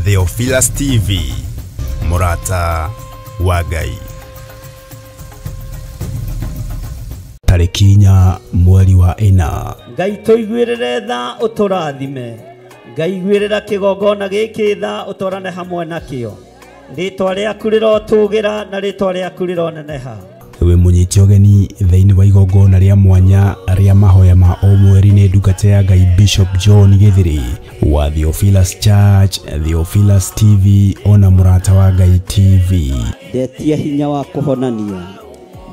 Theophilus TV, Murata wa Ngai. Tarikinya mweri wa ina. Ngai toiguirire tha uturathime. Ngai gwirira kigongona giki tha utorane hamwe nakio. Ritwa riaku rirotugira na ritwa riaku rironeneha. We munyiti ogeni thiini wa igongona ria mwanya ria mahoya ma o mweri ni ndungata ya Ngai Bishop John Githiri wa Theophilus Church, Theophilus TV ona Murata wa Ngai TV. Ndetia hinya wa kuhonania.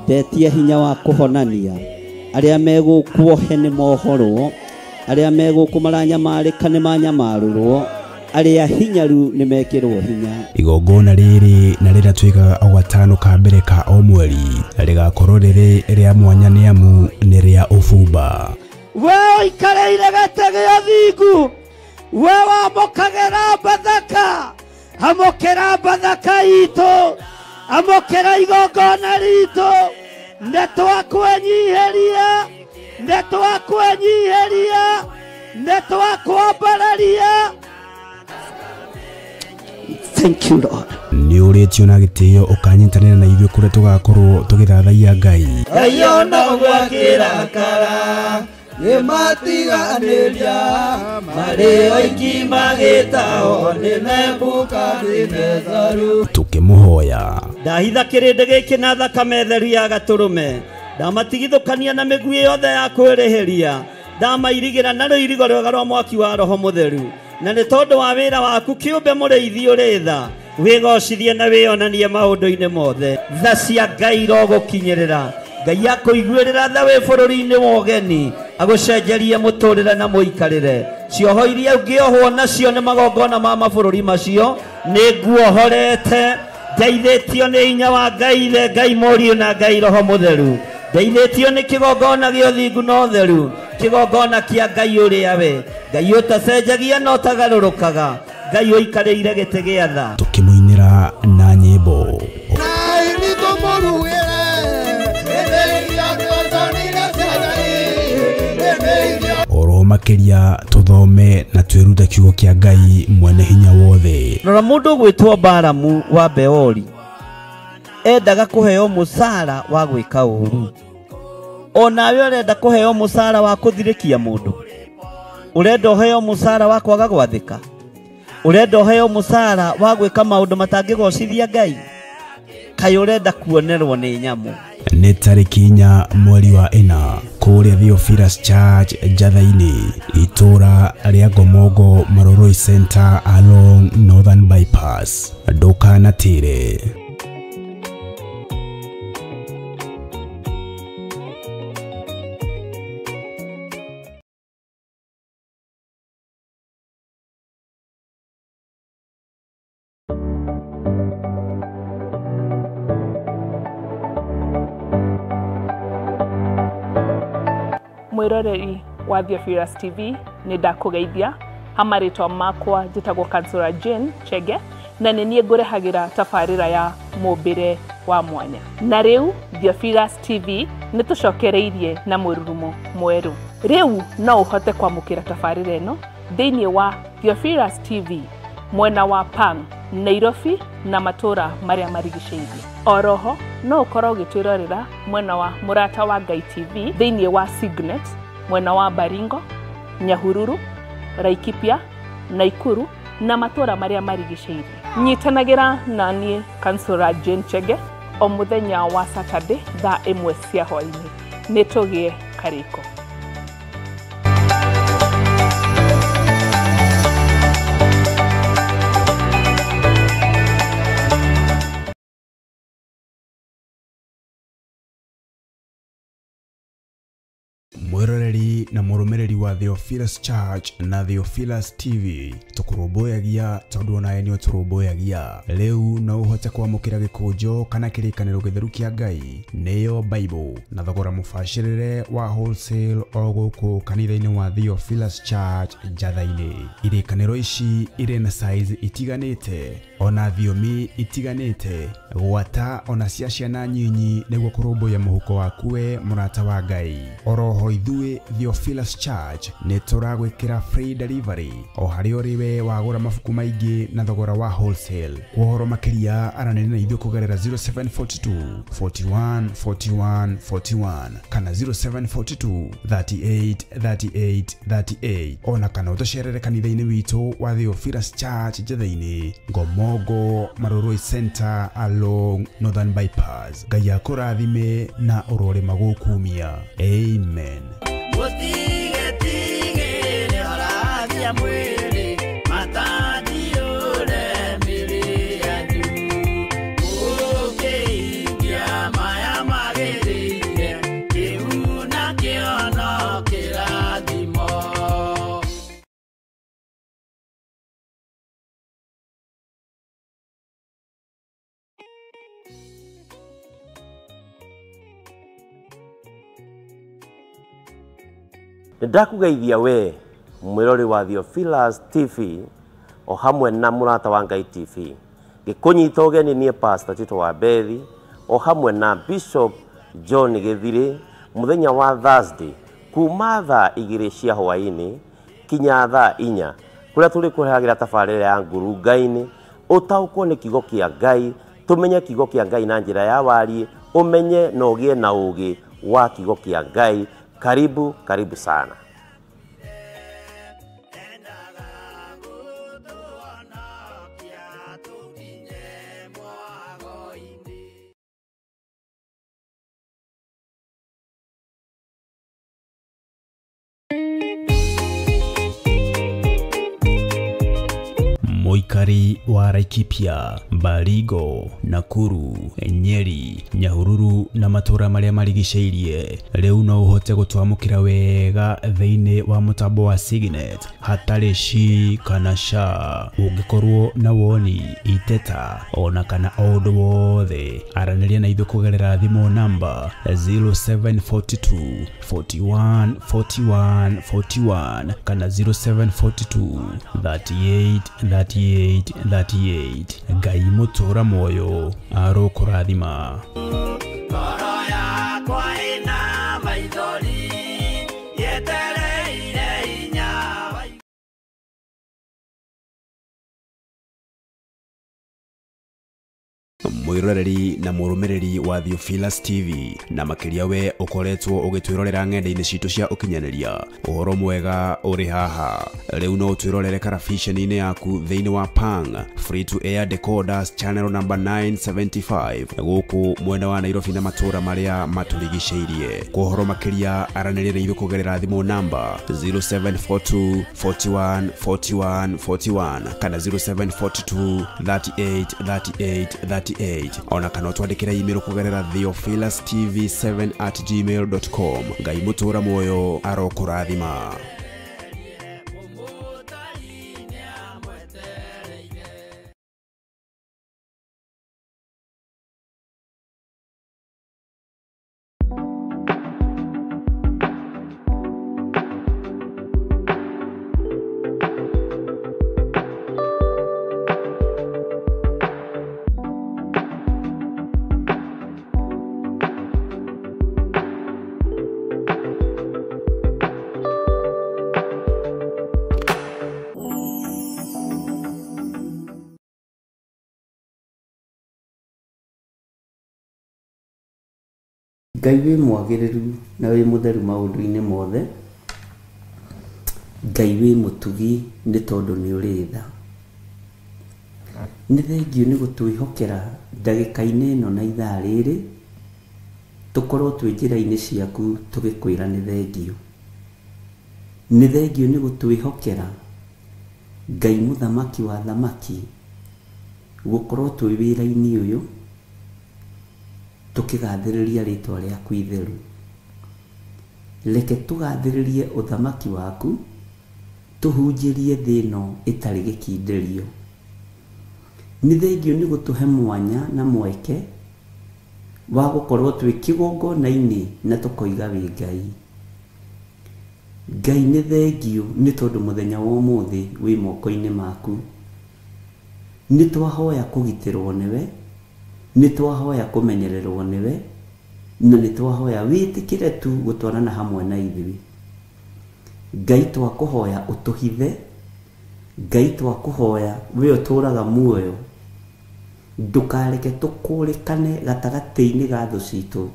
Ndetia hinya wa kuhonania. Aria megukuohe ni mohoro. Aria megukumaranya marika ni manyamarurwo. Aria hinyaru ni mekirwo hinya. Igongona riri na riratwika o gatano ka mbere ka o mweri rigakorwo riri ria mwanya ni amu ni ria ufumba. We ikareire gatege athingu. We wamokagera bathaka. Amokera bathaka ito. Amokera igongona rito. Ndetwa kwenyiheria. Ndetwa kwenyiheria. Ndetwa kwambararia. Thank you, Lord. Ni uretio na gitio ukanyitanira na ithuĩ kuria tugakorwo tugithathaia Ngai. Ayona gwakira kara yematiganiria mari oingi magitao ni membuka nimezaru tukimuhoya. Ndahitha kirinde giki na thakame theru ya gaturume. Ndamatigithukania na migui yothe ya kwirihiria. Ndamairigira na ruirigo rwega rwa mwaki wa Roho Mutheru. Na ni tondu wa wira waku kiumbe muriithi uritha wigocithie na wionanie maundu-ini mothe. Tha cia Ngai rogukinyirira. Ngai akuiguirira tha wi bururi-ini wa ugeni agucenjerie muturire na muikarire. Cioho iria ungiohwo nacio ni magongona ma mabururi macio ni nguohorete. Ndeithĩtio nĩ hinya wa Ngai the Ngai Mũriũ na Ngai Roho Mutheru. Ndeithĩtio nĩ kĩgongona gĩa ũthingu na ũtheru, kĩgongona kĩa Ngai ũrĩa we, Ngai ũtacenjagia na ũtagarũrũkaga, Ngai ũikarĩire gĩtĩ gĩa tha. Tukimuinĩra na nyĩmbo. Oro makiria tuthome na twirute kiugo kia Ngai mwene hinya wothe. Rora mundu gwitwo Balamu wa Beori endaga kuheo musara wa gwika uru. Onawe urenda kuheo musara wa kuthirikia mundu. Urenda uheo musara wa kwaga gwathika. Urenda uheo musara wa gwika maundu matangigocithia Ngai. Kai urenda kuonerwo ni nyamu. Ni tariki inya mweri wa ina kuria Theophilus Church Jathaini itura ria Gomogo Maroroi Center along Northern Bypass. Ndukanatire. Mwiroreri wa Theophilus TV ni ndakugeithia hamaritwa makwa njitagwo Kansura Jane Chege na nenie ngurehagira tafarira ya mumbire wa mwanya. Na riu Theophilus TV ni tucokereirie na mururumo mweru. Riu no uhote kwamukira tafarira eno thiini wa Theophilus TV mwena wa Pang, Nairobi na matura maria marigiceirie. Oroho no ukorwo ugitwirorera mwena wa Murata wa Ngai TV thiini wa Signet mwena wa Baringo, Nyahururu, Laikipia, Naikuru na matura maria marigiceirie. Nyitanagira na nie Kansura Jane Chege o muthenya wa Saturday thaa 1 cia hwaini. Nitugie kariko. Mwiroreri na murumiriri wa Theophilus Church na Theophilus TV tukurumbuyagia tondu onaye ni uturumbuyagia. Riu no uhote kwamukira gikunjo kana kirikaniro githeru kia Ngai niyo Bible na thogora mubashirire wa wholesale o guku kanitha-ini wa Theophilus Church Jathaini. Irikaniro ici iri na size itiganite ona thiomi itiganite gwata ona cia ciana nyinyi nĩguo kũrũmbũiya mũhuko waku we mũrata wa Ngai. Oroho ithuĩ Theophilus Church nĩ tũragwĩkĩra free delivery o harĩa ũrĩ we wagũra mabuku maingĩ na thogora wa wholesale. Kuohoro makĩria aranĩria na ithuĩ kũgerera 0742 41 41 41 kana 0742 38 38 38 ona kana ũtũcerere kanitha-inĩ witũ wa Theophilus Church Njethĩ-inĩ Ngomongo Maroroi Center along Northern Bypass. Ngai akũrathime na ũrore magũkumia. Amen. Ndakugeithia we mwirori wa Theophilus TV o hamwe na Mũrata wa Ngai TV. Gikunyita ũgeni nie Pastor Tito wa Bethi o hamwe na Bishop John Githiri muthenya wa Thursday kuma thaa 2 cia hwaini kinya thaa 4 kuria tuli kuhagira tafarira ya nguru Ngai-ini utaukwo ni kigo kia Ngai tumenye kigo kia Ngai na njira ya wari umenye na ugie na ugi wa kigo kia Ngai. Karibu sana. Muikari wa Laikipia, Baringo, Nakuru, Nyeri, Nyahururu na matura maria marigiceirie riu no uhote gutwamukira wega thiini wa mutambo wa Signet hatari shi kana sha. Ungikorwo na woni iteta ona kana undu wothe araniria na ithu kugerera thimu namba 0742 41 41 41 kana 0742 38 38. Ngai mutura moyo arokurathima. Mwiroreri na murumiriri wa Theophilus TV na makiria we ukoretwo ugitwirorera ng'enda-ini citu cia ukinyaniria uhoro mwega uri haha riu no twirorere karabiceni-ini yaku thiini wa Pang free to air decoders channel number 975 guku mwena wa Nairobi na matura maria maturigiceirie. Kuhoro makiria aranirire ithu kugerera thimu namba 0742 41 41 41 kana 0742 38 38 38 ona kana twandikira email kugerera theophilustv7@gmail.com. Ngai mutura moyo arokurathima. Ngai wĩ mwagĩrĩru na wĩ mũtheru maũndũ-inĩ mothe. Ngai wĩ mũtugi nĩ tondũ nĩ ũrĩ tha. Nĩ thengiũ nĩ gũtwĩhokera ndagĩka-inĩ ĩno na ithaa rĩrĩ tũkorwo twĩ njĩra-inĩ ciaku tũgĩkwĩra nĩ thengiũ. Nĩ thengiũ nĩ gũtwĩhokera Ngai mũthamaki wa thamaki gũkorwo twĩ wĩra-inĩ ũyũ tukigathĩrĩria rĩtwa rĩaku itheru. Reke tũgathĩrĩrie ũthamaki waku tuhunjĩrie thĩ ĩno ĩtarĩ gĩkindĩrio. Nĩ thengiũ nĩ gũtũhe mwanya na mweke wa gũkorwo twĩ kĩgongona-inĩ na tũkoiga wĩ Ngai. Ngai nĩ thengiũ nĩ tondũ mũthenya wa ũmũthĩ wĩ moko-inĩ maku. Nĩ twahoya kũgitĩrwo nĩwe nitwahoya kumenyererwo niwe na nitwahoya witikire tu gutwarana hamwe na ithui. Ngai twakuhoya utuhithe, Ngai twakuhoya we uturaga muoyo, ndukareke tukurikane gatagati-ini ga thu citu,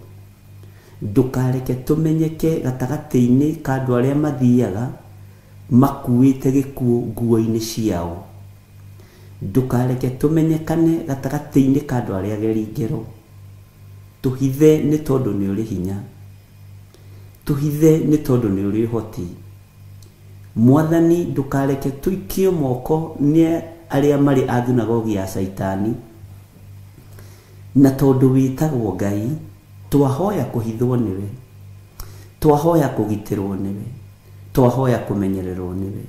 ndukareke tumenyeke gatagati-ini ka andu aria mathiaga makuite gikuo nguo-ini ciao, ndukareke tumenyekane gatagati-ini ka andu aria ageri ngero. Tuhithe ni tondu ni uri hinya, tuhithe ni tondu ni uri hoti. Mwathani ndukareke tuikio moko ni aria mari athunagogi ya Saitani, na tondu witagwo Ngai twahoya kuhithwo niwe, twahoya kugitirwo niwe, twahoya kumenyererwo niwe.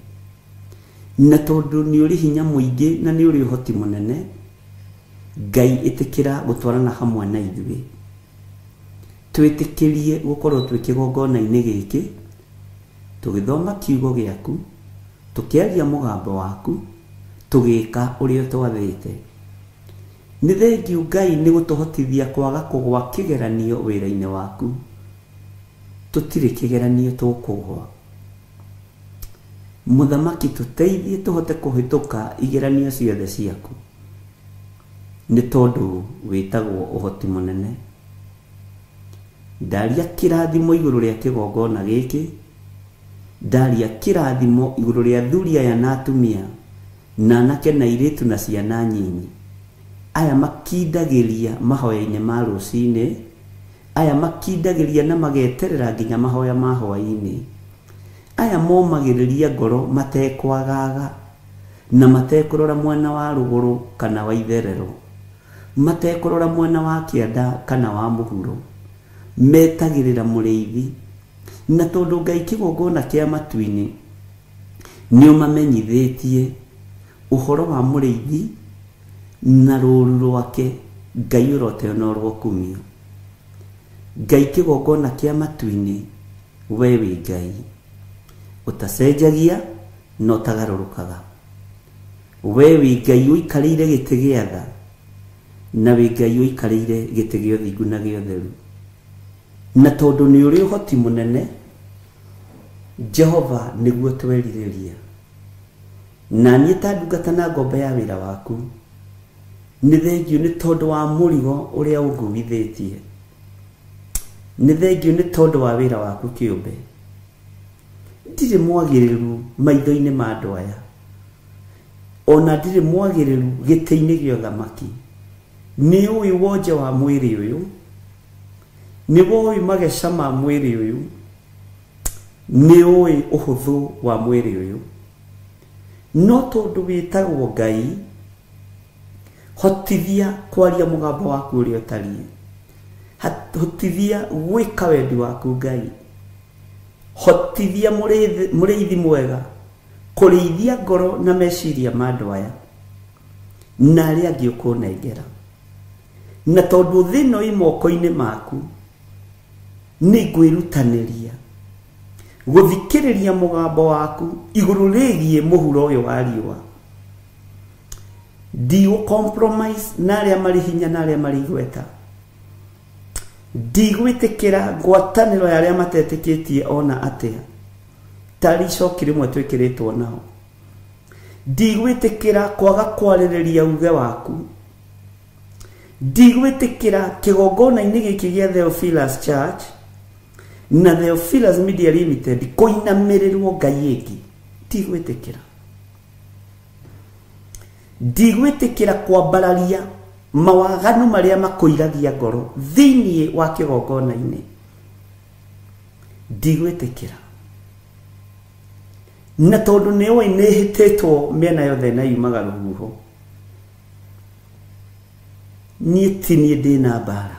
Na tondu ni uri hinya muingi na ni uri hoti munene, Ngai itikira gutwarana hamwe na ithui. Twitikirie gukorwo twi kigongona-ini giki tugithoma kiugo giaku, tukiaria mugambo waku, tugika uria twathite. Ni thengiu Ngai ni gutuhotithia kwaga kugwa kigeranio wira-ini waku. Tutire kigeranio tukugwa. Muthamaki tuteithie tuhote kuhituka igeranio ciothe ciaku, ni tondu witagwo uhoti munene. Ndaria kirathimo iguru ria kigongona giki, ndaria kirathimo iguru ria athuri aya na atumia na anake na airitu na ciana nyinyi, aya makindagiria mahoya-ini ma rucini, aya makindagiria na mageterera nginya mahoya ma hwaini, aya momagiriria ngoro matekwagaga na matekurora mwena wa ruguru kana wa itherero, matekurora mwena wa kianda kana wa muhuro, metagirira muriithi. Na tondu Ngai kigongona kia matu-ini ni umamenyithitie uhoro wa muriithi na ruru rwake, Ngai urote no rwokumio. Ngai kigongona kia matu-ini, we wi Ngai utacenjagia no tagarurukaga. We wi Ngai uikarire giti gia tha, na wi Ngai uikarire giti gia uthingu na gia utheru. Na tondu ni uri uhoti munene, Jehova niguo twerireria. Na niĩ ta ndungata na ngombe ya wĩra waku, nĩ thengiũ nĩ tondu wa mũrigo ũrĩa ũnguithĩtie, nĩ thengiũ nĩ tondu wa wĩra waku kĩũmbe. Ndirĩ mwagĩrĩru maitho-inĩ ma andũ aya, ona ndirĩ mwagĩrĩru gĩtĩ-inĩ gĩa ũthamaki. Nĩ ũĩ wonje wa mwĩrĩ ũyũ, nĩ ũĩ mageca ma mwĩrĩ ũyũ, nĩ ũĩ ũhũthũ wa mwĩrĩ ũyũ. No tondu witagwo Ngai, hotithia kwaria mugambo waku uria utariĩ, hotithia gwĩka wendi waku Ngai, hotithia mũrĩithi mwega kũrĩithia ngoro na meciria ma andũ aya na arĩa angĩ ũkũnengera. Na tondu thĩno ĩ moko-inĩ maku, nĩ ngwĩrutanĩria guthikiriria mugambo waku iguru rigie muhuro uyu wa riua. Ndigũ compromise na aria mari hinya na aria mari igweta. Ndigwĩtĩkĩra ngwatanĩro ya aria matetĩkĩtie ona atia tari icoki rimwe twĩkĩrĩtwo nao. Ndigwĩtĩkĩra kwaga kwarĩrĩria uge waku. Ndigwĩtĩkĩra kĩgongona-inĩ gĩkĩ gĩa Theophilus Church na Theophilus Media Limited kũinamĩrĩrwo Ngai ĩngĩ. Ndigwĩtĩkĩra. Ndigwĩtĩkĩra kwambararia mawaganu maria makũiragia ngoro thĩinĩ wa kĩgongona-inĩ. Ndigwĩtĩkĩra. Na tondu nĩ ũĩ nĩ hĩtĩtwo mĩena yothe na yumaga rũhuho, niĩ ti niĩ ndĩna mbara,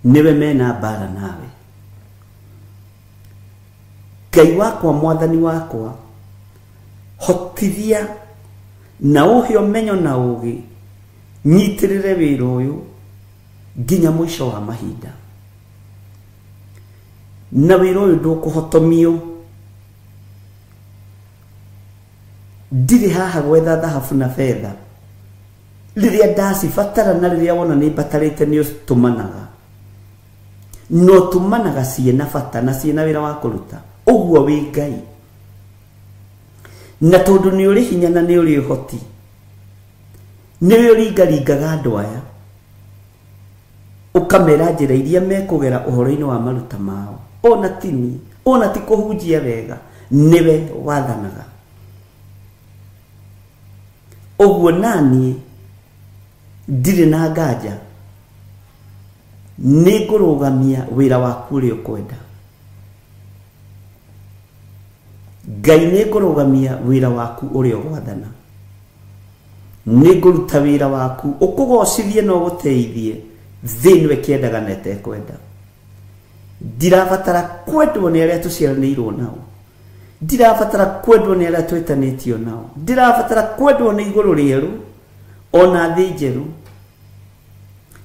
nĩwe mena mbara nawe. Ngai wakwa, mwathani wakwa, hotithia na ũhe ũmenyo na ũgĩ nyitĩrĩre wĩra ũyũ nginya mũico wa mahinda. Na wĩra ũyũ ndũkũhotomio. Ndirĩ haha gwetha thahabu na fedha, riria ndacibatara na riria wona ni batarite ni utumanaga no tumanaga ciena bata na ciena wira wa kuruta uguo wi Ngai na tondu ni uri hinya na ni uri uhoti ni uri ngaringaga andu aya ukamera njira iria mekugera uhoro-ini wa maruta mao ona ti kuhunjia wega niwe wathanaga uguo nani ndire na nganja ni ngurugamia wira waku uri ukwenda Ngai ni ngurugamia wira waku uri ugwathana ni nguruta wira waku ukugocithie no guteithie thini we kiendaga na etekwenda ndirabatara kwendwo ni aria tuciaranĩirwo nao ndirabatara kwendwo ni aria twetanĩtio nao ndirabatara kwendwo ni igũrũ rĩerũ ona thĩ njerũ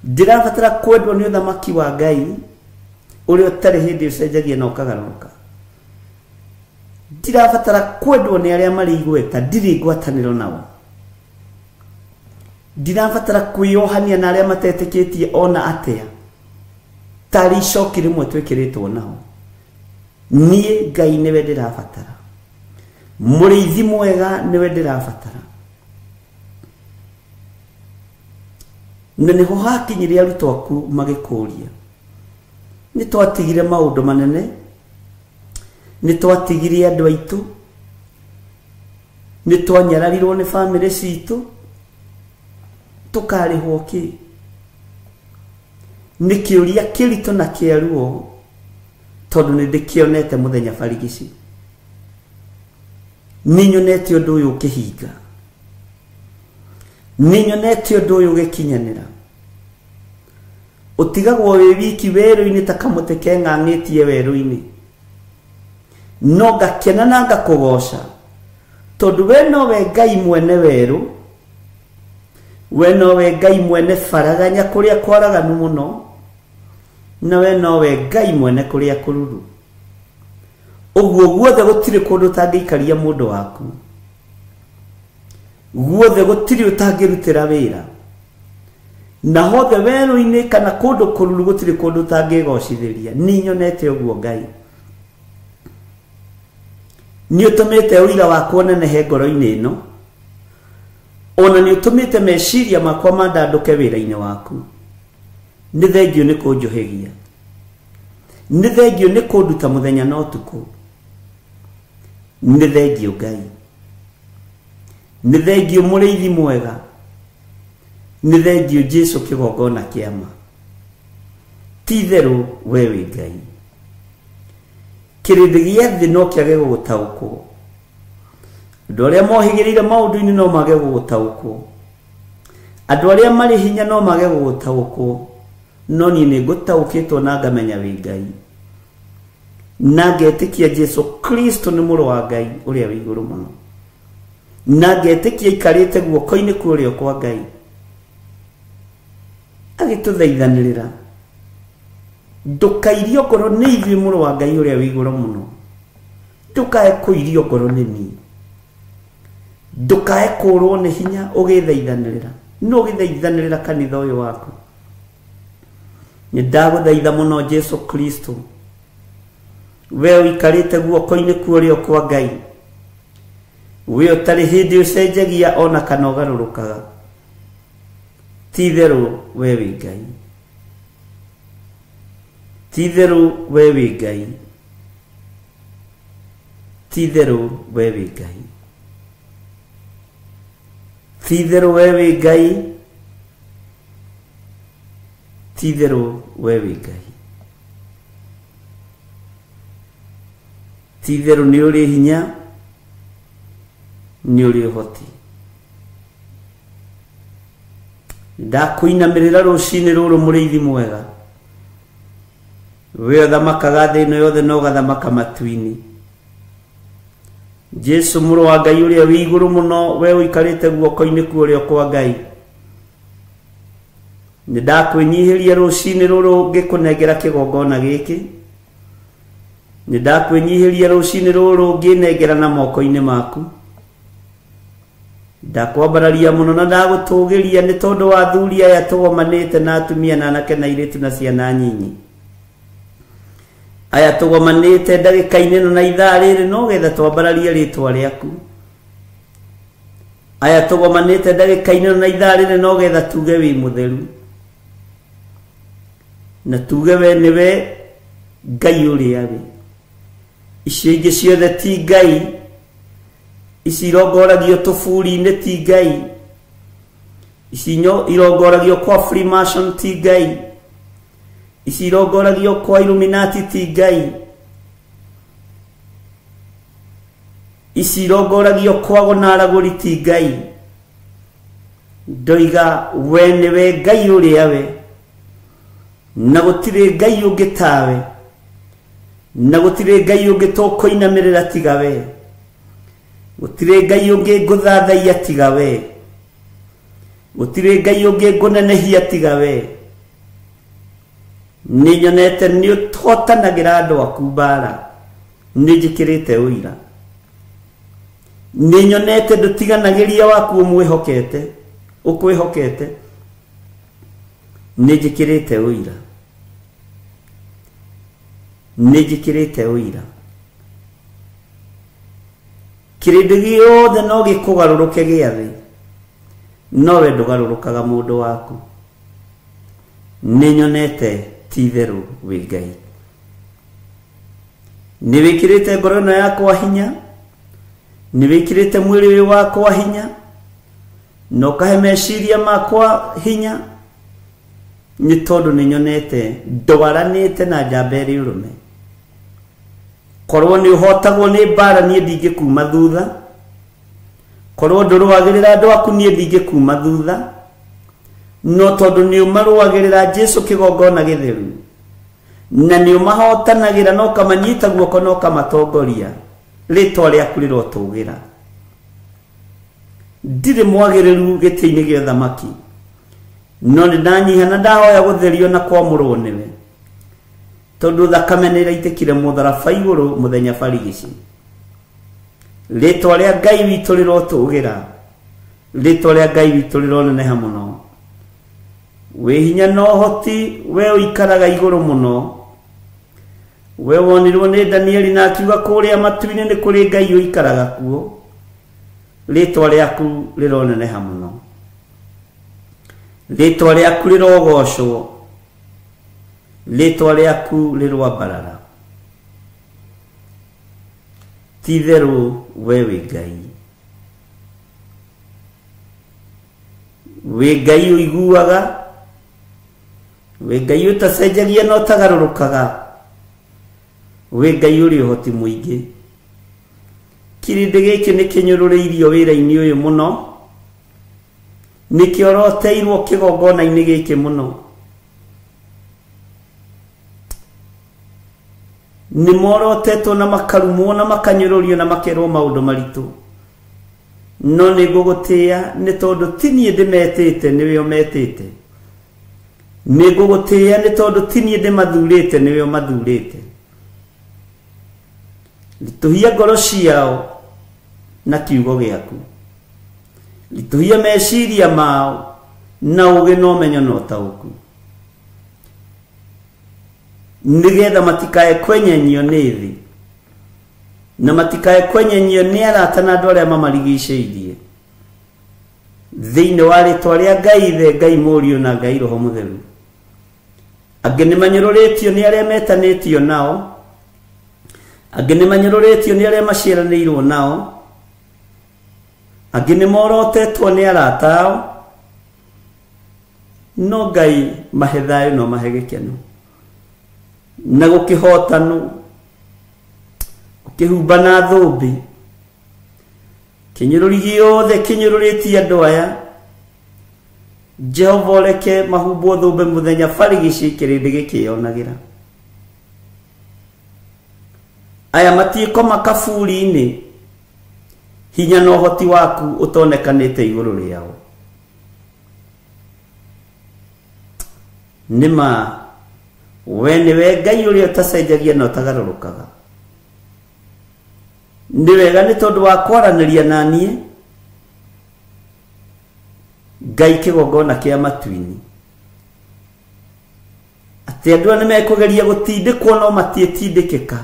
ndirabatara kwendwo ni ũthamaki wa Ngai ũrĩa ũtarĩ hĩndĩ ũcenjagia na ũkagarũrũka ndirabatara kwendwo ni aria marĩ igweta ndirĩ ngwatanĩro nao ndirabatara kwĩyohania na aria matetĩkĩtie ona atea tari icoki rimwe twĩkĩrĩtwo nao niĩ Ngai nĩwe ndĩrabatara mũrĩithi mwega nĩwe ndĩrabatara na nĩho hakinyire arutwo aku magĩkũria nĩ twatigire maũndũ manene nĩ twatigire andũ aitũ nĩ twanyararirwo nĩ bamĩrĩ citũ tukarĩhwo kĩ nĩ kĩũria kĩritũ na kĩaruo tondu nĩ ndĩkĩonete mũthenya barigici nĩ nyonete ũndũ ũyũ ũkĩhinga nĩ nyonete ũndũ ũyũ ũgĩkinyanĩra ũtigagwo wĩ wiki werũ-inĩ ta kamũtĩ keng'ang'ĩtie werũ-inĩ no ngakena na ngakũgoca tondu we nowe Ngai mwene werũ we nowe Ngai mwene faraganya kũrĩa kwaraganu mũno na we nowe Ngai mwene kũrĩa kũruru ũguo guothe gũtirĩ kũndũ ũtangĩikaria mũndũ waku guothe gũtirĩ ũtangĩrutĩra wĩra na hothe werũ-inĩ kana kũndũ kũruru gũtirĩ kũndũ ũtangĩgocithĩria nĩ nyonete ũguo Ngai nĩ ũtũmĩte ũira wakwa ũnenehe ngoro-inĩ ĩno ona nĩ ũtũmĩte meciria makwa mandandũke wĩra-inĩ waku nĩ thengio nĩ kũnjohegia nĩ thengio nĩ kũnduta mũthenya na ũtukũ nĩ thengio Ngai nĩ thengio mũrĩithi mwega nĩ thengio Jesu kĩgongona kĩama ti therũ we wĩ Ngai kĩrĩndĩ gĩa thĩ no kĩage gũgũtaũkwo andũ arĩa mohĩgĩrĩire maũndũ-inĩ no mage gũgũtaũkwo andũ arĩa marĩ hinya no mage gũgũtaũkwo no niĩ nĩ ngũtaũkĩtwo na ngamenya wĩ Ngai na ngetĩkia Jesu Kristo nĩ mũrũ wa Ngai ũrĩa wĩ igũrũ mũno na ngetĩkia aikarĩte guoko-inĩ kwa ũrĩo kwa Ngai agĩtũthaithanĩrĩra ndũkairio ngoro nĩ ithuĩ mũrũ wa Ngai ũrĩa wĩ igũrũ mũno ndũkae kũirio ngoro nĩ niĩ ndũkae kũrwo nĩ hinya ũgĩthaithanĩrĩra no ũgĩthaithanĩrĩra kanitha ũyũ waku nĩ ndagũthaitha mũno Jesu Kristo we ũikarĩte guoko-inĩ kwa ũrĩo kwa Ngai we ũtarĩ hĩndĩ ũcenjagia ona kana ũgarũrũkaga ti therũ we wĩ Ngai ti therũ we wĩ Ngai ti therũ we wĩ Ngai ti therũ we wĩ Ngai ti therũ we wĩ Ngai ti therũ nĩ ũrĩ hinya nĩ ũrĩ ũhoti ndakũinamĩrĩra rũcinĩ rũrũ mũrĩithi mwega we ũthamakaga thĩ ĩno yothe no ũgathamaka matu-inĩ Jesu mũrũ wa Ngai ũrĩa wĩ igũrũ mũno we ũikarĩte guoko-inĩ kwa ũrĩo kwa Ngai nĩ ndakwĩnyihĩria rũcinĩ rũrũ ngĩkũnengera kĩgongona gĩkĩ nĩ ndakwĩnyihĩria rũcinĩ rũrũ ngĩnengera na moko-inĩ maku ndakwambararia muno na ndagutugiria ni tondu wa thuri aya tugomanite na atumia na anake na iritu na ciana nyinyi aya tugomanite ndagika-ini no na ithaa riri no getha twambararie ritwa riaku aya tugomanite ndagika-ini no na ithaa riri no getha tuge wi mutheru na tuge we niwe Ngai uria wi icio ingi ciothe ti Ngai ici irongoragio tuburi-ini ti Ngai ici irongoragio kwa Freemason ti Ngai ici irongoragio kwa Illuminati ti Ngai ici irongoragio kwa gonaraguri ti Ngai ndoiga we niwe Ngai uria wi na gutire Ngai ungi tawe na gutire Ngai ungi tukuinamirira tiga we gutire Ngai ungi nguthathaia tiga we gutire Ngai ungi ngunenehia tiga we ni nyonete ni utotanagira andu aku mbara ni njikirite uira ni nyonete ndutiganagiria waku umwihokete ukwihokete ni njikirite uira ni njikirite uira kirindu giothe no gikugaruruke giathi no we ndugarurukaga mundu waku ni nyonete ti theru wi Ngai ni wikirite ngoro ino yakwa hinya ni wikirite mwiri wi wakwa hinya no kahe meciria makwa hinya ni tondu ni nyonete ndwaranite na njamberi urume korwo ni uhotagwo ni mbara nie ndingikuma thutha korwo ndurwagirira andu aku nie ndingikuma thutha no tondu ni umarwagirira Jesu kigongona githeru na ni umahotanagira no kamanyita guoko no kamatongoria ritwa riaku rirotugira ndire mwagiriru giti-ini gia thamaki no ni ndanyiha na ndahoya gutherio na kwamurwo niwe tondu thakame ni iraitikire mutharaba iguru muthenya barigici ritwa ria Ngai witu rirotugira ritwa ria Ngai witu rironeneha muno we hinya no hoti we uikaraga iguru muno we wonirwo ni Danieli na akiuga kuria matu-ini ni kuri Ngai uikaraga kuo ritwa riaku rironeneha muno ritwa riaku rirogocwo ritwa riaku rirwambarara ti theru we wi Ngai wi Ngai uiguaga wi Ngai utacenjagia no tagarurukaga wi Ngai uri uhoti muingi kirindi giki ni kinyururiirio wira-ini uyu muno nikioroteirwo kigongona-ini giki muno ni morotetwo na makarumwo na makanyururio na makerwo maundu maritu no ni ngugutia ni tondu tinie ndimetete niwe umetete ni ngugutia ni tondu tinie ndimathurite niwe umathurite lituhia ngoro ciao na kiugo giaku lituhia meciria mao na ugi no menyo no tauku nigetha matikae kwenyenyio ni thi na matikae kwenyenyio ni arata na andu aria mamarigicĩirie thiini wa ritwa ria Ngai Ithe Ngai Mũriũ na Ngai Roho Mũtheru angi ni manyururitio ni aria metanĩtio nao angi ni manyururitio ni aria maciaranĩirwo nao angi ni morotetwo ni arata ao no Ngai mahe thayu no mahe gĩkeno na gukihotanu ukihumba na thumbi kinyururi giothe kinyururitie andu aya Jehova reke mahumbo thumbi muthenya barigici kirindi gikionagira aya matiikoma kaburi-ini hinya no hoti waku utonekanite iguru riao nima we niwe Ngai uria utacenjagia na utagarurukaga ni wega ni tondu wa kwaraniria na nie Ngai kĩgongona kĩa matu-inĩ atĩ andũ nĩ mekũgeria gũtindĩkwo no matiĩtindĩkĩka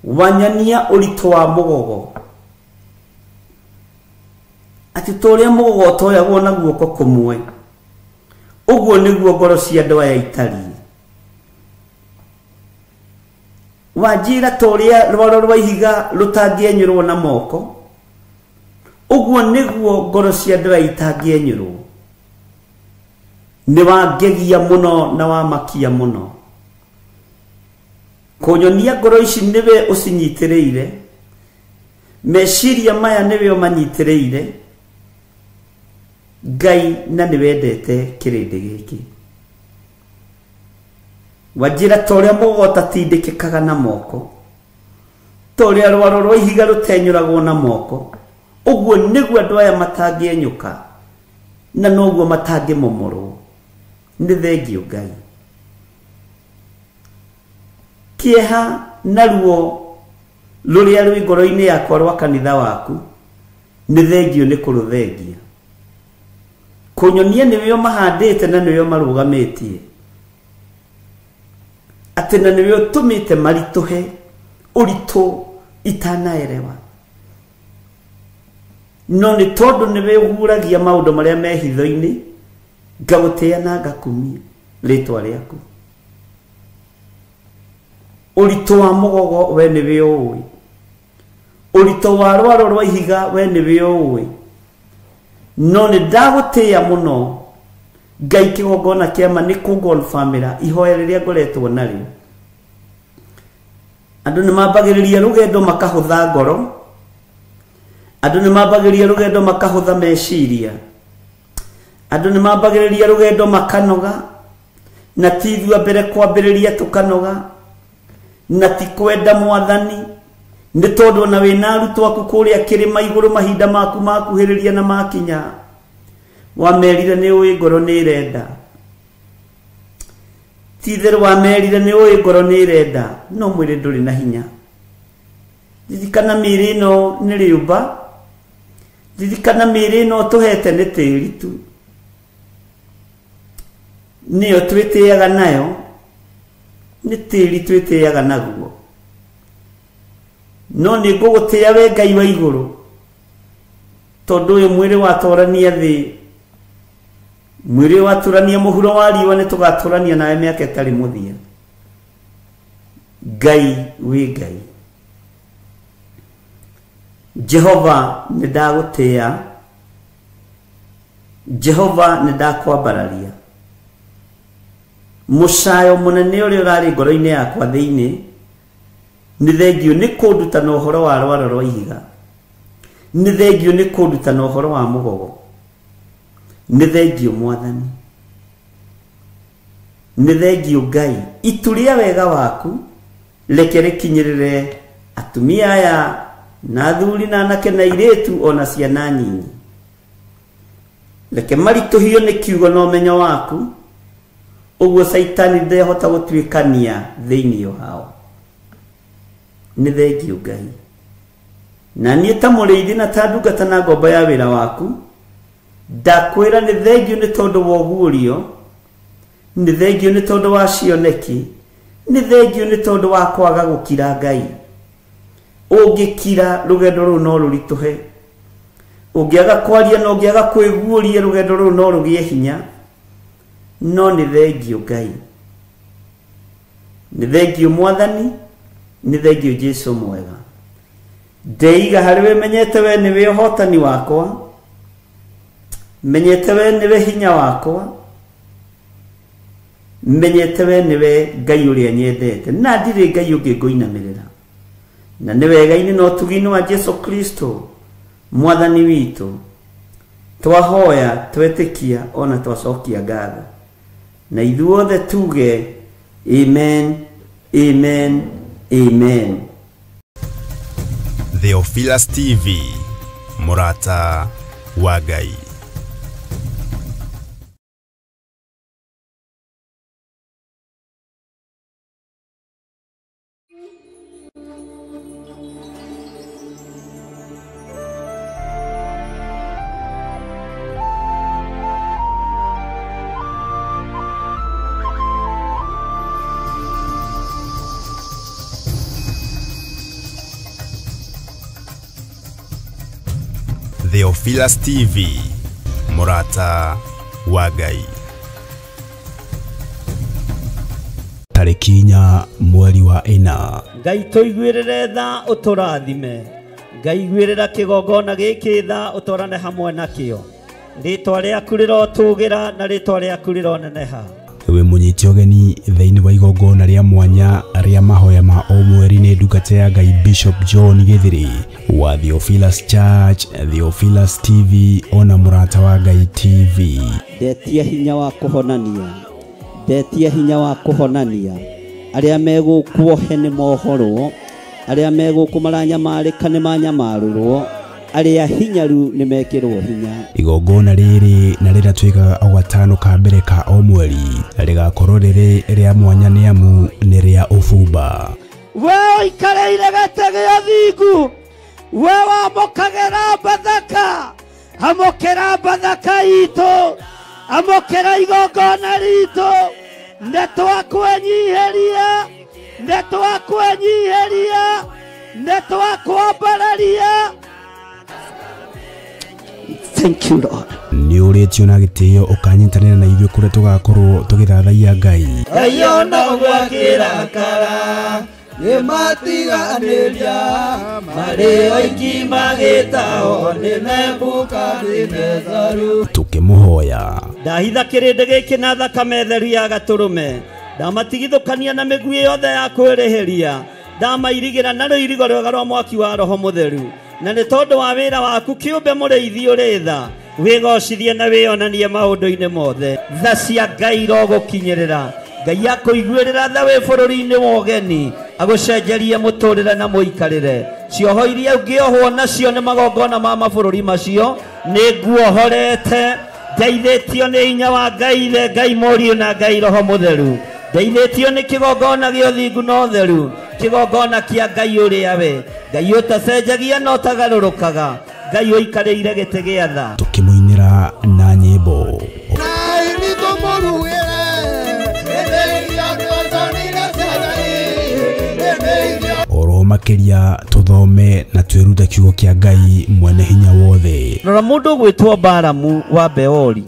wanyonia ũritũ wa mũgogo atĩ tũrĩa mũgogo ũtoyagwo na guoko kũmwe ũguo nĩguo ngoro cia andũ aya itariĩ wanjĩra tũrĩa rwaro rwa ihiga rũtangĩenyũrwo na moko ũguo nĩguo ngoro cia andũ aya itangĩenyũrwo nĩ wangegia mũno na wamakia mũno kũnyonia ngoro ici nĩwe ũcinyitĩrĩire meciria maya nĩwe ũmanyitĩrĩire Ngai na nĩwendete kĩrĩndĩ gĩkĩ wanjĩra torĩa mũgogo ũtatindĩkĩkaga na moko torĩa rwaro rwa ihiga rũtenyũragwo na moko ũguo nĩguo andũ aya matangĩenyũka na noguo matangĩmomorwo nĩ thengio Ngai kĩeha na ruo rũrĩa rwĩ ngoro-inĩ yakwa rwa kanitha waku nĩ thengio nĩ kũrũthengia kũnyonia nĩwe mahandĩte na nĩwe marũgamĩtie atĩ na nĩwe ũtũmĩte maritũhe ũritũ itanaerewa no nĩ tondũ nĩwe ũhuragia maũndũ marĩa me hitho-inĩ ngagũtĩa na ngakumia rĩtwa rĩaku ũritũ wa mũgogo we nĩwe ũĩ ũritũ wa rwaro rwa ihiga we nĩwe ũĩ no nĩ ndagũtĩa mũno Ngai kĩgongona kĩama nĩ kũngolfamĩra ihoya rĩrĩa ngoretwo narĩo andũ nĩ mambagĩrĩria rũgendo makahũtha ngoro andũ nĩ mambagĩrĩria rũgendo makahũtha meciria andũ nĩ mambagĩrĩria rũgendo makanoga na ti ithua mbere kwambĩrĩria tũkanoga na ti kwenda Mwathani nĩ tondũ na wĩna arutwo aku kũrĩa kĩrĩma igũrũ mahinda maku makuhĩrĩria na makinya wamerire nĩ ũĩ ngoro nĩ irenda ti itherũ wamerire nĩ ũĩ ngoro nĩ irenda no mwĩrĩ ndũrĩ na hinya ririkana mĩĩrĩ ĩno nĩ rĩũmba ririkana mĩĩrĩ ĩno tũhete nĩ tĩĩri tu nĩyo twĩtĩaga nayo nĩ tĩĩri twĩtĩaga naguo no nĩ ngũgũtĩa we Ngai wa igũrũ tondũ ũyũ mwĩrĩ watorania thĩ mwĩrĩ waturania mũhuro wa riũa nĩ tũgatũrania nawe mĩaka ĩtarĩ mũthia Ngai wĩ Ngai Jehova nĩ ndagũtĩa Jehova nĩ ndakwambararia mũcayo mũnene ũrĩa ũrarĩ ngoro-inĩ yakwa thĩinĩ nĩ thengio nĩ kũnduta na ũhoro wa rwaro rwa ihiga nĩ thengio nĩ kũnduta na ũhoro wa mũgogo nĩ thengio Mwathani nĩ thengio Ngai itu rĩa wega waku reke rĩkinyĩrĩre atumia aya na athuri na anake na airĩtu ona ciana nyinyi reke maritũhio nĩ kiugo na ũmenyo waku ũguo Saitani ndehota gũtuĩkania thĩinĩ wao nĩ thengio Ngai na niĩ ta mũrĩithi na ta ndungata na ngombo ya wĩra waku ndakwĩra nĩ thengio nĩ tondũ wa ũguũrio nĩ thengio nĩ tondũ wa cioneki nĩ thengio nĩ tondũ wa kwaga gũkira Ngai ũngĩkira rũgendo rũu no rũritũhe ũngĩaga kwaria na ũngĩaga kwĩguũria rũgendo rũu no rũgĩe hinya no nĩ thengio Ngai nĩ thengio Mwathani nĩ thengio Jesũ mwega ndeiga harĩ we menyete we nĩwe ũhotani wakwa menyete we nĩwe hinya wakwa menyete we nĩwe Ngai ũrĩa nyendete na ndirĩ Ngai ũngĩ ngũinamĩrĩra na nĩ wega-inĩ na ũtugi-inĩ wa Jesũ Kristo Mwathani witũ twahoya twetĩkia ona twacokia ngatho na ithuothe tuge amen amen amen. Theophilus TV mũrata wa Ngai. Theophilus TV, Murata wa Ngai. Tarikinya mweri wa ina. Ngai tuiguirire tha uturathime. Ngai gwirira kigongona giki tha utorane hamwe nakio. Ritwa riaku rirotugira na ritwa riaku rironeneha. We munyiti ogeni thiini wa igongona ria mwanya ria mahoya ma o mweri ni ndungata ya Ngai Bishop John Githiri wa Theophilus Church, Theophilus TV ona Murata wa Ngai TV. Ndetia hinya wa kuhonania. Ndetia hinya wa kuhonania. Aria megukuohe ni mohoro. Aria megukumaranyamarika ni manyamarurwo. Aria hinyaru ni mekirwo hinya. Igongona riri na riratwika o gatano ka mbere ka o mweri rigakorwo riri ria mwanya ni amu ni ria ufumba. We ikareire gatege thingu. We wamokagera bathaka. Amokera bathaka itu. Amokera igongona ritu. Ndetwa kwenyiheria. Ndetwa kwenyiheria. Ndetwa kwambararia. Thank you, Lord. Ni uritio na gitio ukanyitanira na ithuĩ kuria tugakorwo tugithathaia Ngai. Ayona gwakira kara ni matiganiria mari oiki magitao ni Nebukadnezaru Tukimuhoya. Ndahitha kirinde giki na thakame theru ya gaturume. Ndamatigithukania na migui yothe ya kwirihiria. Ndamairigira na rũirigo rwega rwa mwaki wa Roho Mũtheru. Na nĩ tondũ wa wĩra waku kĩũmbe mũrĩithi ũrĩ tha wĩgocithie na wĩonanie maũndũ-inĩ mothe. Tha cia Ngai irogũkinyĩrĩra. Ngai akũiguĩrĩra tha wĩ bũrũri-inĩ wa ũgeni agũcenjerie mũtũrĩre na mũikarĩre. Cioho iria ũngĩohwo nacio nĩ magongona ma mabũrũri macio nĩ nguohorete. Ndeithĩtio nĩ hinya wa Ngai Ithe, Ngai Mũriũ na Ngai Roho Mũtheru. Ndeithĩtio nĩ kĩgongona gĩa ũthingu na ũtheru, kĩgongona kĩa Ngai ũrĩa we, Ngai ũtacenjagia na ũtagarũrũkaga, Ngai ũikarĩire gĩtĩ gĩa tha. Tukimuinĩra na nyĩmbo. Oro makiria tuthome na twirute kiugo kia Ngai mwene hinya wothe. Rora mũndũ gwĩtwo Balamu wa Beori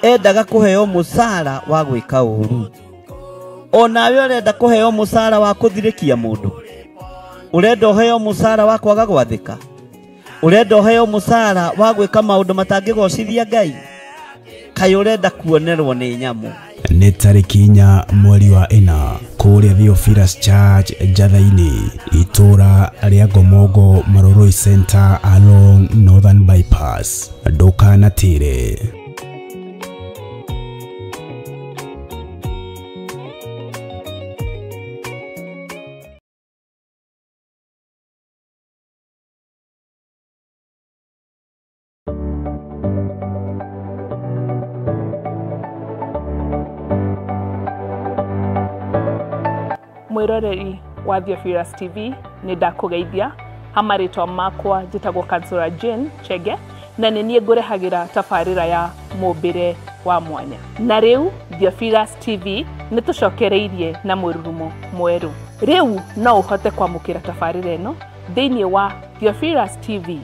endaga kũheo mũcara wa gwĩka ũũru. Onawe ũrenda kũheo mũcara wa kũthirĩkia mũndũ. Ũrenda ũheo mũcara wa kwaga gwathĩka. Ũrenda ũheo mũcara wa gwĩka maũndũ matangĩgocithia Ngai. Kaĩ ũrenda kuonerwo nĩ nyamũ. Nĩ tarĩki 4 mweri wa ina kũrĩa Theophilus Church Njatha-inĩ itũra rĩa Ngomongo Maroroi Center along Northern Bypass. Ndũkanatĩre. Mwiroreri wa Theophilus TV ni ndakugeithia hamarĩtwa makwa njĩtagwo Kansora Jane Chege na nĩ niĩ ngũrehagira tabarĩra ya mũmbĩre wa mwanya. Na rĩu Theophilus TV nĩ tũcokereirie na mũrurumo mwerũ. Rĩu no ũhote kwamũkĩra tabarĩra ĩno thĩinĩ wa Theophilus TV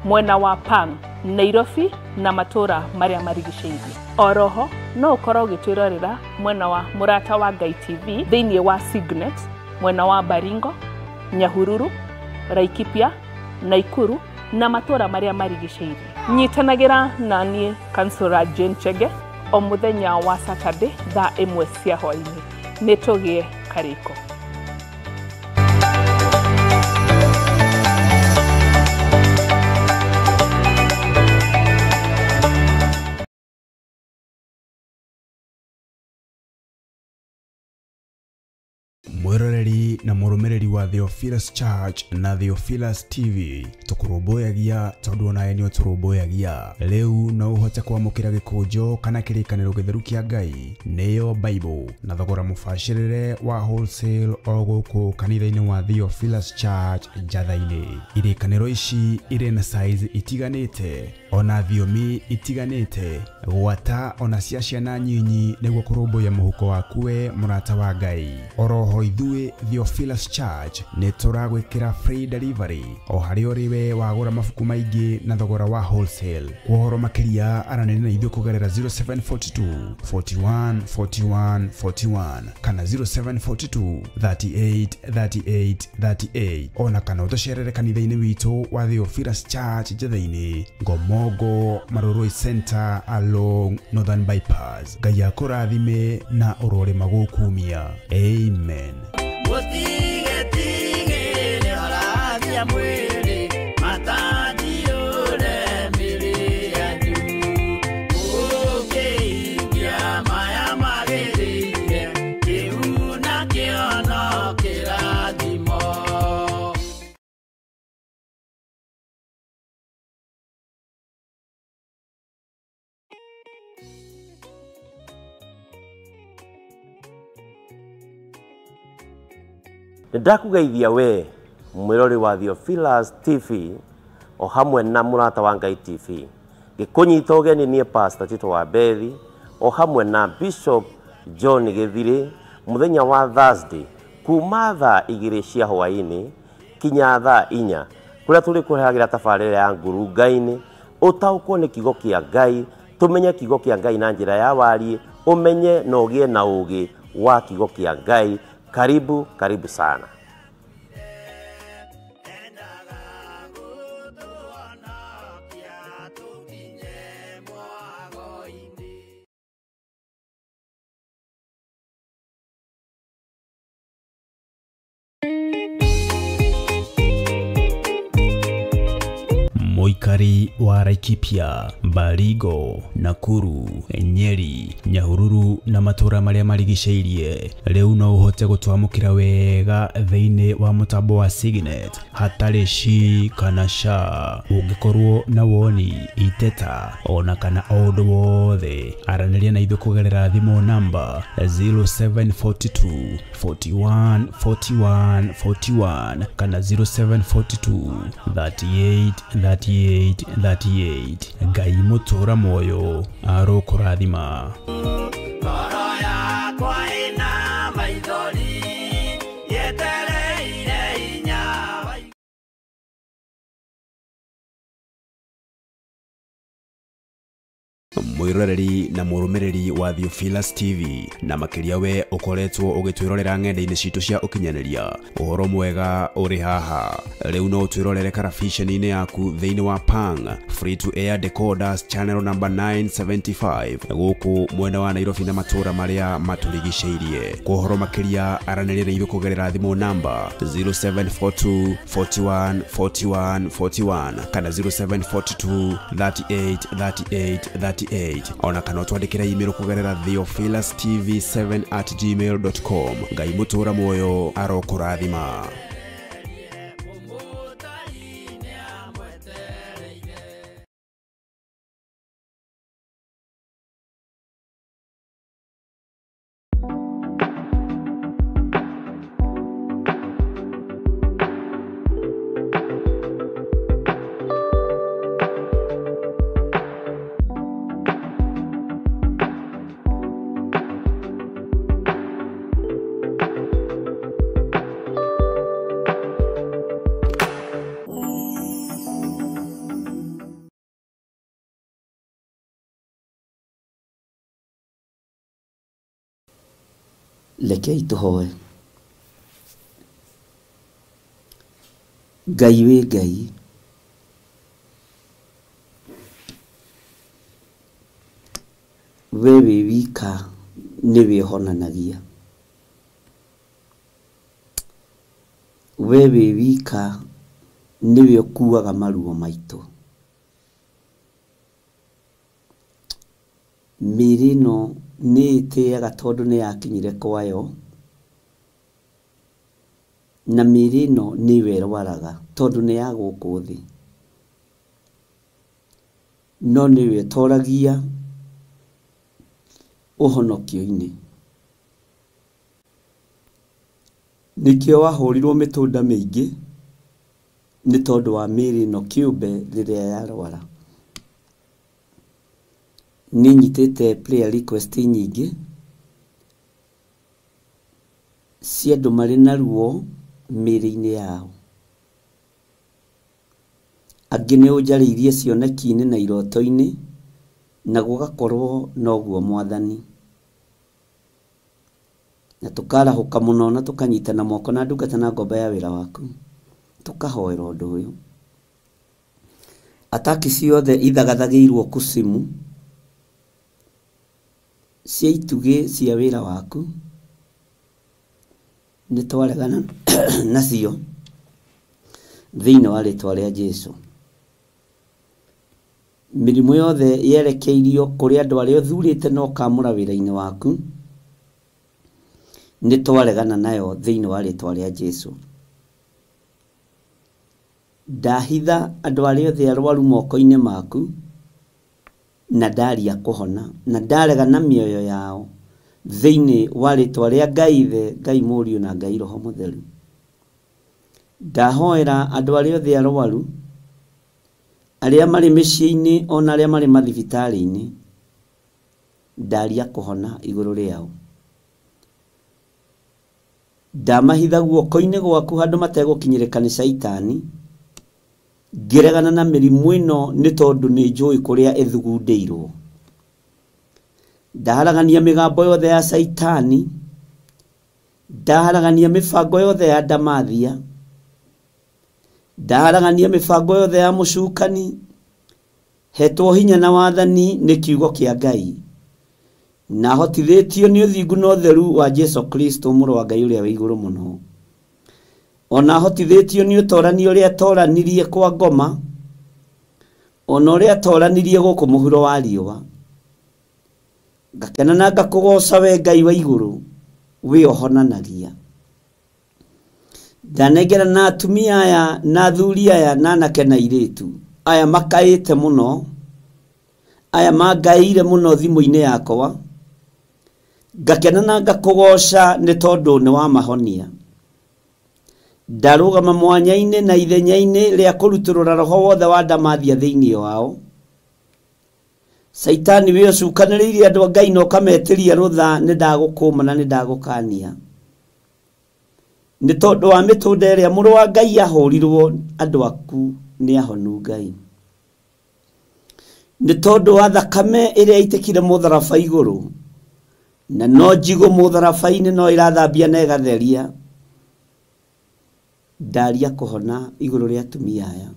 mwena wa Pang, Nairobi na matũra marĩa marigicĩirie. Oroho no ũkorwo ũgĩtwĩrorera mwena wa Murata wa Ngai TV thĩinĩ wa Signet, mwena wa Baringo, Nyahururu, Laikipia, Naikuru na matũra marĩa marigicĩirie. Nyitanagĩra na niĩ Kansora Jane Chege o mũthenya wa Saturday thaa 1 cia hwaĩ-inĩ. Nĩ tũgĩe karĩko. Mwiroreri na mũrũmĩrĩri wa Theophilus Church na Theophilus TV tũkũrũmbũyagia tondũ onawe nĩ ũtũrũmbũyagia. Rĩu no ũhote kwamũkĩra gĩkũnjo kana kĩrĩkanĩro gĩtheru kĩa Ngai nĩyo Bible na thogora mũbacĩrĩre wa wholesale o gũkũ kanitha-inĩ wa Theophilus Church Njatha-inĩ. Irĩkanĩro ici irĩ na size itiganĩte ona thiomi itiganite gwata ona cia ciana nyinyi niguo kurumbuya muhuko wakuwe murata wa Ngai. Oroho ithuĩ Theophilus Church nĩ tũragwĩkĩra free delivery o harĩ ũrĩwe wagũra mabuku maingĩ na thogora wa wholesale. Kuhoro makĩria aranĩria na ithuĩ kũgerera 0742 41 41 41 kana 0742 38 38 38 ona kana ũtũcerere kanitha-inĩ witũ wa Theophilus Church Njathainĩ, Ngomongo Maroroi Center along Northern Bypass. Ngai akũrathime na ũrore magũkumia. Amen. Ndakugeithia we mwirori wa Theophilus TV o hamwe na murata wa Ngai TV. Gikunyita ugeni nie Pastor Tito wa Bethi o hamwe na Bishop John Githiri muthenya wa Thursday kuma thaa 2 cia hwaini kinya thaa 4 kuria tuli kuhagira tafarira ya nguru Ngai-ini utaukwo ni kigo kia Ngai, tumenye kigo kia Ngai na njira ya wari, umenye na ugie na ugi wa kigo kia Ngai. Karibu, karibu sana. Muikari wa Laikipia, Baringo, Nakuru, Nyeri, Nyahururu na matura maria marigiceirie riu no uhote gutwamukira wega thiini wa mutambo wa Signet hatari shi kana sha. Ungikorwo na woni, iteta ona kana undu wothe, araniria na ithu kugerera thimu namba 0742 41 41 41 kana 0742 38 38 38. Ngai mutura moyo arokurathima. Mwiroreri na murumiriri wa Theophilus TV na makiria we ukoretwo ugitwirorera ng'enda-inĩ citu cia ukinyaniria. Uhoro mwega uri haha. Riu no twirorere karabiceni-inĩ yaku thiini wa Pang free to air decoders channel number 975 guku mwena wa Nairobi na matura maria maturigiceirie. Kuhoro makiria aranĩria na ithu kugerera thimu namba 0742 41 41 41 kana 0742 38 38 38 ona kana twandikira email kugerera theophilustv7@gmail.com. Ngai mutura moyo arokurathima. Lekei tuhoe. Ngai we Ngai, wewe wika niwe honanagia, wewe wika niwe ukuaga maruo maitu. Mirino ni itiaga tondu ni yakinyire kwayo, na mirino ni werwaraga tondu ni ya guku thi, no niwe toragia uhonokio-ini. Nikio wahurirwo mitunda mingi ni tondu wa mirino kiumbe riria yarwara. nĩ nyitĩte prayer request nyingĩ cia andũ marĩ na ruo mĩĩrĩ-inĩ yao. Angĩ nĩ ũnjarĩirie cioneki-inĩ na iroto-inĩ na gũgakorwo noguo Mwathani. Na tũkarahũka mũno na tũkanyitana moko na ndungata na ngomba ya wĩra waku, tũkahoera ũndũ ũyũ. Ataki ciothe ithagathagĩirwo kusimu cia itugĩ cia wĩra waku nĩ twaregana nacio thĩinĩ wa rĩĩtwa rĩa Jesũ. Mĩrimũ yothe yerekeirio kũrĩ andũ arĩa ũthurĩte na ũkamũra wĩra-inĩ waku nĩ twaregana nayo thĩinĩ wa rĩĩtwa rĩa Jesũ. Ndahitha andũ arĩa othe arwaru moko-inĩ maku na ndaria kũhona na ndaregana mĩoyo yao thĩinĩ wa rĩĩtwa rĩa Ngai Ithe, Ngai Mũriũ na Ngai Roho Mũtheru. Ndahoera andũ arĩa othe arwaru, arĩa marĩ mĩciĩ-inĩ ona arĩa marĩ mathibitarĩ-inĩ, ndaria kũhona igũrũ rĩao. Ndamahitha guoko-inĩ gwaku handũ mategũkinyĩrĩka nĩ Saitani, ngĩregana na mĩrimũ ĩno nĩ tondũ nĩ njũĩ kũrĩa ĩthugundĩirwo. Ndaharagania mĩgambo yothe ya Saitani, ndaharagania mĩbango yothe ya ndamathia, ndaharagania mĩbango yothe ya mũcukani, hetwo hinya na wathani nĩ kiugo kĩa Ngai, na hotithĩtio nĩ ũthingu na ũtheru wa Jesũ Kristo mũrũ wa Ngai ũrĩa wĩ igũrũ mũno. Ona hotithĩtio nĩ ũtorani ũrĩa atoranirie kwa ngoma, ona ũrĩa atoranirie gũkũ mũhuro wa riũa. Ngakena na ngakũgoca we Ngai wa igũrũ, we ũhonanagia. Ndanengera na atumia aya na athuri aya na anake na airĩtu aya makaĩte mũno, aya mangaĩire mũno thimũ-inĩ yakwa, ngakena na ngakũgoca nĩ tondũ nĩ wamahonia. Ndarũgama mwanya-inĩ na ithenya-inĩ rĩa kũrutũrũra roho wothe wa ndamathia thĩinĩ wao. Saitani we ũcukanĩrĩirie andũ a Ngai na ũkametĩria rũtha, nĩ ndagũkũma na nĩ ndagũkania. Nĩ tondũ wa mĩtũnda ĩrĩa mũrũ wa Ngai ahũrirwo, andũ aku nĩ ahonu Ngai. Nĩ tondũ wa thakame ĩrĩa yaitĩkire mũtharaba igũrũ, na no njigũ mũtharaba-inĩ no ĩrathambia na ĩgatheria. Ndaria kũhona igũrũ rĩa atumia aya,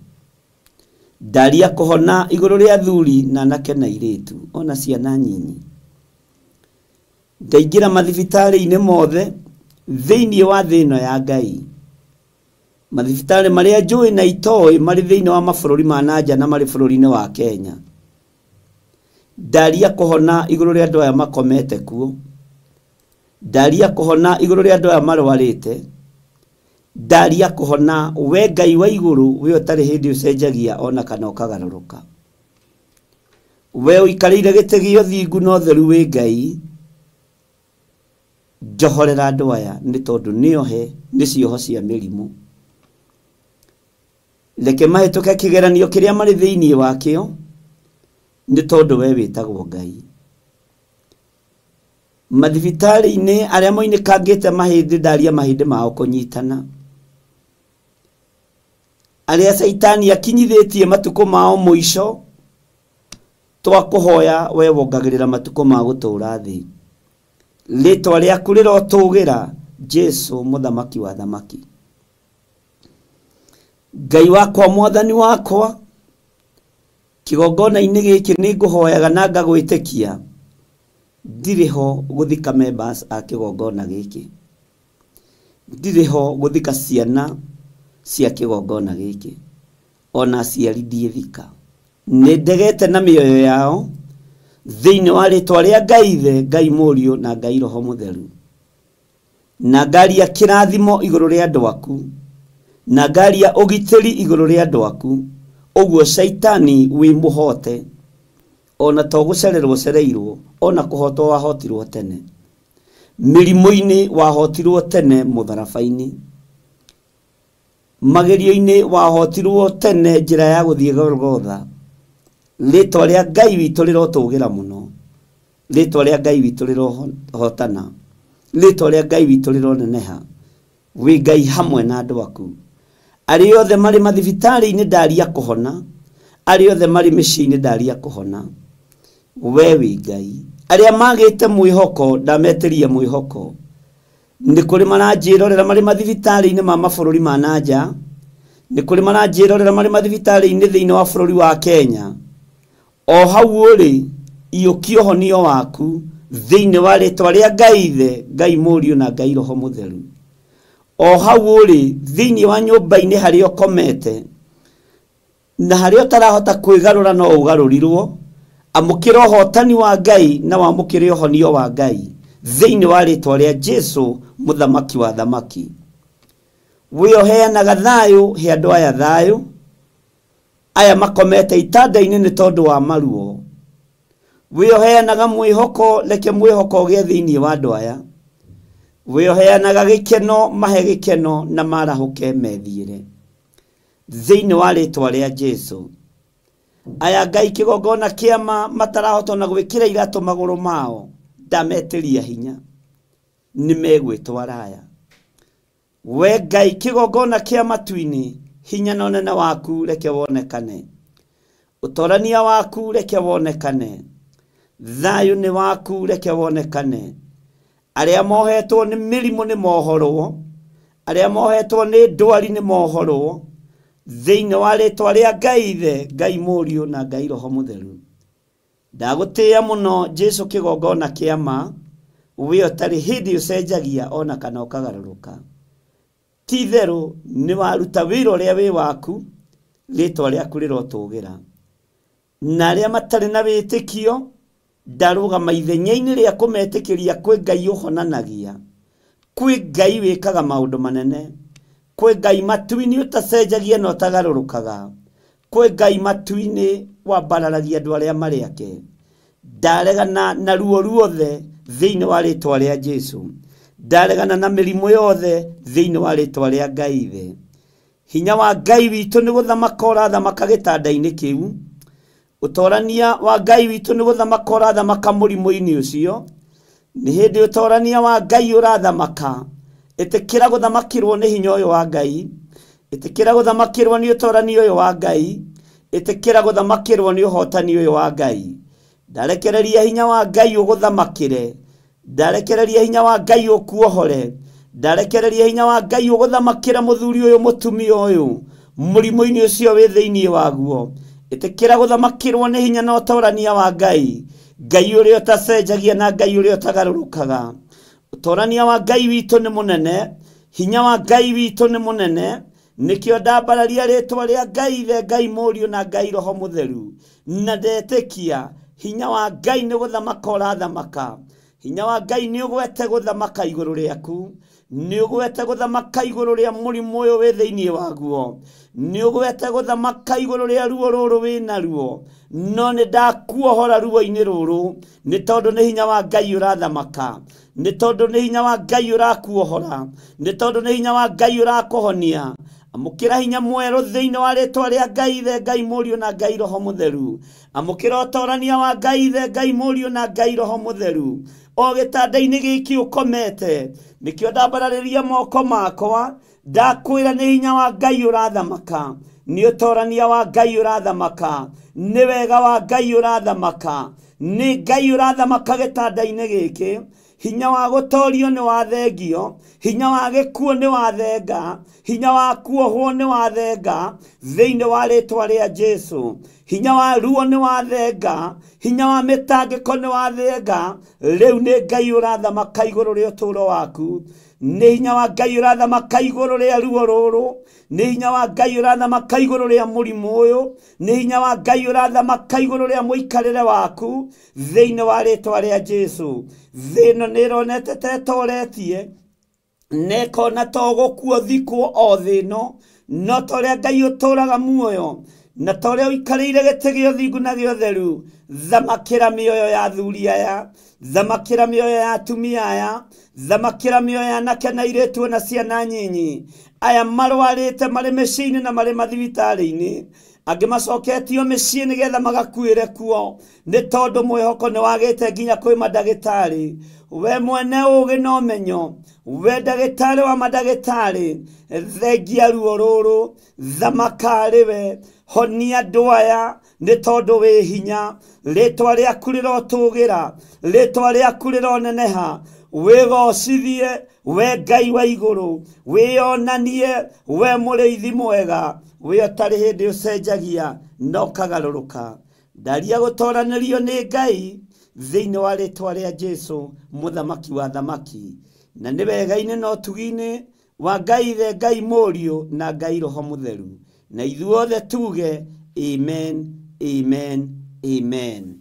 ndaria kũhona igũrũ rĩa athuri na anake na airĩtu ona ciana nyinyi. Ndaingĩra mathibitarĩ-inĩ mothe thĩinĩ wa thĩ ĩno ya Ngai, mathibitarĩ marĩa njũĩ na itoĩ marĩ thĩinĩ wa mabũrũri ma nanja na marĩ bũrũri-inĩ wa Kenya. Ndaria kũhona igũrũ rĩa andũ aya makomete kuo, ndaria kũhona igũrũ rĩa andũ aya marwarĩte, ndaria kũhona we Ngai wa igũrũ, we ũtarĩ hĩndĩ ũcenjagia ona kana ũkagarũrũka. We ũikarĩire gĩtĩ gĩa ũthingu na ũtheru wĩ Ngai, njohorera andũ aya nĩ tondũ nĩohe nĩ cioho cia mĩrimũ. Reke mahĩtũke kĩgeranio kĩrĩa marĩ thĩinĩ wakĩo nĩ tondũ we wĩtagwo Ngai. Mathibitarĩ-inĩ arĩa moinĩkangĩte mahĩndĩ, ndaria mahĩndĩ mao kũnyitana. Arĩa Saitani akinyithĩtie matukũ mao mũico, twakũhoya we wongagĩrĩra matukũ ma gũtũũra thĩ. Rĩĩtwa rĩaku rĩrotũgĩra Jesũ mũthamaki wa thamaki. Ngai wakwa, Mwathani wakwa, kĩgongona-inĩ gĩkĩ nĩ ngũhoyaga na ngagwĩtĩkia ndirĩ ho gũthika members a kĩgongona gĩkĩ, ndirĩ ho gũthika ciana cia kĩgongona gĩkĩ, ona aciari ndiĩthika. Nĩ ndegete na mĩoyo yao thĩinĩ wa rĩĩtwa rĩa Ngai Ithe, Ngai Mũriũ na Ngai Roho Mũtheru. Na ngaria kĩrathimo igũrũ rĩa andũ aku, na ngaria ũgitĩri igũrũ rĩa andũ aku. Ũguo Saitani wĩ mũhote, ona to gũcererwo cereirwo, ona kũhotwo wahotirwo tene. Mĩrimũ-inĩ wahotirwo tene mũtharaba-inĩ, magerio-inĩ wahotirwo tene njĩra ya gũthiĩ Golgotha. Ritwa ria Ngai witũ rĩrotũgĩra mũno. Ritwa ria Ngai witũ rĩrohotana. Ritwa ria Ngai witũ rĩroneneha. Wĩ Ngai hamwe na andũ aku. Arĩ othe marĩ mathibitarĩ-inĩ ndaria kũhona. Arĩ othe marĩ mĩciĩ-inĩ ndaria kũhona. We wĩ Ngai. Arĩa magĩte mwĩhoko ndametĩria mwĩhoko. Nĩ kũrĩ maranjĩrorera marĩ mathibitarĩ-inĩ ma mabũrũri ma nanja. Nĩ kũrĩ maranjĩrorera marĩ mathibitarĩ-inĩ thĩinĩ wa bũrũri wa Kenya. O hau ũrĩ iyũkia ũhonio waku thĩinĩ wa rĩtwa rĩa Ngai Ithe, Ngai Mũriũ na Ngai Roho Mũtheru. O hau ũrĩ thĩinĩ wa nyũmba-inĩ harĩa ũkomete na harĩa ũtarahota kwĩgarũra no ũgarũrirwo. Amũkĩra ũhotani wa Ngai na wamũkĩre ũhonio wa Ngai thĩinĩ wa rĩtwa rĩa Jesu mũthamaki wa thamaki. Wĩoheanaga thayũ he andũ aya thayũ. Aya makomete itanda-inĩ nĩ tondũ wa maruo. Wĩoheanaga mwĩhoko, reke mwĩhoko ũgĩe thĩinĩ wa andũ aya. Wĩoheanaga gĩkeno, mahe gĩkeno na marahũke methiĩre thĩinĩ wa rĩtwa rĩa Jesu. Aya Ngai kĩgongona kĩama matarahota na gwĩkĩra iratũ magũrũ mao, ndametĩria hinya nĩ megwĩtwara aya. We Ngai kĩgongona kĩa matu-inĩ, hinya na ũnene waku reke wonekane. Ũtorania waku reke wonekane. Thayũ nĩ waku reke wonekane. Arĩa mohetwo nĩ mĩrimũ nĩ mohorwo. Arĩa mohetwo nĩ ndwari nĩ mohorwo thĩinĩ wa rĩtwa rĩa Ngai Ithe, Ngai Mũriũ na Ngai Roho Mũtheru. Ndagũtĩĩa mũno Jesu kĩgongona kĩama. We ũtarĩ hĩndĩ ũcenjagia ona kana ũkagarũrũka. Ti itherũ nĩ waruta wĩra ũrĩa wĩ waku, rĩtwa rĩaku rĩrotũgĩra. Na arĩa matarĩ na wĩtĩkio ndarũgama ithenya-inĩ rĩa kũmetĩkĩria kwĩ Ngai ũhonanagia. Kwĩ Ngai wĩkaga maũndũ manene. Kwĩ Ngai matu-inĩ ũtacenjagia na ũtagarũrũkaga. Kwĩ Ngai matu-inĩ wambararagia andũ arĩa marĩ ake. Ndaregana na ruo ruothe thĩinĩ wa rĩtwa rĩa Jesu. Ndaregana na mĩrimũ yothe thĩinĩ wa rĩtwa rĩa Ngai Ithe. Hinya wa Ngai witũ nĩ gũthamaka ũrathamaka gĩtanda-inĩ kĩu. Ũtorania wa Ngai witũ nĩ gũthamaka ũrathamaka mũrimũ-inĩ ũcio. Nĩ hĩndĩ ũtorania wa Ngai ũrathamaka. Ĩtĩkĩra gũthamakĩrwo nĩ hinya ũyũ wa Ngai. Ĩtĩkĩra gũthamakĩrwo nĩ ũtorania ũyũ wa Ngai. Ĩtĩkĩra gũthamakĩrwo nĩ ũhotani ũyũ wa Ngai. Ndarekereria hinya wa Ngai ũgũthamakĩre. Ndarekereria hinya wa Ngai ũkuohore. Ndarekereria hinya wa Ngai ũgũthamakĩre mũthuri ũyũ mũtumia ũyũ mũrimũ-inĩ ũcio wĩ thĩinĩ waguo. Ĩtĩkĩra gũthamakĩrwo nĩ hinya na ũtorania wa Ngai. Ngai ũrĩa ũtacenjagia na Ngai ũrĩa ũtagarũrũkaga. Ũtorania wa Ngai witũ nĩ mũnene. Hinya wa Ngai witũ nĩ mũnene. Nĩkĩo ndambararia rĩtwa rĩa Ngai Ithe, Ngai Mũriũ na Ngai Roho Mũtheru. Na ndetĩkia hinya wa Ngai nĩ gũthamaka ũrathamaka. Hinya wa Ngai nĩ ũgwete gũthamaka igũrũ rĩaku. Nĩ ũgwete gũthamaka igũrũ rĩa mũrimũ ũyũ wĩ thĩinĩ waguo. Nĩ ũgwete gũthamaka igũrũ rĩa ruo rũrũ wĩ naruo. No nĩ ndakuohora ruo-inĩ rũrũ nĩ tondũ nĩ hinya wa Ngai ũrathamaka. Nĩ tondũ nĩ hinya wa Ngai ũrakuohora. Nĩ tondũ nĩ hinya wa Ngai ũrakũhonia. Amũkĩra hinya mwerũ thĩinĩ wa rĩtwa rĩa Ngai Ithe, Ngai Mũriũ na Ngai Roho Mũtheru. Amũkĩra ũtorania wa Ngai Ithe, Ngai Mũriũ na Ngai Roho Mũtheru. O gĩtanda-inĩ gĩkĩ ũkomete, nĩkĩo ndambararĩria moko makwa, ndakwĩra nĩ hinya wa Ngai ũrathamaka. Nĩ ũtorania wa Ngai ũrathamaka. Nĩ wega wa Ngai ũrathamaka. Nĩ Ngai ũrathamaka gĩtanda-inĩ gĩkĩ. Hinya wa gũtorio nĩ wathengio. Hinya wa gĩkuũ nĩ wathenga. Hinya wa kuohwo nĩ wathenga thĩinĩ wa rĩtwa rĩa Jesu. Hinya wa ruo nĩ wathenga. Hinya wa mĩtangĩko nĩ wathenga. Rĩu nĩ Ngai ũrathamaka igũrũ rĩa ũtũũro waku. Nĩ hinya wa Ngai ũrathamaka igũrũ rĩa ruo rũrũ. Nĩ hinya wa Ngai ũrathamaka igũrũ rĩa mũrimũ ũyũ. Nĩ hinya wa Ngai ũrathamaka igũrũ rĩa mũikarĩre waku thĩinĩ wa rĩtwa rĩa Jesu. Thĩ ĩno nĩ ĩronete ta ĩtoretie, na ĩkona ta gũkuo thikwo o thĩ ĩno, no ta ũrĩa Ngai ũtũũraga muoyo na tore uikarire gete gyo thingu na gyo theru thamakira mioyo ya thuri aya thamakira mioyo ya atumia aya thamakira mioyo ya anake na iretu na ciana nyinyi aya marwarite mari mecini na mari mathibitari-ini angi macoketio micii nigetha magakuire kuo ni tondu mwihoko ni wagite nginya kwi madagitari we mwene ugi no menyo we dagitari wa madagitari thengia ruo ruru thamakari we honia nduaya ni tondu wi hinya ritwa riaku rirotugira ritwa riaku rironeneha wigocithie we Ngai wa iguru wionanie we muriithi mwega we otari hindi ucenjagia no kagaruruka ndaria gutoranirio ni Ngai thiini wa ritwa ria Jesu muthamaki wa thamaki na ni wega-ini no tugini wa Ngai the Ngai Muriu na Ngai Roho Mutheru na ithuothe tuge amen amen amen.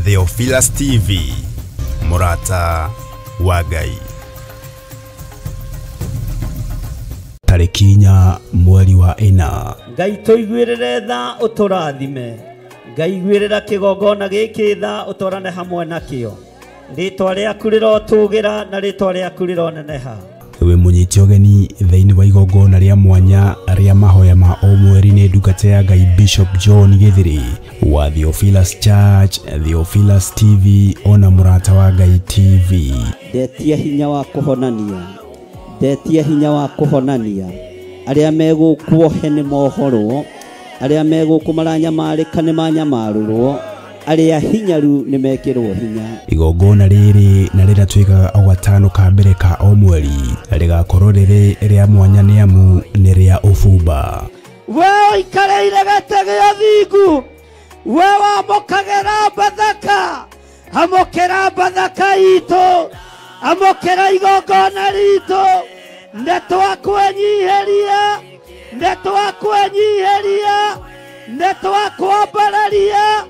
Theophilus TV, Murata wa Ngai. Tarikinya mweri wa ina. Ngai tuiguirire tha uturathime. Ngai igwirira kigongona giki tha utorane hamwe nakio. Ritwa riaku rirotugira na ritwa riaku rironeneha. We munyiti ogeni thiini wa igongona ria mwanya ria mahoya ma o mweri ni ndungata ya Ngai Bishop John Githiri wa Theophilus Church, Theophilus TV ona Murata wa Ngai TV. Ndetia hinya wa kuhonania, ndetia hinya wa kuhonania aria megukuohe ni mohoro, aria megukumaranyamarika ni manyamarurwo, aria hinyaru ni mekirwo hinya. Igongona riri na riratwika o gatano ka mbere ka o mweri rigakorwo riri ria mwanya ni amu ni ria ufumba. We ikareire gete gyo thingu we wamukagera bathaka amukira bathaka itu amukira igongona ritu ndetwakwenyiheria ndetwakwambararia.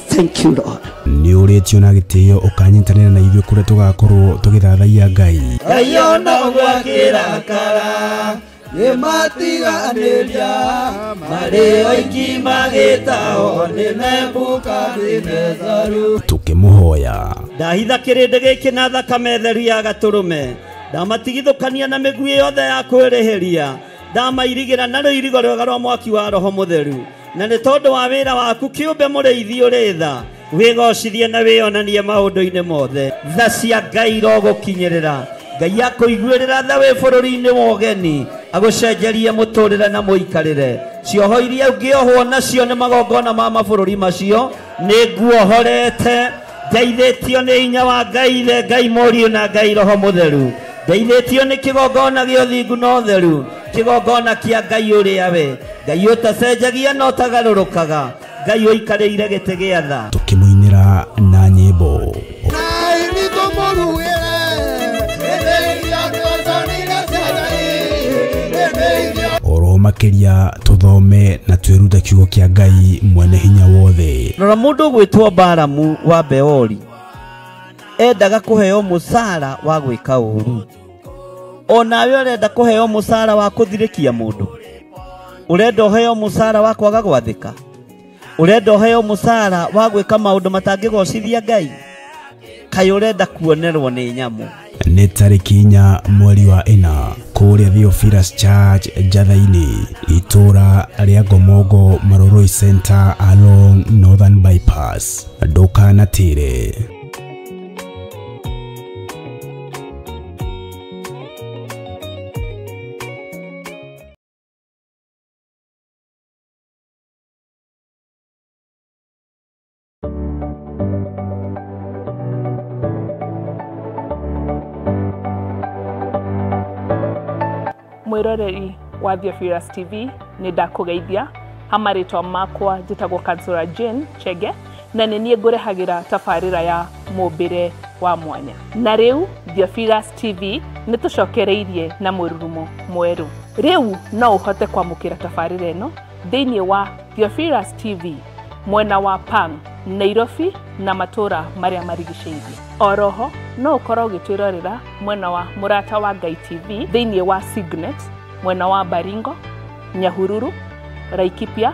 Thank you Lord. Ni uritio na gitio ukanyitanira na ithuĩ kuria tugakorwo tugithathaia Ngai. Ayona gwakira kara ni matiganiria mari oingi magitao ni membuka ni mezaru tukimuhoya. Ndahitha kirindi giki na thakame theru ya gaturume ndamatigithukania na migui yothe ya kwirihiria ndamairigira na ruirigo rwega rwa mwaki wa Roho Mutheru na ni tondu wa wira waku kiumbe muriithi uritha wigocithie na wionanie maundu-ini mothe tha cia Ngai rogukinyirira Ngai akuiguirira tha wi bururi-ini wa ugeni agucenjerie muturire na muikarire cioho iria ungiohwo nacio ni magongona ma mabururi macio ni nguohorete ndeithĩtio nĩ hinya wa Ngai the Ngai Muriu na Ngai Roho Mutheru ndeithĩtio nĩ kĩgongona gĩa ũthingu na ũtheru kĩgongona kĩa Ngai ũrĩa we Ngai ũtacenjagia na ũtagarũrũkaga Ngai ũikarĩire gĩtĩ gĩa tha tukimuinĩra na nyĩmbo. Oro makiria tuthome na twirute kiugo kia Ngai mwene hinya wothe. Rora mundu gwitwo Balamu wa Beori endaga kuheo musara wa gwika uru. Onawe urenda kuheo musara wa kuthirikia mundu. Urenda uheo musara wa kwaga gwathika. Urenda uheo musara wa gwika maundu matangigocithia Ngai. Kai urenda kuonerwo ni nyamu. Nĩ tarĩki 4 mweri wa ina kũrĩa Theophilus Church Njatha-inĩ itũra rĩa Ngomongo Maroroi Center along Northern Bypass. Ndũkanatĩre. Mwiroreri wa Theophilus TV ni ndakugeithia Hamarĩtwa makwa njĩtagwo Kansũra Jane Chege na nĩ niĩ ngũrehagĩra tabarĩra ya mũmbĩre wa mwanya. Na rĩu Theophilas TV nĩ tũcokereirie na mũrurumo mwerũ. Rĩu no ũhote kwamũkĩra tabarĩra ĩno thĩinĩ wa Theophilas TV mwena wa Pang, Nairobi na matũra marĩa marigicĩirie. Oroho no ũkorwo ũgĩtwĩrorera mwena wa Mũrata wa Ngai TV thĩinĩ wa Signet, mwena wa Baringo, Nyahururu, Laikipia,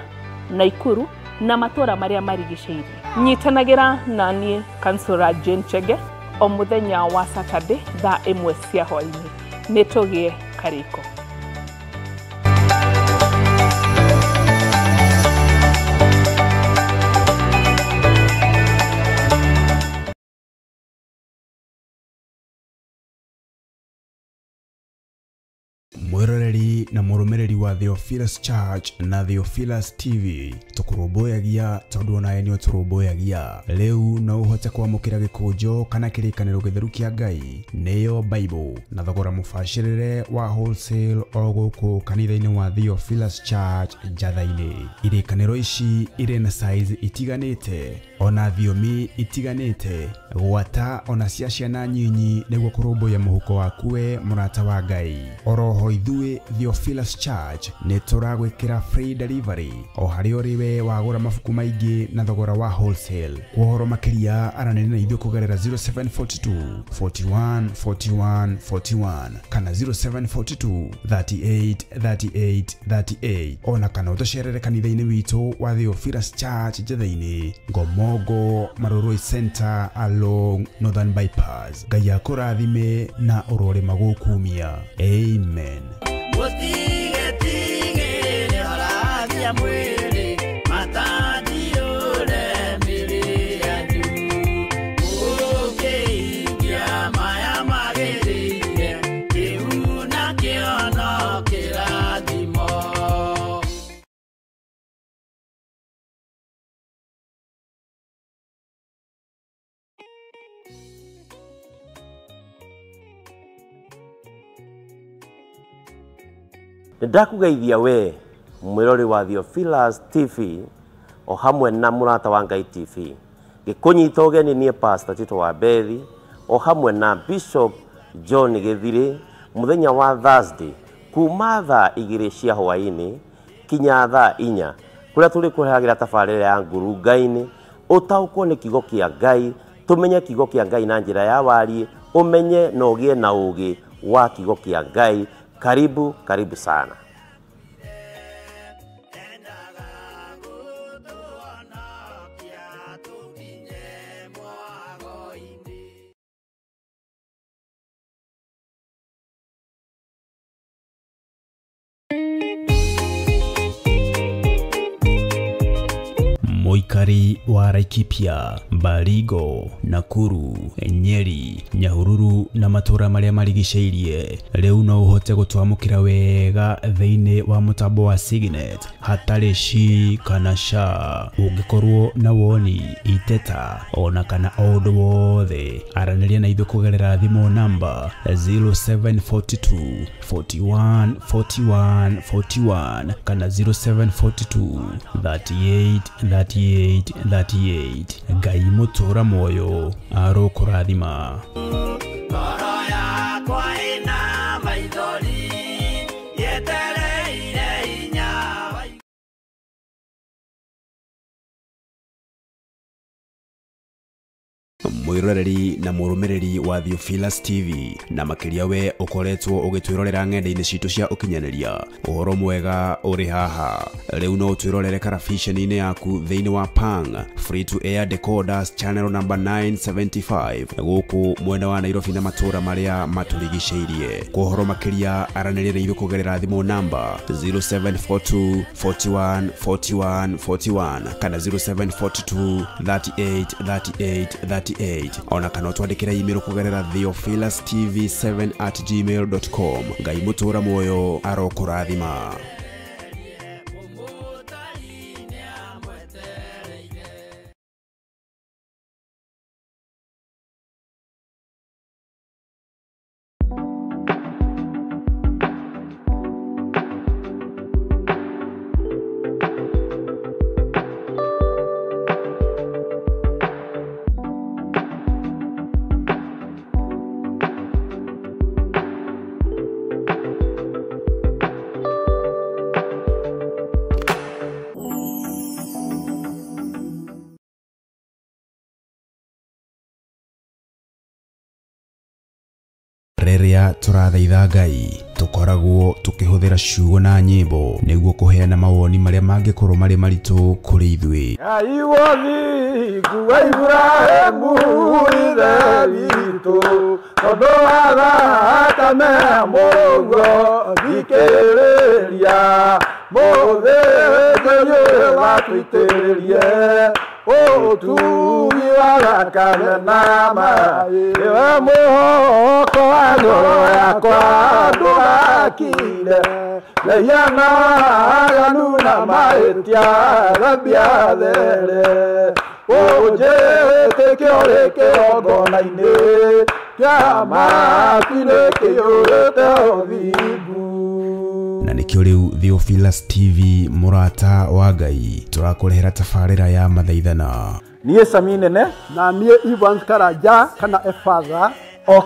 Naikuru na matũra marĩa marigicĩirie. Nyitanagĩra na niĩ Kansũra Jane Chege o mũthenya wa Saturday thaa 1 cia hwaĩ-inĩ. Nĩ tũgĩe karĩko. Mwiroreri na mũrũmĩrĩri wa Theophilas Church na Theophilas TV tũkũrũmbũyagia tondũ onawe nĩ ũtũrũmbũyagia. Rĩu no ũhote kwamũkĩra gĩkũnjo kana kĩrĩkanĩro gĩtheru kĩa Ngai nĩyo Bible na thogora mũbacĩrĩre wa wholesale o gũkũ kanitha-inĩ wa Theophilas Church Njatha-inĩ. Irĩkanĩro ici irĩ na size itiganĩte ona thiomi itiganĩte, gwata ona cia ciana nyinyi nĩguo kũrũmbũya mũhuko waku we mũrata wa Ngai. Oroho ithuĩ Theophilas Church nĩ tũragwĩkĩra free delivery o harĩa ũrĩ we wagũra mabuku maingĩ na thogora wa wholesale. Kwa ũhoro makĩria aranĩria na ithuĩ kũgerera 0742 41 41 41 kana 0742 38 38 38 ona kana ũtũcerere kanitha-inĩ witũ wa Theophilas Church Njatha-inĩ, Ngomongo Maroroi Center along Northern Bypass. Ngai akũrathime na ũrore magũkumia. Amen. Ndakugeithia we mwirori wa Theophilas TV o hamwe na Mũrata wa Ngai TV. Gĩkũnyita ũgeni niĩ Pastor Tito wa Bethi o hamwe na Bishop John Gĩthirĩ mũthenya wa Thursday kuma thaa 2 cia hwaĩ-inĩ kinya thaa 4 kũrĩa tũrĩ kũrehagĩra tabarĩra ya nguru Ngai-inĩ ũtaũkwo nĩ kiugo kĩa Ngai, tũmenye kiugo kĩa Ngai na njĩra ya wariĩ, ũmenye na ũgĩe na ũgĩ wa kiugo kĩa Ngai. Karibu sana. Mũikari wa Laikipia, Baringo, Nakuru, Nyeri, Nyahururu na matũra marĩa marigicĩirie, rĩu no ũhote gũtwamũkĩra wega thĩinĩ wa mũtambo wa Signet hatarĩ ci kana ca. Ũngĩkorwo na woni, iteta ona kana o ũndũ wothe, aranĩria na ithuĩ kũgerera thimũ namba 0742 41 41 41 kana 0742 38 38 38. Ngai mũtũra moyo arokũrathima. Mwiroreri na mũrũmĩrĩri wa Theophilas TV na makĩria we ũkoretwo ũgĩtwĩrorera ng'enda-inĩ citũ cia ũkinyanĩria, ũhoro mwega ũrĩ haha. Rĩu no ũtwĩrorere karabiceni-inĩ yaku thĩinĩ wa Pang free to air decoders channel number 975 gũkũ mwena wa Nairobi na matũra marĩa matũrigicĩirie. Kwa ũhoro makĩria aranĩria na ithuĩ kũgerera thimũ namba 0742 41 41 41 kana 0742 38 38 38 ona kana twandĩkĩra email kũgerera theophilastv7@gmail.com. Ngai mũtũra muoyo arokũrathima. Reria turathaitha Ngai tukoragwo tukihuthira ciugo na nyimbo niguo kuheana mawoni maria mangikorwo mari maritu kuri ithui. Ngai wothi kuwa Ibrahimu ithe witũ tondũ wa thakame mũguo thikĩrĩria mũthĩnjĩri watũitĩrĩrie ũtugi wa thakame na maĩ iwe mũhoko wa ngoro yakwa ndũgakire lehiana aganu na mahĩtia thambia there ũnjĩtĩkio rĩ kĩgongona-inĩ kĩa matu-inĩ kĩiyũrĩte ũthingu. Na nikio riu Theophilus TV murata wa Ngai turakũrehera tabarĩra ya mathaithana. Niĩ Sami Nene na niĩ Evans Karanja kana Efatha o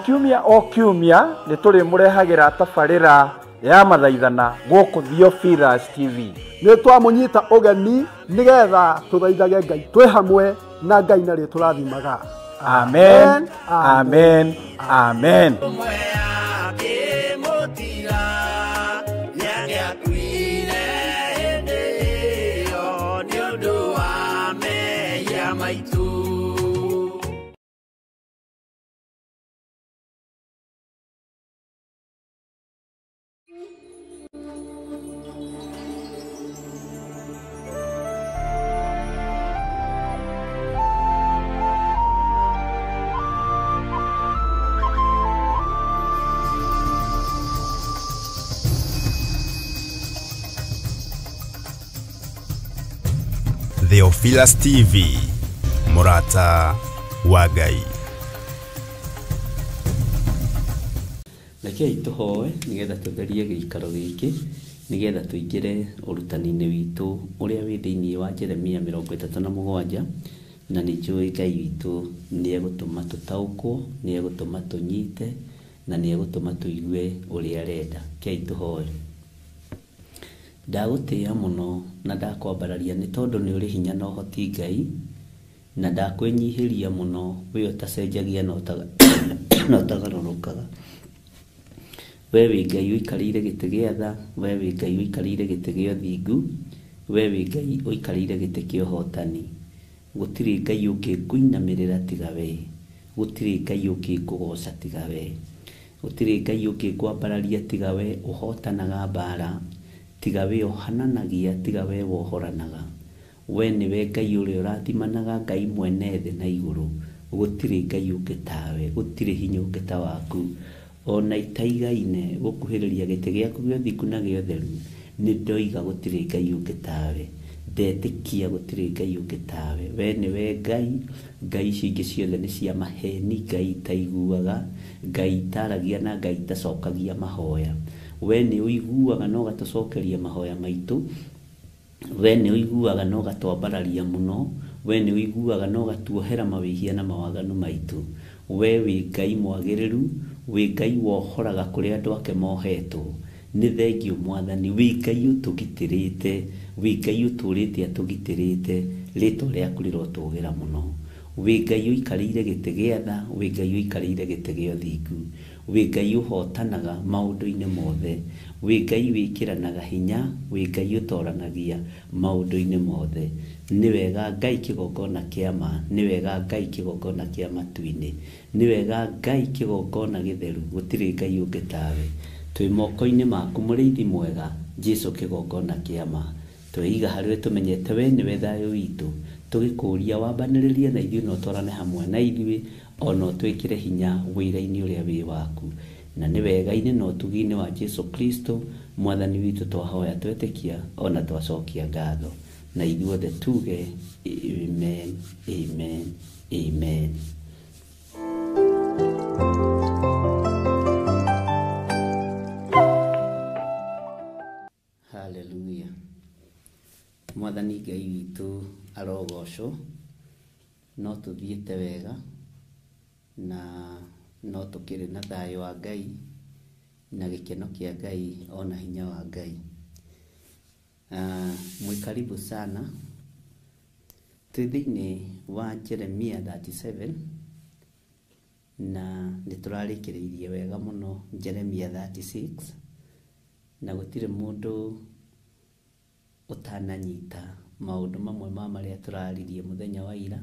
kiumia nĩ tũrĩmũrehagĩra tabarĩra ya mathaithana gũkũ Theophilus TV. Nĩ twamũnyita ũgeni nĩgetha tũthaithage Ngai twĩ hamwe na Ngai na rĩtũrathimaga. Amen, amen, amen. Theophilus TV murata wa Ngai. Rekei tũhoe nĩgetha tũtherie gĩikaro gĩkĩ nĩgetha tũingĩre ũrutani-inĩ witũ ũrĩa wĩ thĩinĩ wa Jeremia 37 na nĩ njũĩ Ngai witũ nĩ egũtũma tũtaũkwo, nĩ egũtũma tũnyite na nĩ egũtũma tũigue ũrĩa arenda. Rekei tũhoe. Ndagũtĩĩa mũno na ndakwambararia nĩ tondũ nĩ ũrĩ hinya na ũhoti Ngai, na ndakwĩnyihĩria mũno wĩ ũtacenjagia na ũtagarũrũkaga. We wĩ Ngai ũikarĩire gĩtĩ gĩa tha, we wĩ Ngai ũikarĩire gĩtĩ gĩa ũthingu, we wĩ Ngai ũikarĩire gĩtĩ kĩa ũhotani. Gũtirĩ Ngai ũngĩ ngũinamĩrĩra tiga we, gũtirĩ Ngai ũngĩ ngũgoca tiga we, gũtirĩ Ngai ũngĩ ngwambararia tiga we ũhotanaga mbara, tiga we ũhananagia, tiga we wohoranaga. We nĩwe Ngai ũrĩa ũrathimanaga, Ngai mwene thĩ na igũrũ. Gũtirĩ Ngai ũngĩ tawe, gũtirĩ hinya ũngĩ ta waku. Ona itaigaine gũkuhĩrĩria gĩtĩ gĩaku gĩa ũthingu na gĩa ũtheru, nĩ ndoiga gũtirĩ Ngai ũngĩ tawe. Ndetĩkia gũtirĩ Ngai ũngĩ tawe. We nĩwe Ngai, Ngai ici ingĩ ciothe nĩ cia maheni, Ngai itaiguaga, Ngai itaragia na Ngai itacokagia mahoya. We nĩ ũiguaga na ũgatũcokeria mahoya maitũ, we nĩ ũiguaga na ũgatwambararia mũno, we nĩ ũiguaga na ũgatuohera mawĩhia na mawaganu maitũ. We wĩ Ngai mwagĩrĩru, wĩ Ngai wohoraga kũrĩa andũ ake mohetwo. Nĩ thengiũ Mwathani, wĩ Ngai ũtũgitĩrĩte, wĩ Ngai ũtũrĩte atũgitĩrĩte, rĩtwa rĩaku rĩrotũgĩra mũno. Wĩ Ngai ũikarĩire gĩtĩ gĩa tha, wĩ Ngai ũikarĩire gĩtĩ gĩa ũthingu, wĩ Ngai ũhotanaga maũndũ-inĩ mothe, wĩ Ngai wĩkĩranaga hinya, wĩ Ngai ũtoranagia maũndũ-inĩ mothe. Nĩ wega Ngai kĩgongona kĩa ma, nĩ wega Ngai kĩgongona kĩa matu-inĩ, nĩ wega Ngai kĩgongona gĩtheru, gũtirĩ Ngai ũngĩ tawe. Twĩ moko-inĩ maku mũrĩithi mwega, Jesũ kĩgongona kĩa ma. Twĩiga harĩwe tũmenyete we nĩwe thayũ witũ, tũgĩkũria wambanĩrĩrie na ithuĩ na ũtwarane hamwe na ithuĩ, ona ũtwĩkĩre hinya wĩra-inĩ ũrĩa wĩ waku. Na nĩ wega-inĩ na ũtugi-inĩ wa Jesũ Kristo Mwathani witũ twahoya twetĩkia ona twacokia ngatho. Na ithuothe tuge amen, amen, amen. Hallelujah. Mwathani Ngai witũ arogocwo, no tũthiĩte wega na no tũkĩrĩ na thayũ wa Ngai na gĩkeno kĩa Ngai ona hinya wa Ngai. Mwĩkaribu sana. Twĩ thĩinĩ wa Jeremia 37 na nĩtũrarĩkĩrĩirie wega mũno Jeremia 36 na gũtirĩ mũndũ ũtananyita maũndũ mamwe ma marĩa tũraririe mũthenya wa ira,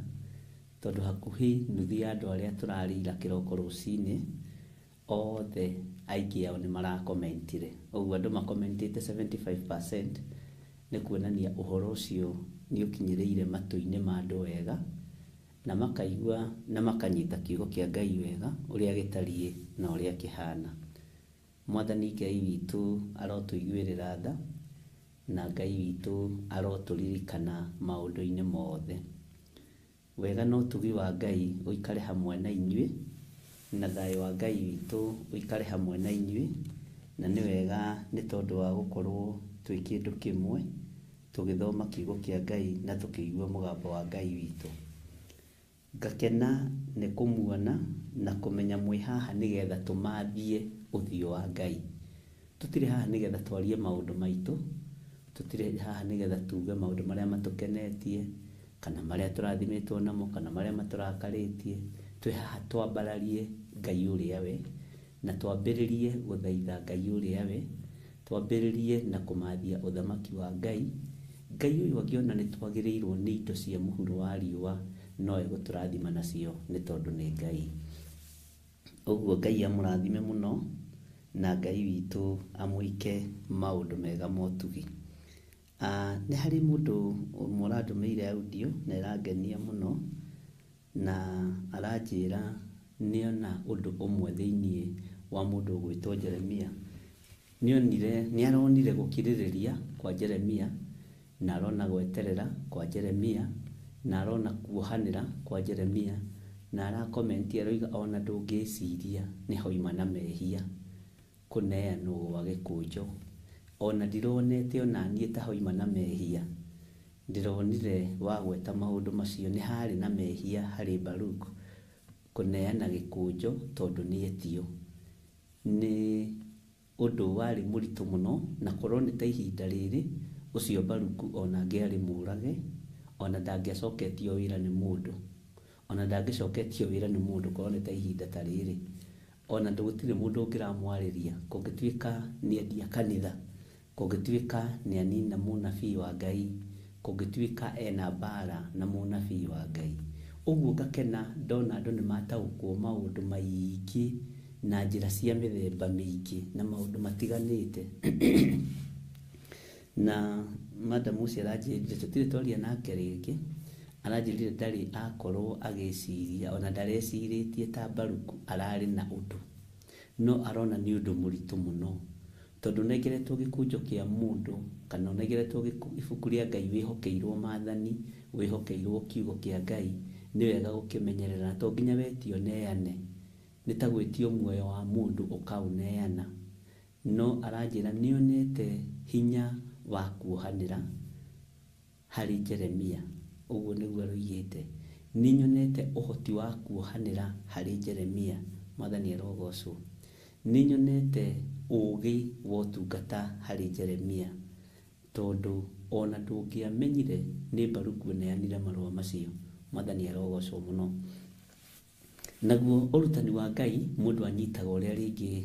tondũ hakuhĩ nuthu ya andũ arĩa tũrarĩira kĩroko rũcinĩ othe aingĩ ao nĩ marakomentire. Ũguo andũ makomentĩte 75% nĩ kuonania ũhoro ũcio nĩ ũkinyĩrĩire matũ-inĩ ma andũ wega, na makaigua na makanyita kiugo kĩa Ngai wega ũrĩa gĩtariĩ na ũrĩa kĩhana. Mwathani Ngai witũ arotũiguĩrĩra tha, na Ngai witũ arotũririkana maũndũ-inĩ mothe. Wega no ũtugi wa Ngai ũikare hamwe na inyuĩ, na thayũ wa Ngai witũ ũikare hamwe na inyuĩ, na nĩ wega nĩ tondũ wa gũkorwo twĩ kĩndũ kĩmwe tũgĩthoma kiugo kĩa Ngai na tũkĩigua mũgambo wa Ngai witũ. Ngakena nĩ kũmuona na kũmenya mwĩ haha nĩgetha tũmathie ũthiũ wa Ngai. Tũtirĩ haha nĩgetha twarie maũndũ maitũ, tũtirĩ haha nĩgetha tuge maũndũ marĩa matũkenetie kana marĩa tũrathimĩtwo namo kana marĩa matũrakarĩtie. Twĩ haha twambararie Ngai ũrĩa we, na twambĩrĩrie gũthaitha Ngai ũrĩa we, twambĩrĩrie na kũmathia ũthamaki wa Ngai. Ngai ũyũ angĩona nĩ twagĩrĩirwo nĩ indo cia mũhuro wa riũa, no egũtũrathima nacio nĩ tondũ nĩ Ngai. Ũguo Ngai amũrathime mũno, na Ngai witũ amwĩke maũndũ mega ma ũtugi. Nĩ harĩ mũndũ ũmwe ũrandũmĩire audio na ĩrangenia mũno, na aranjĩra nĩona ũndũ ũmwe thĩiniĩ wa mũndũ ũgwĩtwo Jeremia. Nĩaronire gũkirĩrĩria kwa Jeremia, na arona gweterera kwa Jeremia, na arona kuohanĩra kwa Jeremia, na arakomentia roiga ona ndũngĩciria nĩ hoima na mehia kũneanwo gwa gĩkũnjo. Ona ndironete ona niĩ ta hoima na mehia, ndironire wagweta maũndũ macio nĩ harĩ na mehia harĩ Baruku kũneana gĩkũnjo tondũ nĩetio. Nĩ ũndũ warĩ mũritũ mũno, na korwo nĩ ta ihinda rĩrĩ ũcio Baruku ona angĩarĩ mũrage, ona ndangĩacoketio wĩra nĩ mũndũ, ona ndangĩcoketio wĩra nĩ mũndũ korwo nĩ ta ihinda ta rĩrĩ. Ona gũtirĩ mũndũ ũngĩramwarĩria, kũngĩtuĩka nĩ endia kanitha, kũngĩtuĩka nĩ anina mũnabii wa Ngai, kũngĩtuĩka ena mbara na mũnabii wa Ngai. Ũguo ngakena ndona andũ nĩ mataũkwo maũndũ maingĩ na njĩra cia mĩthemba mĩingĩ na maũndũ matiganĩte. Na madam ũcio aranjĩrire tũtirĩ twaria nake rĩngĩ, aranjĩrire ndarĩ akorwo agĩciria, ona ndarecirĩtie ta Baruku ararĩ na ũndũ, no arona nĩ ũndũ mũritũ mũno, tondũ nengeretwo gĩkũnjo kĩa mũndũ kana nengeretwo ibuku rĩa Ngai, wĩhokeirwo maathani, wĩhokeirwo kiugo kĩa Ngai, nĩ wega gũkĩmenyerera, to nginya wetio neane. Nĩ ta gwĩtio muoyo wa mũndũ ũkaũneana. No aranjĩra nĩonete hinya wa kuohanĩra harĩ Jeremia. Ũguo nĩguo aroigĩte, nĩnyonete ũhoti wa kuohanĩra harĩ Jeremia. Mwathani arogocwo. Nĩnyonete ũũgĩ wa ũtungata harĩ Jeremia, tondũ ona ndũngĩamenyire nĩ Baruku neanire marũa macio. Mwathani arogocwo mũno. Naguo ũrutani wa Ngai mũndũ anyitaga ũrĩa rĩngĩ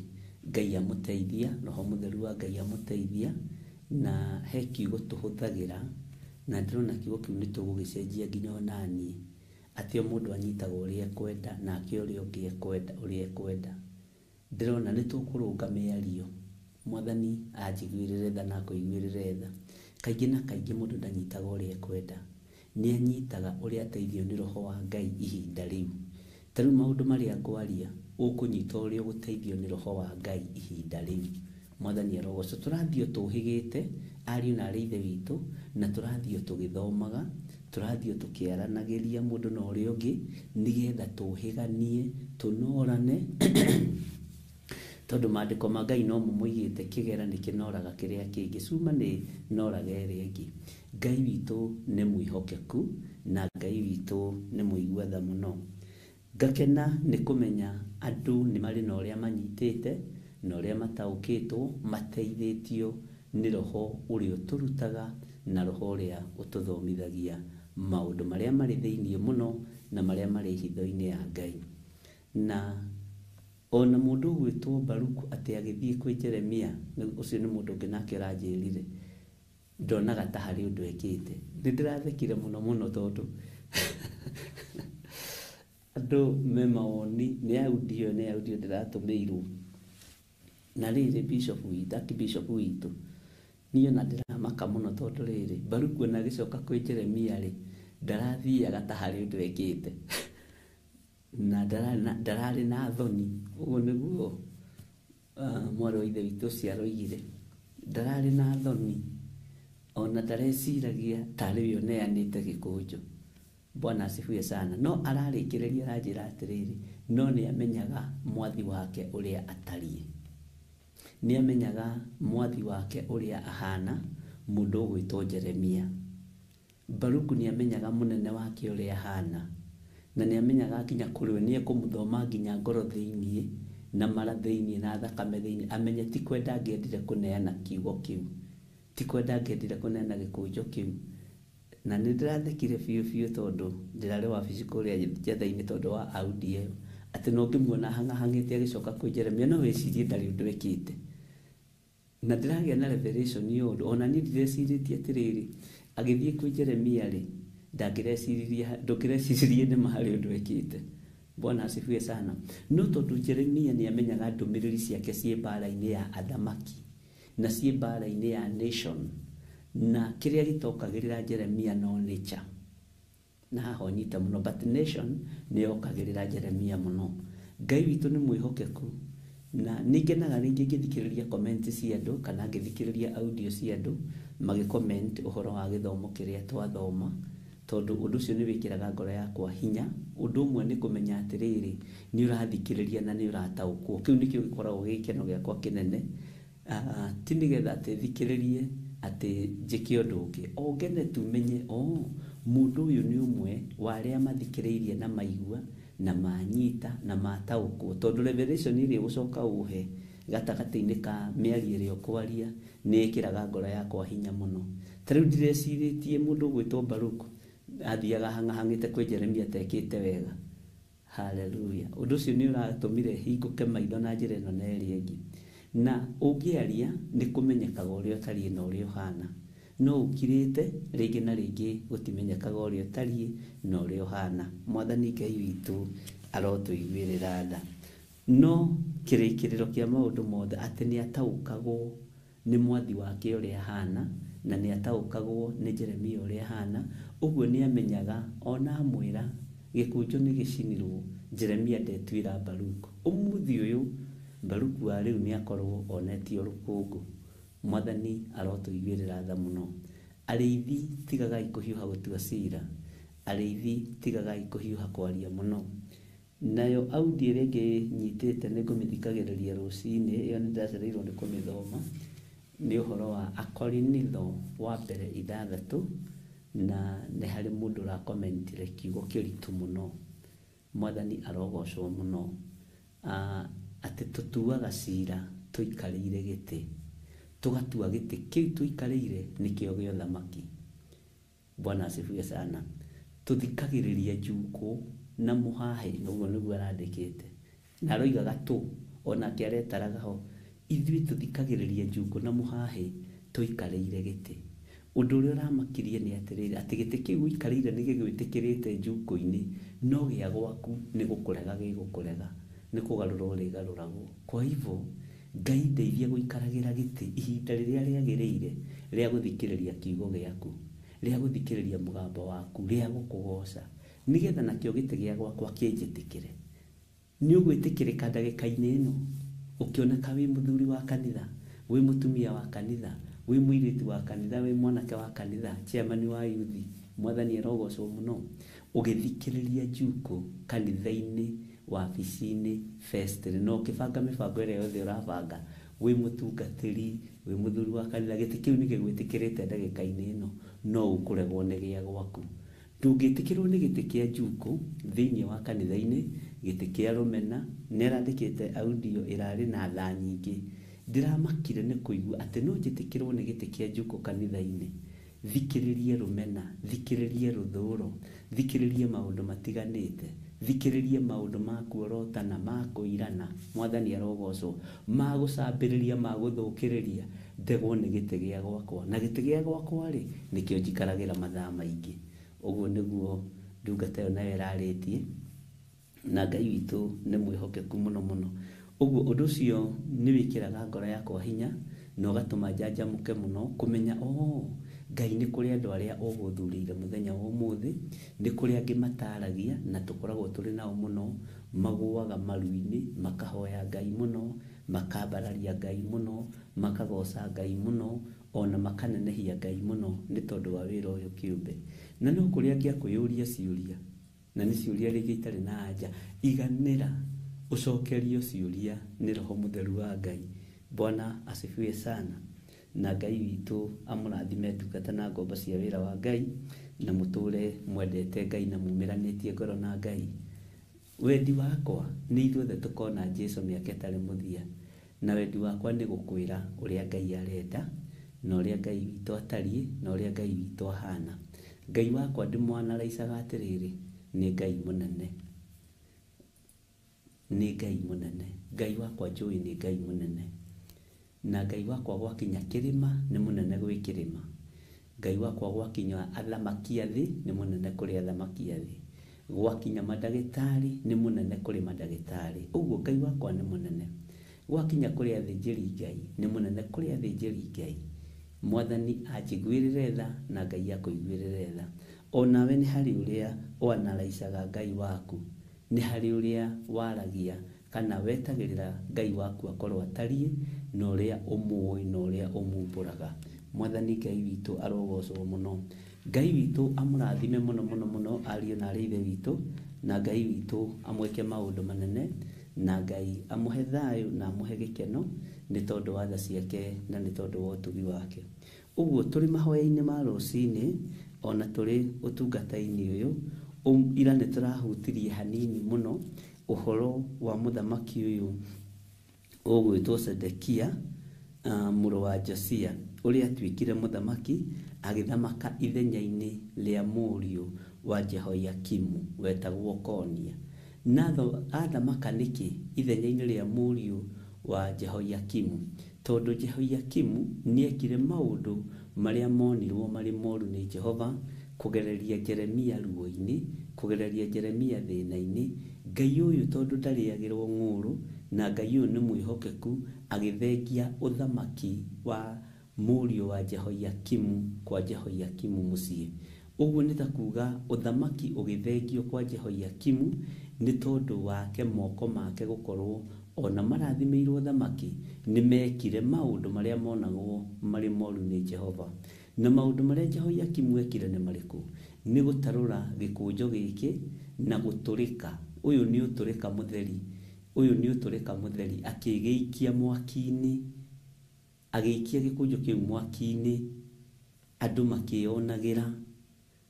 Ngai amũteithia, Roho Mũtheru wa Ngai amũteithia, na he kiugo tũhũthagĩra, na ndĩrona kiugo kĩu nĩ tũgũgĩcenjia nginya onaniĩ, atĩ o mũndũ anyitaga ũrĩa ekwenda, nake ũrĩa ũngĩ ekwenda ũrĩa ekwenda. Ndĩrona nĩ tũkũrũnga mĩario. Mwathani anjiguĩrĩre tha na akũiguĩrĩre tha. Kaingĩ na kaingĩ mũndũ ndanyitaga ũrĩa ekwenda, nĩ anyitaga ũrĩa ateithio nĩ Roho wa Ngai ihinda rĩu. Ta rĩu maũndũ marĩa ngwaria ũkũnyita ũrĩa ũgũteithio nĩ Roho wa Ngai ihinda rĩu. Mwathani arogocwo. Tũrathiĩ tũhĩgĩte ariũ na arĩ ithe witũ, na tũrathiĩ tũgĩthomaga, tũrathiĩ tũkĩaranagĩria mũndũ na ũrĩa ũngĩ, nĩgetha tũhĩganie, tũnorane, tondũ maandĩko ma Ngai no moigĩte kĩgera nĩ kĩnoraga kĩrĩa kĩngĩ, cuma nĩ noraga ĩrĩa ĩngĩ. Ngai witũ nĩ mwĩhokeku, na Ngai witũ nĩ mũigua tha mũno. Ngakena nĩ kũmenya andũ nĩ marĩ na ũrĩa manyitĩte, na ũrĩa mataũkĩtwo, mateithĩtio nĩ Roho ũrĩa ũtũrutaga, na Roho ũrĩa ũtũthomithagia maũndũ marĩa marĩ thĩiniĩ mũno na marĩa marĩ hitho-inĩ ya Ngai. na ona mundu gwitwo Baruku ati agithie kwi Jeremia ucio ni mundu ungi nake aranjirire ndonaga ta hari undu ekite ndirathekire muno tondu andu me mawoni ni audio ndiratumeiru na riri bishop witu niyo na ndiramaka muno tondu riri Baruku na gicoka kwi Jeremia ri ndarathiaga ta hari undu ekite na ndarari na thoni uguo niguo mwari wa ithe witu ciaroigire ndarari na thoni ona ndareciragia tari we oneanite gikunjo. Bwana asifiwe sana. No ararikiriria aranjira atiriri no ni amenyaga mwathi wake uria atarie, ni amenyaga mwathi wake uria ahana mundu gwitwo Jeremia. Baruku ni amenyaga munene wake uria ahana na ni amenyaga kinya kuriwe ni ekumuthoma nginya ngoro thiini na mara thiini na thakame thiini, amenye ti kwenda ngendire kuneana kiugo kiu, ti kwenda ngendire kuneana gikunjo kiu. Na ndirathekire biu tondu ndirari wa physical ya jethaini tondu wa audio ati no ngimuona hangahangite agicoka kwi Jeremia no wicirie ndari undu wekite. Na ndiragia na revelation yondu ona ni ndirecirie atiriri agithie kwi Jeremia ri ndukirecirie ni mahali undu wekite. Bwana asifiwe sana. No tondu Jeremia ni amenyaga ndumiriri ciake cie mbara-ini ya athamaki na cie mbara-ini ya nation, na kiria gitokagirira Jeremia no nature na haho nyita muno, but nation ni okagirira Jeremia muno. Ngai witu ni mwihokeku na ningenaga ringi ngithikiriria comment cia andu kana ngithikiriria audio cia andu magi comment uhoro wa githomo kiria twathoma, tondu undu ucio ni wikiraga ngoro yakwa hinya. Undu umwe ni kumenya atiriri ni urathikiriria na ni urataukwo, kiu nikio gikoragwo gikeno giakwa kinene. Ti nigetha ati thikiririe ati njike undu ungi, ogene tumenye mundu uyu ni umwe wa aria mathikiriirie na maigua na manyita na mataukwo, tondu revelation iri gucoka uhe gatagati-ini ka miario iri okwaria ni ikiraga ngoro yakwa hinya muno. Tariu ndirecirie mundu gwitwo Baruku athiaga hangahangite kwi Jeremia tekite wega. Haleluya. Undu ucio ni uratumire hinguke maitho na njira ino na eri ingi, na ungiaria ni kumenyekaga uria utari na uria uhana. No ukirite ringi na ringi gutimenyekaga uria utari na uria uhana. Mwathani Ngai witu arotuiguirira tha. No kirikiriro kia maundu mothe ati ni ataukagwo ni mwathi wake uria ahana na ni ataukagwo ni Jeremia uria ahana. Uguo ni amenyaga ona amwira gikunjo ni gicinirwo, Jeremia ndetwira Baruku. Umuthi uyu Baruku wa riu ni akorwo onetio rukungu. Mwathani arotuiguirira tha muno. Ariithi tigagai kuhiuha gutua cira, ariithi tigagai kuhiuha kwaria muno. Nayo audio ringi nyitite ni ngumithikagiriria rucini, iyo ni ndacereirwo ni kumithoma, ni uhoro wa Akorinitho wa mbere 6 na ni hari mundu ra commentire kiugo kiritu muno. Mwathani arogocwo muno. Ati tutuaga cira tuikarire giti, tugatua giti kiu tuikarire nikio gio thamaki. Bwana asifiwe sana. Tuthikagiriria njuku na muhahe, nuguo niguo arandikite na roigaga tu ona kiaretaraga ho ithui tuthikagiriria njuku na muhahe tuikarire giti. Undu uria uramakirie ni atiriri ati giti kiu ikarire ni gigwitikirite njuku-ini, no gia gwaku ni gukurega gigukurega, ni kugarura urigaruragwo. Kwa hivyo Ngai ndeithia guikaragira giti ihinda riria riagirire ria guthikiriria kiugo giaku, ria guthikiriria mugambo waku, ria gukugoca, nigetha nakio giti gia gwakwa kienjitikire. Ni ugwitikirika ndagika-ini ino ukioneka wi muthuri wa kanitha, wi mutumia wa kanitha, wi muiritu wa kanitha, wi mwanake wa kanitha, chairman wa youth. Mwathani arogocwo muno ugithikiriria njuku kanitha-ini, wabici-ini, festiri, no kibanga mibango iria yothe urabanga, wi mutungatiri, wi muthuri wa kanitha, giti kiu ni gigwitikirite ndagika-ini ino no ukuregwo ni gia gwaku. Ndungitikirwo ni giti kia njuku thiini wa kanitha-ini, giti kia rumena. Nerandikite audio irari na tha nyingi. Ndiramakire ni kuigua ati no njitikirwo ni giti kia njuku kanitha-ini. thikĩrĩrie rũmena, thikĩrĩrie rũthũũro, thikĩrĩrie maũndũ matiganĩte, thikĩrĩrie maũndũ ma kuorotana, ma kũirana, Mwathani arogocwo, ma gũcambĩrĩria, ma gũthũkĩrĩria, ndegwo nĩ gĩtĩ gĩa gwakwa, na gĩtĩ gĩa gwakwa rĩ nĩkĩo njikaragĩra mathaa maingĩ. Ũguo nĩguo ndungata ĩyo nayo ĩrarĩtie, na Ngai witũ nĩ mwĩhokeku mũno mũno. Ũguo ũndũ ũcio nĩ wĩkĩraga ngoro yakwa hinya na ũgatũma njanjamũke mũno kũmenya Ngai nĩ kũrĩ andũ arĩa ũgũthurĩire mũthenya wa ũmũthĩ, nĩ kũrĩ angĩ mataragia na tũkoragwo tũrĩ nao mũno, magũaga maru-inĩ, makahoya Ngai mũno, makambararia Ngai mũno, makagoca Ngai mũno, ona makanenehia Ngai mũno nĩ tondũ wa wĩra ũyũ kĩũmbe. Na no kũrĩ angĩ akwĩyũria ciũria, na nĩ ciũria rĩngĩ itarĩ na anja. Iganĩra ũcokerio ciũria nĩ Roho Mũtheru wa Ngai. Bwana asifiwe sana. Na Ngai witũ amũrathime ndungata na ngombo cia wĩra wa Ngai, na mũtũre mwendete Ngai na mumĩranĩtie ngoro na Ngai. Wendi wakwa nĩ ithuothe tũkona Jesũ mĩaka ĩtarĩ mũthia, na wendi wakwa nĩ gũkwĩra ũrĩa Ngai arenda, na ũrĩa Ngai witũ atariĩ, na ũrĩa Ngai witũ ahana. Ngai wakwa ndĩmwanaraicaga atĩrĩrĩ, nĩ Ngai mũnene, nĩ Ngai mũnene. Ngai wakwa njũĩ nĩ Ngai mũnene, na Ngai wakwa gwakinya kĩrĩma nĩ mũnene gwĩ kĩrĩma. Ngai wakwa gwakinya athamaki a thĩ nĩ mũnene kũrĩ athamaki a thĩ. Gwakinya mandagĩtarĩ nĩ mũnene kũrĩ mandagĩtarĩ. Ũguo Ngai wakwa nĩ mũnene. Gwakinya kũrĩ athĩnjĩri Ngai nĩ mũnene kũrĩ athĩnjĩri Ngai. Mwathani anjiguĩrĩre tha na Ngai akũiguĩrĩre tha. Onawe nĩ harĩ ũrĩa wanaraicaga Ngai waku, nĩ harĩ ũrĩa waragia kana wetagĩrĩra Ngai waku akorwo atariĩ, na ũrĩa ũmũĩ na ũrĩa ũmumbũraga. Mwathani Ngai witũ arogocwo mũno. Ngai witũ amũrathime mũno mũno mũno ariũ na arĩ ithe witũ, na Ngai witũ amwĩke maũndũ manene, na Ngai amũhe thayũ na amũhe gĩkeno nĩ tondũ wa tha ciake na nĩ tondũ wa ũtugi wake. Ũguo tũrĩ mahoya-inĩ ma rũcinĩ, ona tũrĩ ũtungata-inĩ ũyũ, ira nĩ tũrahutirie hanini mũno ũhoro wa mũthamaki ũyũ ũgwĩtwo Sedekia, mũrũ wa Josia, ũrĩa atuĩkire mũthamaki agĩthamaka ithenya-inĩ rĩa mũriũ wa Jehoiakimu wetagwo Konia. Na athamaka nĩkĩ ithenya-inĩ rĩa mũriũ wa Jehoiakimu? Tondũ Jehoiakimu nĩekire maũndũ marĩa monirwo marĩ moru nĩ Jehova, kũgereria Jeremia ruo-inĩ, kũgereria Jeremia thĩna-inĩ. Ngai ũyũ tondũ ndarĩagĩrwo ng'ũrũ, na Ngai ũyũ nĩ mwĩhokeku, agĩthengia ũthamaki wa mũriũ wa Jehoiakimu kwa Jehoiakimu mũciĩ. Ũguo nĩ ta kuga ũthamaki ũgĩthengio kwa Jehoiakimu nĩ tondũ wake moko make gũkorwo ona marathimĩirwo ũthamaki nĩ mekire maũndũ marĩa monagwo marĩ moru nĩ Jehova. Na maũndũ marĩa Jehoiakimu ekire nĩ marĩkũ? Nĩ gũtarũra gĩkũnjo gĩkĩ na gũtũrĩka. Ũyũ nĩ ũtũrĩka mũtheri, ũyũ nĩ ũtũrĩka mũtheri, akĩgĩikia mwaki-inĩ, agĩikia gĩkũnjo kĩu mwaki-inĩ, andũ makĩonagĩra.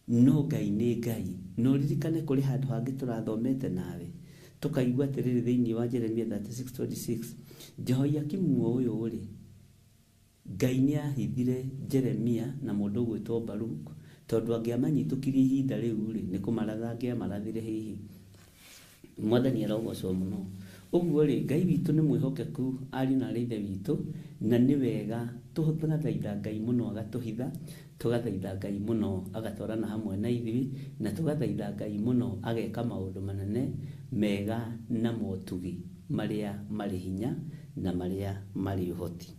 No Ngai nĩ Ngai. No ririkane kũrĩ handũ hangĩ tũrathomete nawe tũkaigua atĩrĩrĩ thĩinĩ wa Jeremia 36:26, Jehoiakimu ũyũ rĩ, Ngai nĩ ahithire Jeremia na mũndũ ũgwĩtwo Baruku, tondũ angĩamanyitũkirie ihinda rĩu rĩ, nĩ kũmaratha angĩamarathire hihi. Mwathani arogocwo mũno. Ũguo rĩ, Ngai witũ nĩ mwĩhokeku ariũ na arĩ ithe witũ, na nĩ wega tũgathaitha Ngai mũno agatũhitha, tũgathaitha Ngai mũno agatwarana hamwe na ithuĩ, na tũgathaitha Ngai mũno ageka maũndũ manene mega na motugi marĩa marĩ hinya na marĩa marĩ ũhoti.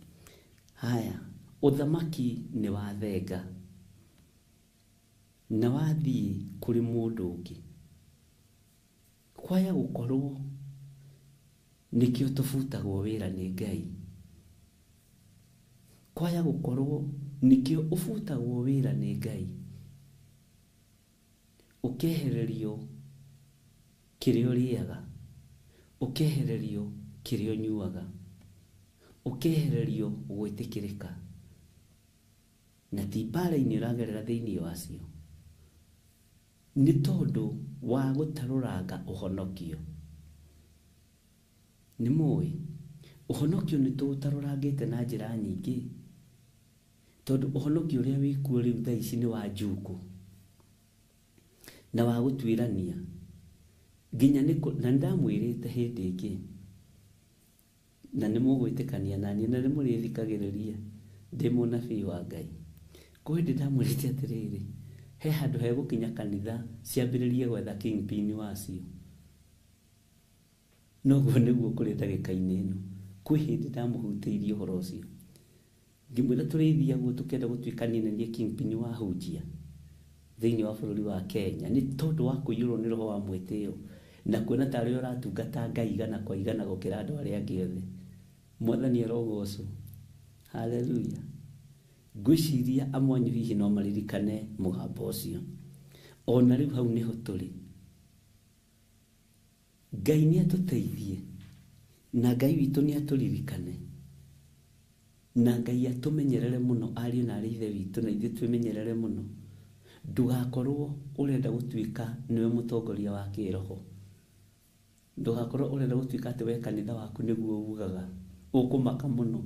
Haya, ũthamaki nĩ wathenga na wathiĩ kũrĩ mũndũ ũngĩ, kwaya gũkorwo nĩkĩo tũbutagwo wĩra nĩ Ngai. Kwaya gũkorwo nĩkĩo ũbutagwo wĩra nĩ Ngai, ũkehererio kĩrĩa ũrĩaga, ũkehererio kĩrĩa ũnyuaga, ũkehererio gwĩtĩkĩrĩka, na ti mbara-inĩ ũragerera thĩinĩ wacio, nĩ tondũ wa gũtarũranga ũhonokio. Nĩ mũĩ ũhonokio nĩ tũũtarũrangĩte na njĩra nyingĩ. tondu ũhonokio ũrĩa wĩkuo rĩu thaa ici nĩ wa njuku na wa gũtuĩrania nginya na ndamwĩrĩte hĩndĩ ĩngĩ na nĩ mũgwĩtĩkania naniĩ na nĩ mũrĩthikagĩrĩria ndĩ mũnabii wa Ngai. Kwa hĩndĩ ndamwĩrĩte atĩrĩrĩ, he handũ hegũkinya kanitha ciambĩrĩrie gwetha kingpin wacio. Noguo nĩguo kũrĩ ndagĩka-inĩ ĩno. Kwĩ hĩndĩ ndamũhutĩirie ũhoro ũcio, ngĩmwĩra tũrĩithia guo tũkenda gũtuĩkania nĩ kingpin wa hunjia thĩinĩ wa bũrũri wa Kenya, nĩ tondũ wa kũiyũrwo nĩ roho wa mwĩtĩo na kuona tarĩ ũratungata Ngai igana kwa igana gũkĩra andũ arĩa angĩ othe. Mwathani arogocwo. Haleluya. Ngwĩciria amwanyu hihi no maririkane mũgambo ũcio. Ona rĩu hau nĩho tũrĩ. Ngai nĩ atũteithie na Ngai witũ nĩ atũririkane na Ngai atũmenyerere mũno ariũ na ithe witũ na ithuĩ twĩmenyerere mũno. Ndũgakorwo ũrenda gũtuĩka nĩwe mũtongoria wa kĩroho. Ndũgakorwo ũrenda gũtuĩka atĩ we kanitha waku nĩguo ugaga. Ũkũmaka mũno.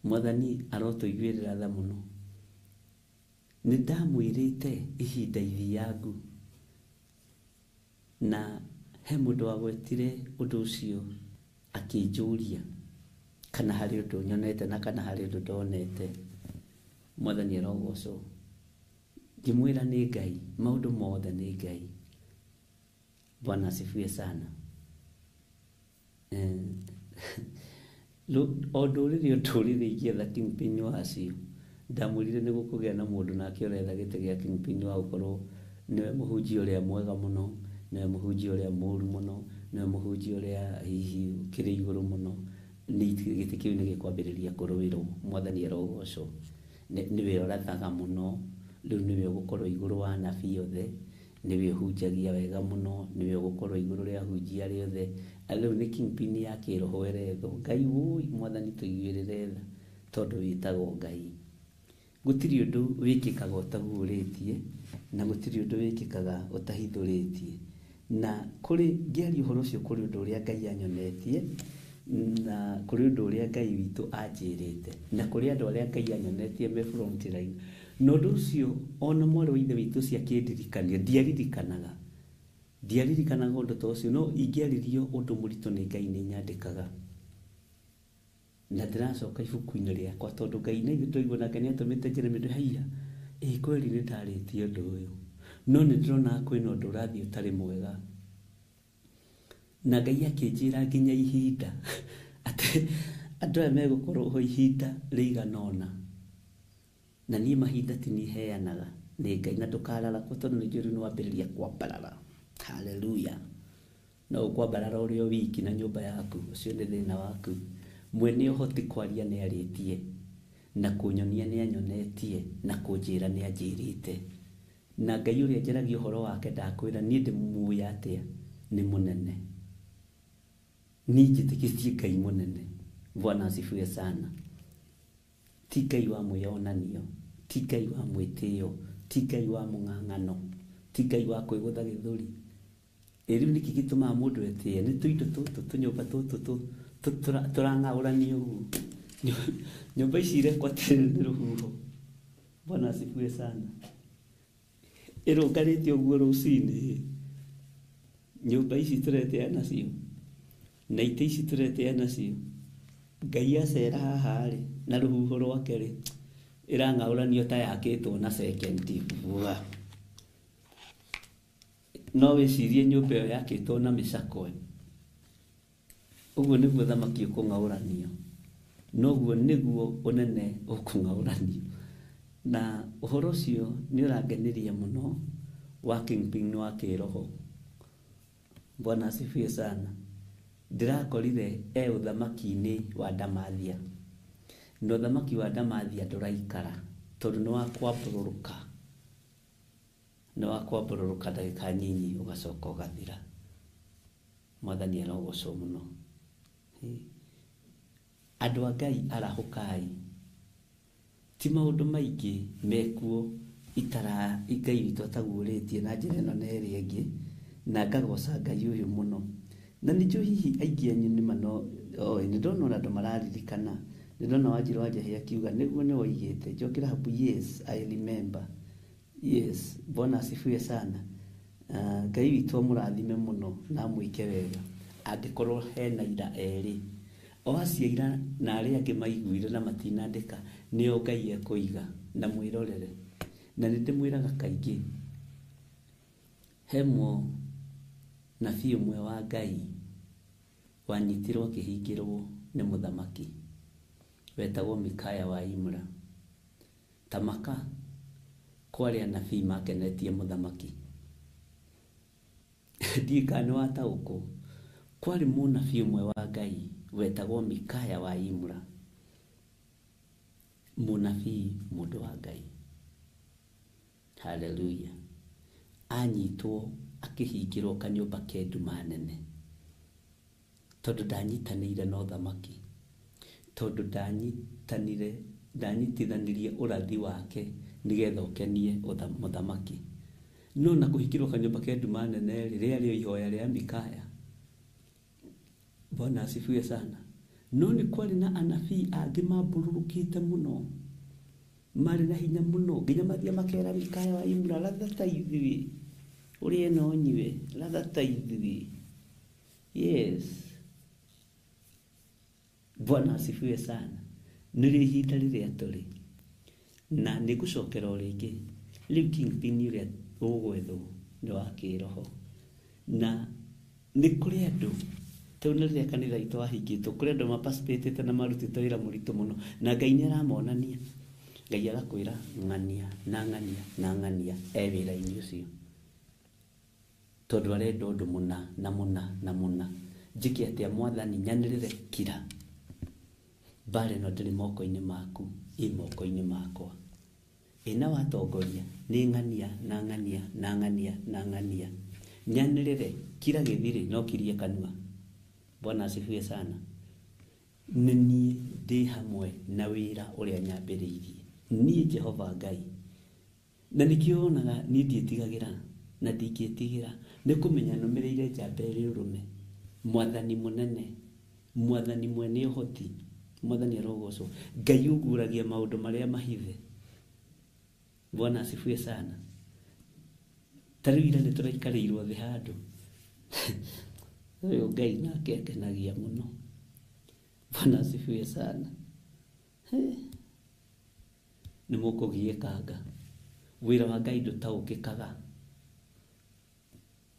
Mwathani arotũiguĩrĩra tha mũno. Nĩ ndamwĩrĩte ihinda ithiangu na he mũndũ wagwetire ũndũ ũcio akĩnjũria kana harĩ ũndũ nyonete na kana harĩ ũndũ ndonete. Mwathani arogocwo. Ngĩmwĩra nĩ Ngai, maũndũ mothe nĩ Ngai. Bwana asifiwe sana. O ndũrĩrĩ ingĩetha kingpin wacio, ndamwĩrire nĩ gũkũgĩa na mũndũ nake ũretha gĩtĩ gĩa kingpin wa gũkorwo nĩwe mũhunjia ũrĩa mwega mũno, nĩwe mũhunjia ũrĩa mũũru mũno, nĩwe mũhunjia ũrĩa hihi kĩrĩ igũrũ mũno. Gĩtĩ kĩu nĩ gĩkwambĩrĩria kũrũĩrwo. Mwathani arogocwo. Nĩwe ũrathaga mũno, rĩu nĩwe ũgũkorwo igũrũ wa anabii othe, nĩwe ũhunjagia wega mũno, nĩwe ũgũkorwo igũrũ rĩa ahunjia arĩa othe. Rĩu nĩ kingpin ya kĩroho erethwo. Ngai wũi, Mwathani tũiguĩrĩre tha tondũ wĩtagwo Ngai. Gũtirĩ ũndũ wĩkĩkaga ũtaguũrĩtie na gũtirĩ ũndũ wĩkĩkaga ũtahithũrĩtie. Na kũrĩ ngĩaria ũhoro ũcio kũrĩ ũndũ ũrĩa Ngai anyonetie na kũrĩ ũndũ ũrĩa Ngai witũ anjĩrĩte na kũrĩ andũ arĩa Ngai anyonetie me front line. Na ũndũ ũcio ona mwarĩ wa ithe witũ ciakĩndirikania ndiaririkanaga ũndũ ta ũcio, no ingĩaririo ũndũ mũritũ nĩ Ngai nĩ nyandĩkaga na ndĩracoka ibuku-inĩ rĩakwa tondũ Ngai na ithuĩ twaigua nake nĩ atũmĩte njĩremedwe haiya kweli nĩ ndarĩtie ũndũ ũyũ, no nĩ ndĩrona kwĩna ũndũ ũrathiĩ ũtarĩ mwega. Na Ngai akĩnjĩra nginya ihinda atĩ andũ aya megũkorwo ho ihinda rĩigana ũna, na niĩ mahinda ti niĩ heanaga nĩ Ngai, na ndũkararakwo tondũ nĩ njũĩ nĩ wambĩrĩria kwambarara. Haleluya. No ũkwambarara ũrĩ o wiki na nyũmba yaku, ũcio nĩ thĩna waku. Mwene ũhoti kwaria nĩ arĩtie na kũnyonia nĩ anyonetie na kũnjĩra nĩ anjĩrĩte. Na Ngai ũrĩa njaragia ũhoro wake ndakwĩra niĩ ndĩmũĩ atĩa nĩ mũnene. Niĩ njĩtĩkĩtie Ngai mũnene. Bwana asifiwe sana. Ti Ngai wa mwĩonanio, ti Ngai wa mwĩtĩo, ti Ngai wa mũng'ang'ano, ti Ngai wa kwĩgũtha gĩthũri. Rĩu nĩkĩ gĩtũmaga mũndũ etĩe? Nĩ tũindo tũtũ, tũnyũmba tũtũ tũrang'aũranio ũguo. Nyũmba ici irekwo atĩrĩ nĩ rũhuho. Bwana asifiwe sana. Ĩrũngarĩte ũguo rũcinĩ. Nyũmba ici tũretĩa nacio na itĩ ici tũretĩa nacio. Ngai acera haha rĩ na rũhuho rwake rĩ ĩrang'aũranio ta yakĩtwo na second bua. No wĩcirie nyũmba ĩyo yakĩtwo na mĩcakwe. Ũguo nĩguo thamaki ũkũng'aũranio, noguo nĩguo ũnene ũkũng'aũranio. Na ũhoro ũcio nĩ ũrangeneria mũno wa kingpin wa kĩroho. Bwana asifiwe sana. Ndĩrakorire ũthamaki-inĩ wa Ndamathia. Na ũthamaki wa Ndamathia ndũraikara tondũ nĩ wa kwambũrũrũka. Nĩ wa kwambũrũrũka ndagĩka nyinyi ũgacoka ũgathira. Mwathani arogocwo mũno. Andũ a Ngai arahũkai. Ti maũndũ maingĩ mekuo Ngai witũ ataguũrĩtie na njĩra ĩno na ĩrĩa ĩngĩ, na ngagoca Ngai ũyũ mũno. Na nĩ njũĩ hihi aingĩ anyu nĩ ndona andũ mararirikana, nĩ ndona Wanjiru wa Njahĩ akiuga nĩguo nĩ woigĩte, njokera hapu, yes I remember, yes. Bwana asifiwe sana. Ngai witũ amũrathime mũno na amwĩke wega. Angĩkorwo hena ira erĩ, o acio ira na arĩa angĩ maiguire na matinandĩka, nĩo Ngai ekũiga na mwĩrorere. Na nĩ ndĩmwĩraga kaingĩ, he mũnabii ũmwe wa Ngai wanyitirwo akĩhingĩrwo nĩ mũthamaki wetagwo Mikaya wa Imra. Tamaka kwarĩ anabii makenetie mũthamaki. Ndiĩ kana nĩ wataũkwo, kwarĩ mũnabii ũmwe wa Ngai wetagwo Mikaya wa Imra, mũnabii mũndũ wa Ngai. Haleluya. Anyitwo akĩhingĩrwo kanyũmba ke nduma nene, tondũ ndanyitanĩire na ũthamaki, tondũ ndanyitithanirie ũrathi wake nĩgetha ũkenie mũthamaki. No na kũhingĩrwo kanyũmba ke nduma nene rĩrĩa rĩo ihoya rĩa Mikaya. Bwana asifiwe sana. No nĩ kwarĩ na anabii angĩ mambũrũrũkĩte mũno, marĩ na hinya mũno, nginya mathia makera Mikaya wa Imra, ratha ta ithuĩ ũrĩa ĩno nyiwe, ratha ta ithuĩ. Yes. Bwana asifiwe sana. Nĩrĩo ihinda rĩrĩa tũrĩ, na nĩngũcokera o rĩngĩ, rĩu Kingpin ũrĩa ũgwethwo nĩ wa kĩroho, na nĩ kũrĩ andũ, tau nĩ rĩrĩa kanitha itũ wahingĩtwo, kũrĩ andũ maparticipatĩte na marutĩte wĩra mũritũ mũno, na Ngai nĩ aramonania. Ngai agakwĩra ng'ania na ng'ania na ng'ania wĩra-inĩ ũcio, tondũ arenda ũndũ mũna na mũna na mũna. Njĩke atĩa Mwathani? Nyanĩrĩre kira. Mbara ĩno ndĩrĩ moko-inĩ maku, ĩ moko-inĩ makwa. Ĩna watongoria nĩ ng'ania na ng'ania na ng'ania na ng'ania. Nyanĩrĩre kira gĩthirĩ no kirie kanua. Bwana asifiwe sana. Nĩ niĩ ndĩ hamwe na wĩra ũrĩa nyambĩrĩirie, niĩ Jehova Ngai. Na nĩkĩo wonaga niĩ ndiĩtigagĩra na ndingĩĩtigĩra, nĩ kũmenya nũmĩrĩire njamba ĩrĩ ũrũme, Mwathani mũnene, Mwathani mwene ũhoti, Mwathani arogocwo, Ngai ũguũragia maũndũ marĩa mahithe. Bwana asifiwe sana. Tarĩu ira nĩ tũraikarĩirwo thĩ handũ, ũyũ Ngai nake akenagia mũno. Bwana asifiwe sana. Nĩ mũkũgiĩkanga. Wĩra wa Ngai ndũtaũkĩkaga,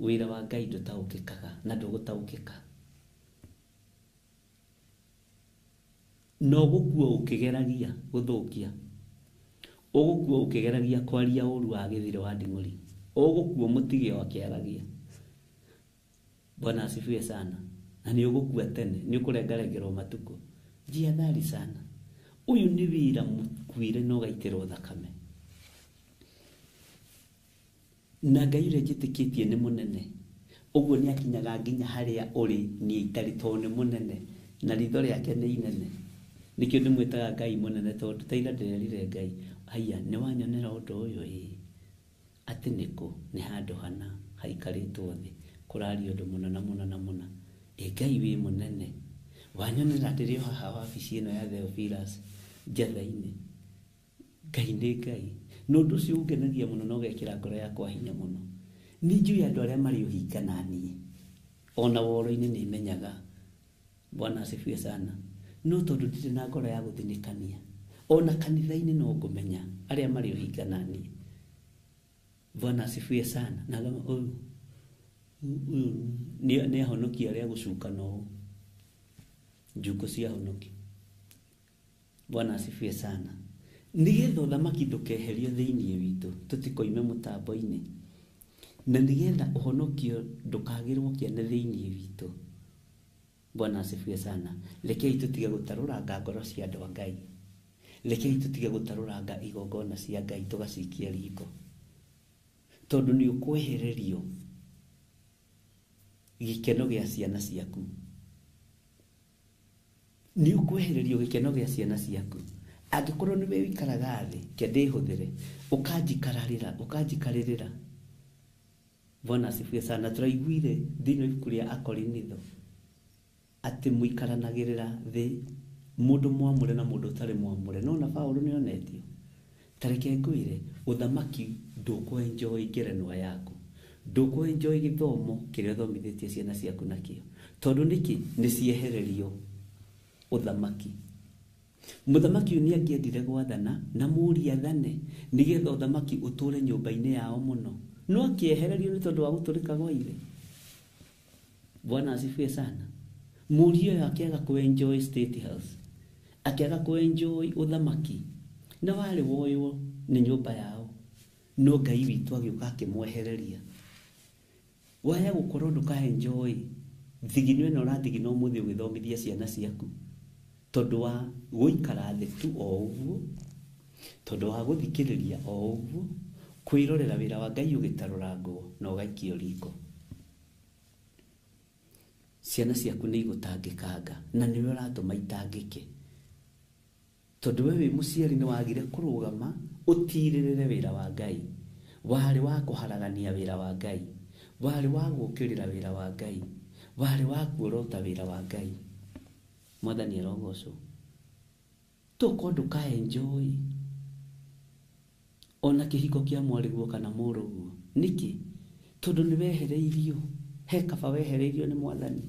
wĩra wa Ngai ndũtaũkĩkaga na ndũgũtaũkĩka. No gũkua ũkĩgeragia gũthũkia, ũgũkua ũkĩgeragia kwaria ũru wa gĩthirĩ wa nding'ũri, ũgũkua mũtige o akĩaragia. Bwana asifiwe sana. Na nĩ ũgũkua tene, nĩ ũkũrengarengerwo matukũ. Jiadhari sana. Ũyũ nĩ wĩra mũkuire na ũgaitĩrwo thakame. Na Ngai ũrĩa njĩtĩkĩtie nĩ mũnene, ũguo nĩ akinyaga nginya harĩa ũrĩ niĩ itarĩ, tondũ nĩ mũnene na ritho rĩake nĩ inene. Nĩkĩo ndĩmwĩtaga Ngai mũnene, tondũ ta ira ndĩrerire Ngai, haiya nĩ wanyonera ũndũ ũyũ atĩ nĩkũ, nĩ handũ hana haikarĩtwo thĩ kũraria ũndũ mũna na mũna na mũna. Ngai wĩ mũnene, wanyonera ndĩrĩ haha wabici ĩno ya Theophilus njatha-inĩ. Ngai nĩ Ngai. Na ũndũ ũcio ũngenagia mũno na ũgekĩra ngoro yakwa hinya mũno. Nĩ njũĩ andũ arĩa marĩ ũhinga na niĩ, ona woro-inĩ nĩ menyaga. Bwana asifiwe sana. No tondũ ndirĩ na ngoro ya gũthinĩkania, ona kanitha-inĩ no ngũmenya arĩa marĩ ũhinga na niĩ. Bwana asifiwe sana. Na ũyũ nĩ ahonokia arĩa gũcukana ũũ, njukũ cia honoki. Bwana asifiwe sana. Nĩgetha ũthamaki ndũkeherio thĩinĩ witũ, tũtikoime mũtambo-inĩ, na nĩgetha ũhonokio ndũkagĩrwo kĩene thĩinĩ witũ. Bwana asifiwe sana. Rekei tũtige gũtarũranga ngoro cia andũ a Ngai, rekei tũtige gũtarũranga igongona cia Ngai tũgacikia riko, tondũ nĩ ũkwehererio gĩkeno gĩa ciana ciaku. Nĩ ũkwehererio gĩkeno gĩa ciana ciaku angĩkorwo nĩ we wĩikaraga thĩ kĩndĩ hũthĩre ũkanjikarĩrĩra. Bwana asifiwe sana. Tũraiguire thĩinĩ wa ibuku rĩa Akorinitho atĩ mũikaranagĩrĩra thĩ mundu mwamure na mundu utari mwamure no na Paulo ni onetio tareke ngwire uthamaki nduko enjoy ngerenwa yaku nduko enjoy githomo kiria thomithitie ciana ciaku nakio tondu niki ni ciehererio uthamaki muthamaki ni angiendire gwathana na muri athane nigetha uthamaki uture nyumba-ini yao muno no akiehererio ni tondu wa guturika gwa ile. Bwana asifiwe sana. Muri yo akiaga kuenjoy state house akiaga kuenjoy uthamaki na wale woyo ni nyumba yao no Ngai witu agiuka akimwehereria waya gukorwo nduka enjoy thigino ino rathigino umuthi ugithomithia ciana ciaku tondu wa guikara thi tu o uguo tondu wa guthikiriria o uguo kwirorera wira wa Ngai ugitarurangwo na ugaikio riko ciana ciaku ni igutangikanga na niwe uratuma itangike tondu we wi muciari ni wagire kurugama utiririre wira wa Ngai wari wa kuharagania wira wa Ngai wari wa gukirira wira wa Ngai wari wa kuorota wira wa Ngai. Mwathani arogocwo tukondu ka enjoy ona kihiko kia mwariguo kana muruguo niki tondu ni wehereirio he kaba wehereirio ni Mwathani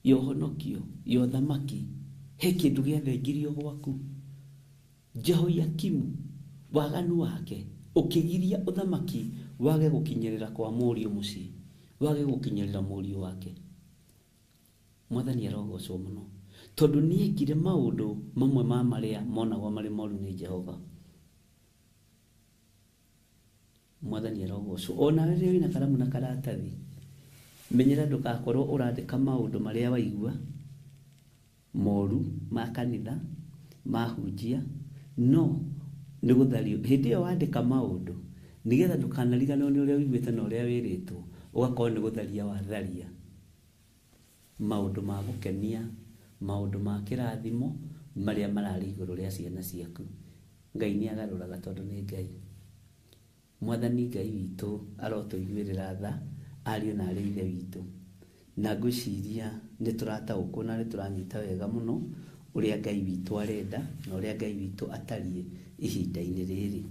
yohonokio yo thamaki he kindu giathengirio gwaku Jehoiakimu waganu wake ukigiria uthamaki wage gukinyerera kwa murio muci wage gukinyerera murio wake. Mwathani arogocwo muno tondu ni ekire maundu mamwe ma maria monagwo mari moru ni Jehova. Mwathani arogocwo ona rĩrĩa wĩna karamu na karatathi menyera ndugakorwo urandika maundu maria waigua moru ma kanitha mahunjia no ni guthario hindi yo wandika maundu nigetha ndukanariganwo ni uria wiguite na uria wiritwo ugakorwo ni gutharia watharia maundu ma gukenia maundu ma kirathimo maria marari iguru ria ciana ciaku. Ngai ni agaruraga tondu ni Ngai. Mwathani Ngai witu arotuiguirira tha ariu na ari ithe witu na ngwiciria ni turataũkwo na ni turanyita wega muno uria Ngai witu arenda na uria Ngai witu atarie ihinda-ini riri.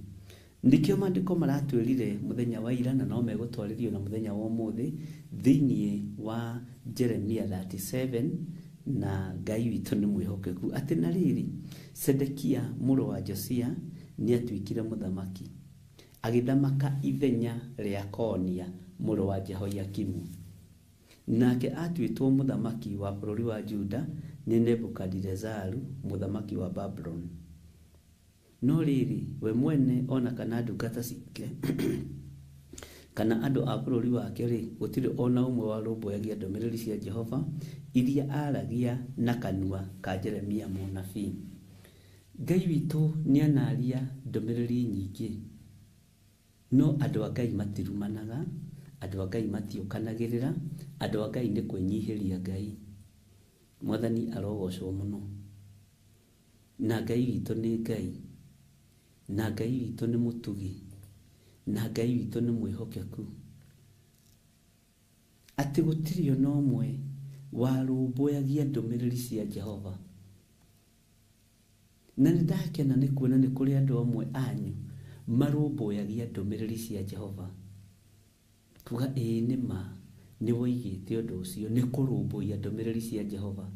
Ndikio mandiko maratwirire muthenya wa ira na no megutwaririo na muthenya wa umuthi thiini wa Jeremia 37 na Ngai witu ni mwihokeku ati na riri Sedekia muru wa Josia ni atwikire muthamaki agithamaka ithenya ria Konia muru wa Jehoiakimu nake atwitwo muthamaki wa bururi wa Juda ni Nebukadnezaru muthamaki wa Babylon. No riri we mwene ona kana ndungata ciake kana andu a bururi wake ri gutire ona umwe wa rumbuyagia ndomereri cia Jehova iria aragia na kanua ka Jeremia munabii. Ngai witu ni anaria ndomereri nyingi no andu a Ngai matirumanaga andu a Ngai matiukanagirira andu a Ngai ni kwenyihiria Ngai. Mwathani arogocwo muno na Ngai witu ni Ngai na Ngai witu ni mutugi na Ngai witu ni mwihokeku ati gutirio no mwe warumbuyagia ndomereri cia Jehova na ndakena ni kuona ni kuri andu amwe anyu marumbuyagia ndomereri cia Jehova tuga ni ma ni woigite undu ucio ni kurumbuya ndomereri cia Jehova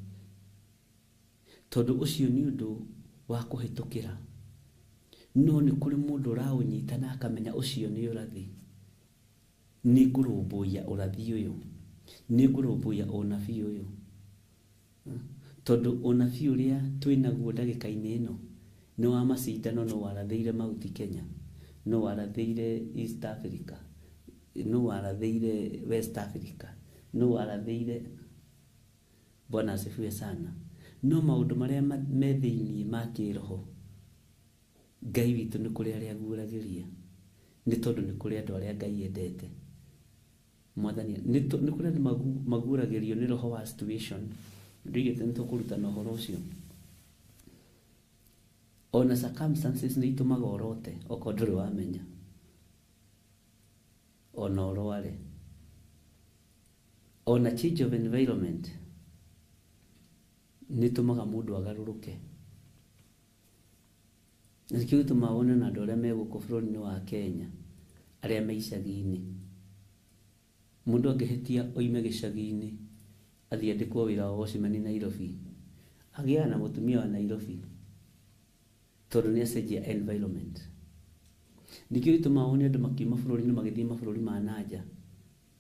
tondu ucio ni undu wa kuhitukira no ni kuri mundu raunyita na akamenya ucio ni urathi ni ngurumbuya urathi uyu ni ngurumbuya unabii uyu tondu unabii uria twinaguo ndagika-ini ino ni wa macindano no warathiire Mount Kenya no warathiire East Africa no warathiire West Africa no warathiire. Bwana asifiwe sana. No maundu maria me thiini ma kiroho Ngai witu ni kuri aria aguragiria ni tondu ni kuri andu aria Ngai endete. Mwathani ni kuri andu maguragirio ni roho wa situation ndigite nitukuruta na horo ucio ona circumstances ni itumaga orote oko nduri wamenya ona orware ona change of environment nitumaga mundu agaruruke nikio tumawona na andũ arĩa megũkũ bũrũri-inĩ wa Kenya arĩa me icagi-inĩ. Mũndũ angĩhĩtia oime gĩcagi-inĩ athiĩ andĩkwo wĩra wa Washimani Nairobi, agĩaga na mũtumia wa Nairobi tondũ nĩ acenjia environment. Nikio tumawona andũ makiuma bũrũri-inĩ magĩthiĩ mabũrũri ma nanja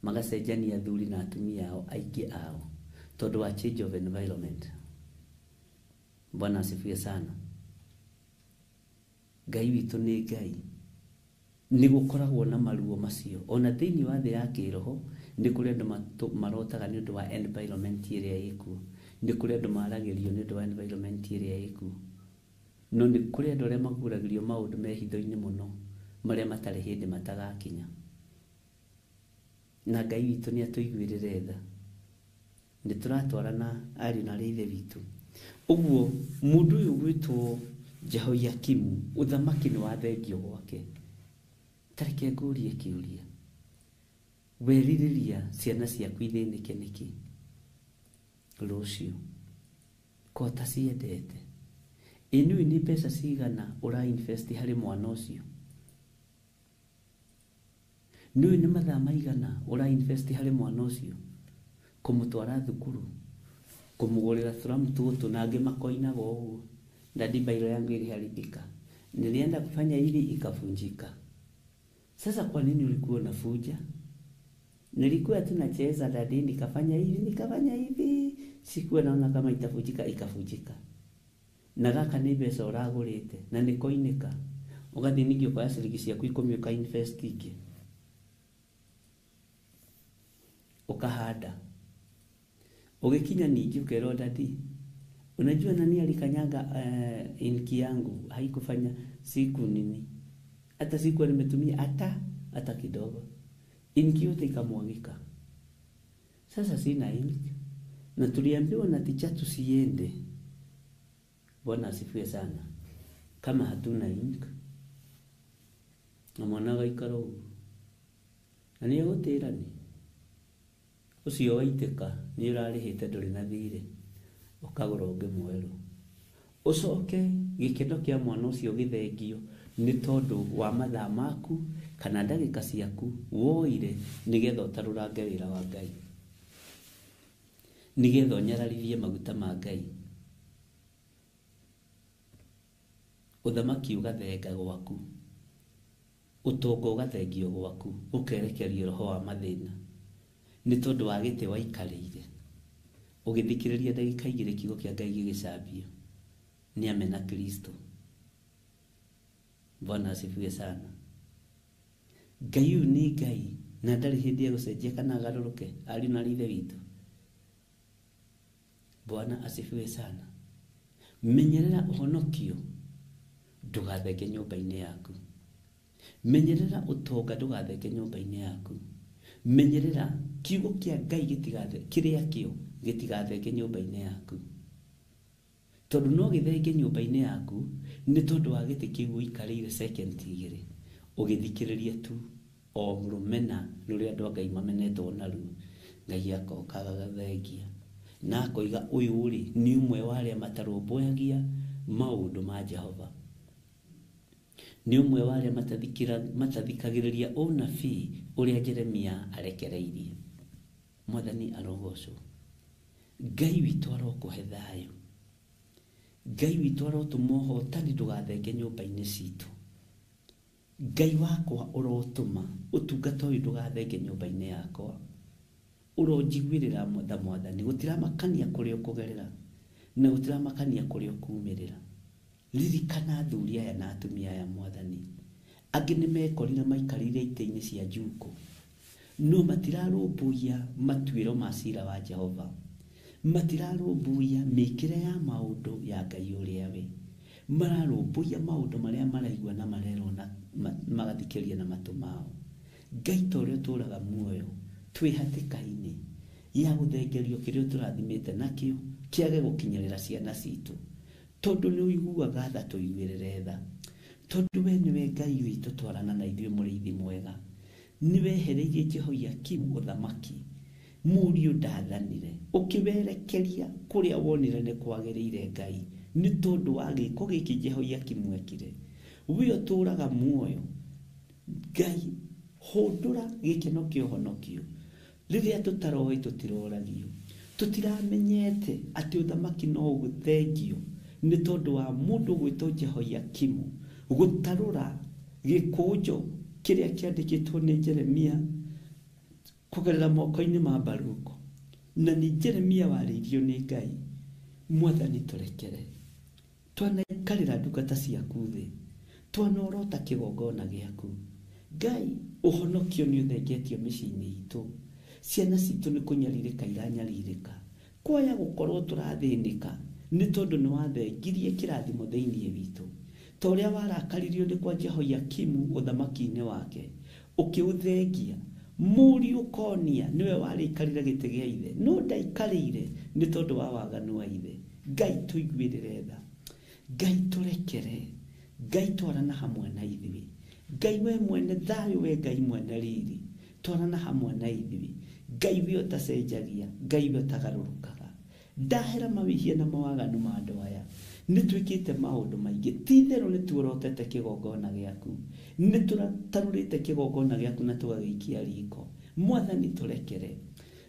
magacenjania athuri na atumia ao aingĩ ao tondũ wa change of environment. Bwana asifiwe sana. Ngai witũ nĩ Ngai. Nĩ gũkoragwo na maruo macio. Ona thĩinĩ wa thĩ ya kĩroho nĩ kũrĩ andũ marotaga nĩ ũndũ wa environment ĩrĩa ĩkuo. Nĩ kũrĩ andũ maragĩrio nĩ ũndũ wa environment ĩrĩa ĩkuo. No nĩ kũrĩ andũ arĩa maguragĩrio maũndũ mehitho-inĩ mũno marĩa matarĩ hĩndĩ matagakinya. Na Ngai witũ nĩ atũiguĩrĩre tha. Nĩ tũratwarana ariũ na ithe witũ. Ũguo mũndũ ũyũ gwĩtwo Jehoiakimu, ũthamaki nĩ wathengio gwake. Tareke ngũrie kĩũria, werirĩria ciana ciaku ithĩnĩke nĩkĩ rũciũ ko ta ciendete? Ĩnũĩ nĩ mbeca cigana ũra-invest harĩ mwana ũcio? Nũĩ nĩ mathaa maigana ũra-invest harĩ mwana ũcio? Kũmũtwara thukuru, kumugulira tũramũ na angĩ makoinaga ũguo, dadi bailo yangu iliharibika, nilienda kufanya hivi ikavunjika. Sasa kwa nini ulikuwa unafuja? Nilikuwa tunacheza dadi, nikafanya hivi, sikuwa naona kama itavunjika, ikavunjika. Na gaka nĩ mbeca ũragũrĩte na nĩkoinĩka, ũgathiĩ ningĩ ũkoya ciringi ciaku 10 ũka-invest ingĩ ukahanda. Ukikinya ningĩ ukerwo dadi, unajua nani alikanyaga inki yangu, haikufanya siku nini, hata siku nimetumia hata kidogo, inki yote ikamwagika. Sasa sina inki na tuliambiwa na ticha tusiende. Bwana asifiwe sana. Kama hatuna inki na mwana gaikaro na nĩ egũtĩrani ũcio waitĩka nĩ ũrarĩhĩte ndũrĩ na thirĩ, ũkagũra ũngĩ mwerũ, ũcoke gĩkeno kĩa mwana ũcio gĩthengio nĩ tondũ wa mathaa maku kana ndagĩka ciaku woire nĩgetha ũtarũrange wĩra wa Ngai, nĩgetha ũnyararithie maguta ma Ngai, ũthamaki ũgathenga gwaku, ũtongo ũgathengio gwaku, ũkerekerio roho wa mathĩna nĩ tondũ wa gĩtĩ waikarĩire ũgĩthikĩrĩria ndagĩka igĩrĩ kiugo kĩa Ngai gĩgĩcambio nĩ amena Kristo. Bwana asifiwe sana. Ngai ũyũ nĩ Ngai na ndarĩ hĩndĩ ya gũcenjia kana agarũrũke, ariũ na ithe witũ. Bwana asifiwe sana. Menyerera ũhonokio, ndũgathenge nyũmba-inĩ yaku. Menyerera ũtonga, ndũgathenge nyũmba-inĩ yaku. Menyerera kiugo kĩa Ngai kĩrĩa kĩo gĩtigathenge nyũmba-inĩ yaku, tondũ no gĩthenge nyũmba-inĩ yaku nĩ tondũ wa gĩtĩ kĩu ũikarĩire second igĩrĩ ũgĩthikĩrĩria tu o rũmena rũrĩa andũ a Ngai mamenetwo naruo. Ngai akoka agathengia na akoiga ũyũ rĩ nĩ ũmwe wa arĩa matarũmbũyagia maũndũ ma Jehova, nĩ ũmwe wa arĩa matathikagĩrĩria ũnabii ũrĩa Jeremia arekereirie. Mwathani arogocwo. Ngai witũ arokũhe thayũ, Ngai witũ arotũma ũhotani ndũgathenge nyũmba-inĩ citũ. Ngai wakwa ũrotũma ũtungata ũyũ ndũgathenge nyũmba-inĩ yakwa, ũronjiguĩrĩra Mwathani, gũtiramakania kũrĩa ũkũgerera na gũtiramakania kũrĩa ũkumĩrĩra. Ririkana athuri aya na atumia aya Mwathani, angĩ nĩmekorire maikarĩire itĩ-inĩ cia njuko, no matirarũmbũiya matuĩro ma cira wa Jehova, matirarũmbũiya mĩkĩre ya maũndũ ya Ngai ũrĩa we, mararũmbũiya maũndũ marĩa maraigua na marerwo na magathikĩrĩria na matũ mao. Ngai ta ũrĩa ũtũũraga muoyo, twĩ hatĩka-inĩ ya gũthengerio kĩrĩa tũrathimĩte nakĩo kĩage gũkinyĩrĩra ciana citũ, tondũ nĩ ũiguaga tha tũiguĩrĩre tha, tondũ we nĩwe Ngai witũ twarana na ithuĩ mũrĩithi mwega. Nĩ wehereirie Jehoiakimu ũthamaki Mũriũ ndathanire ũkĩberekeria kũrĩa wonire nĩ kwagĩrĩire Ngai nĩ tondũ wa gĩko gĩkĩ Jehoiakimu ekire. We ũtũũraga muoyo, Ngai hũndũra gĩkeno kĩa ũhonokio. Rĩrĩa tũtaroĩ tũtiroragio, tũtiramenyete atĩ ũthamaki no ũgũthengio nĩ tondũ wa mũndũ gwĩtwo Jehoiakimu gũtarũra gĩkũnjo kĩrĩa kĩandĩkĩtwo nĩ Jeremia kũgerera moko-inĩ ma Baruku, na nĩ Jeremia warĩirio nĩ Ngai. Mwathani tũrekere, twanaikarĩra ndungata ciaku thĩ, twanorota kĩgongona gĩaku. Ngai ũhonokio nĩ ũthengetio mĩciĩ-inĩ itũ, ciana citũ nĩ kũnyarirĩka iranyarirĩka, kwaya gũkorwo tũrathĩnĩka nĩ tondũ nĩ wathengirie kĩrathimo thĩinĩ witũ, ta ũrĩa warakaririo nĩ kwa Jehoiakimu ũthamaki-inĩ wake, ũkĩũthengia. Mũriũ Konia niwe warĩikarire gĩtĩ gĩa ithe, no ndaikarĩire nĩ tondũ wa waganu wa ithe. Ngai tũiguĩrĩre tha, Ngai tũrekere, Ngai twarana hamwe na ithuĩ. Ngai we mwene thayũ, we Ngai mwene riri, twarana hamwe na ithuĩ. Ngai we ũtacenjagia, Ngai we ũtagarũrũkaga. Ndahera mawĩhia na mawaganu ma andũ aya, nĩ twĩkĩte maũndũ maingĩ. Ti-itherũ nĩ tuorotete kĩgongona gĩaku, nĩ tũtarũrĩte kĩgongona gĩaku na tũgagĩikia riko. Mwathani tũrekere,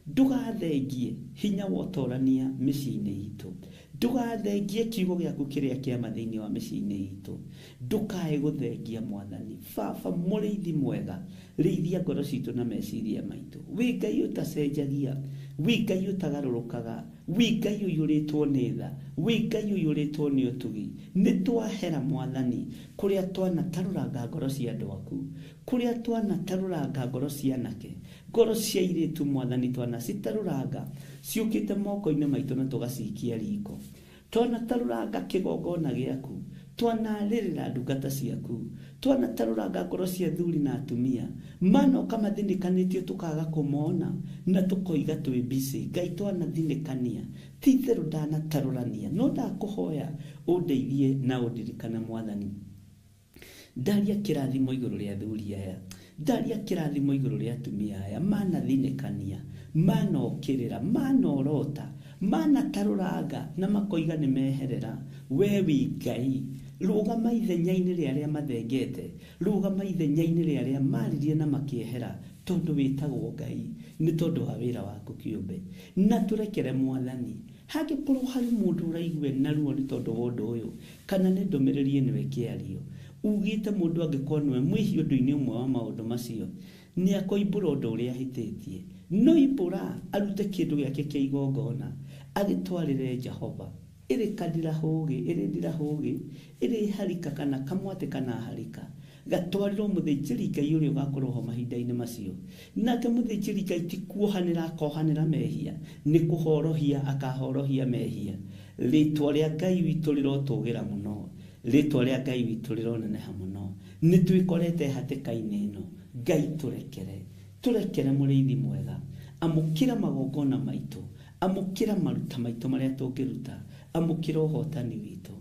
ndũgathengie hinya wa ũtorania mĩciĩ-inĩ itũ, ndũgathengie kiugo gĩaku kĩrĩa kĩama thĩinĩ wa mĩciĩ-inĩ itũ, ndũkae gũthengia Mwathani. Baba mũrĩithi mwega, rĩithia ngoro citũ na meciria maitũ. Wĩ Ngai ũtacenjagia, wĩ Ngai ũtagarũrũkaga, wĩ Ngai ũiyũrĩtwo nĩ tha, wĩ Ngai ũiyũrĩtwo nĩ ũtugi. Nĩ twahera Mwathani kũrĩa twanatarũranga ngoro cia andũ aku, kũrĩa twanatarũranga ngoro cia anake, ngoro cia airĩtu Mwathani twanacitarũranga ciũkĩte moko-inĩ maitũ na tũgacikia riko. Twanatarũranga kĩgongona gĩaku, twanarĩrĩra ndungata ciaku, twanatarũranga ngoro cia athuri na atumia, manoka mathĩnĩkanĩtio tũkaga kũmona na tũkoiga twĩ busy. Ngai twanathĩnĩkania, ti-itherũ ndanatarũrania, no ndakũhoya ũndeithie na ũndirikane Mwathani. Ndaria kĩrathimo igũrũ rĩa athuri aya, ndaria kĩrathimo igũrũ rĩa atumia aya, manathĩnĩkania, manokĩrĩra, manorota, manatarũranga na makoiga nĩ meherera. We wĩ Ngai, rũgama ithenya-inĩ rĩa arĩa mathengete, rũgama ithenya-inĩ rĩa arĩa maririe na makĩehera, tondũ wĩtagwo Ngai, nĩ tondũ wa wĩra waku kĩũmbe. Na tũrekere Mwathani, hangĩkorwo harĩ mũndũ ũraigua na ruo nĩ tondũ wa ũndũ ũyũ, kana nĩ ndũmĩrĩri ĩno ĩkĩario, ugĩte mũndũ angĩkorwo nĩwe mwĩhi ũndũ-inĩ ũmwe wa maũndũ macio, nĩ akoimbũra ũndũ ũrĩa ahĩtĩtie. No imbũra arute kĩndũ gĩake kĩa igongona, agĩtwarĩre Jehova. Ĩrĩ kadirahũgĩ, ĩrĩ ndirahũgĩ, ĩrĩ harika kana kamwate kana harika, gatwarirwo mũthĩnjĩri Ngai ũrĩa ũgakorwo ho mahinda-inĩ macio. Nake mũthĩnjĩri Ngai ti kuohanĩra akohanĩra mehia, nĩ kũhorohia akahorohia mehia. Rĩtwa rĩa Ngai witũ rĩrotũgĩra mũno, rĩtwa rĩa Ngai witũ rĩroneneha mũno. Nĩ twĩkorete hatĩka-inĩ ĩno. Ngai tũrekere mũrĩithi mwega, amũkĩra magongona maitũ, amũkĩra maruta maitũ marĩa tũngĩruta, amũkĩra ũhotani witũ.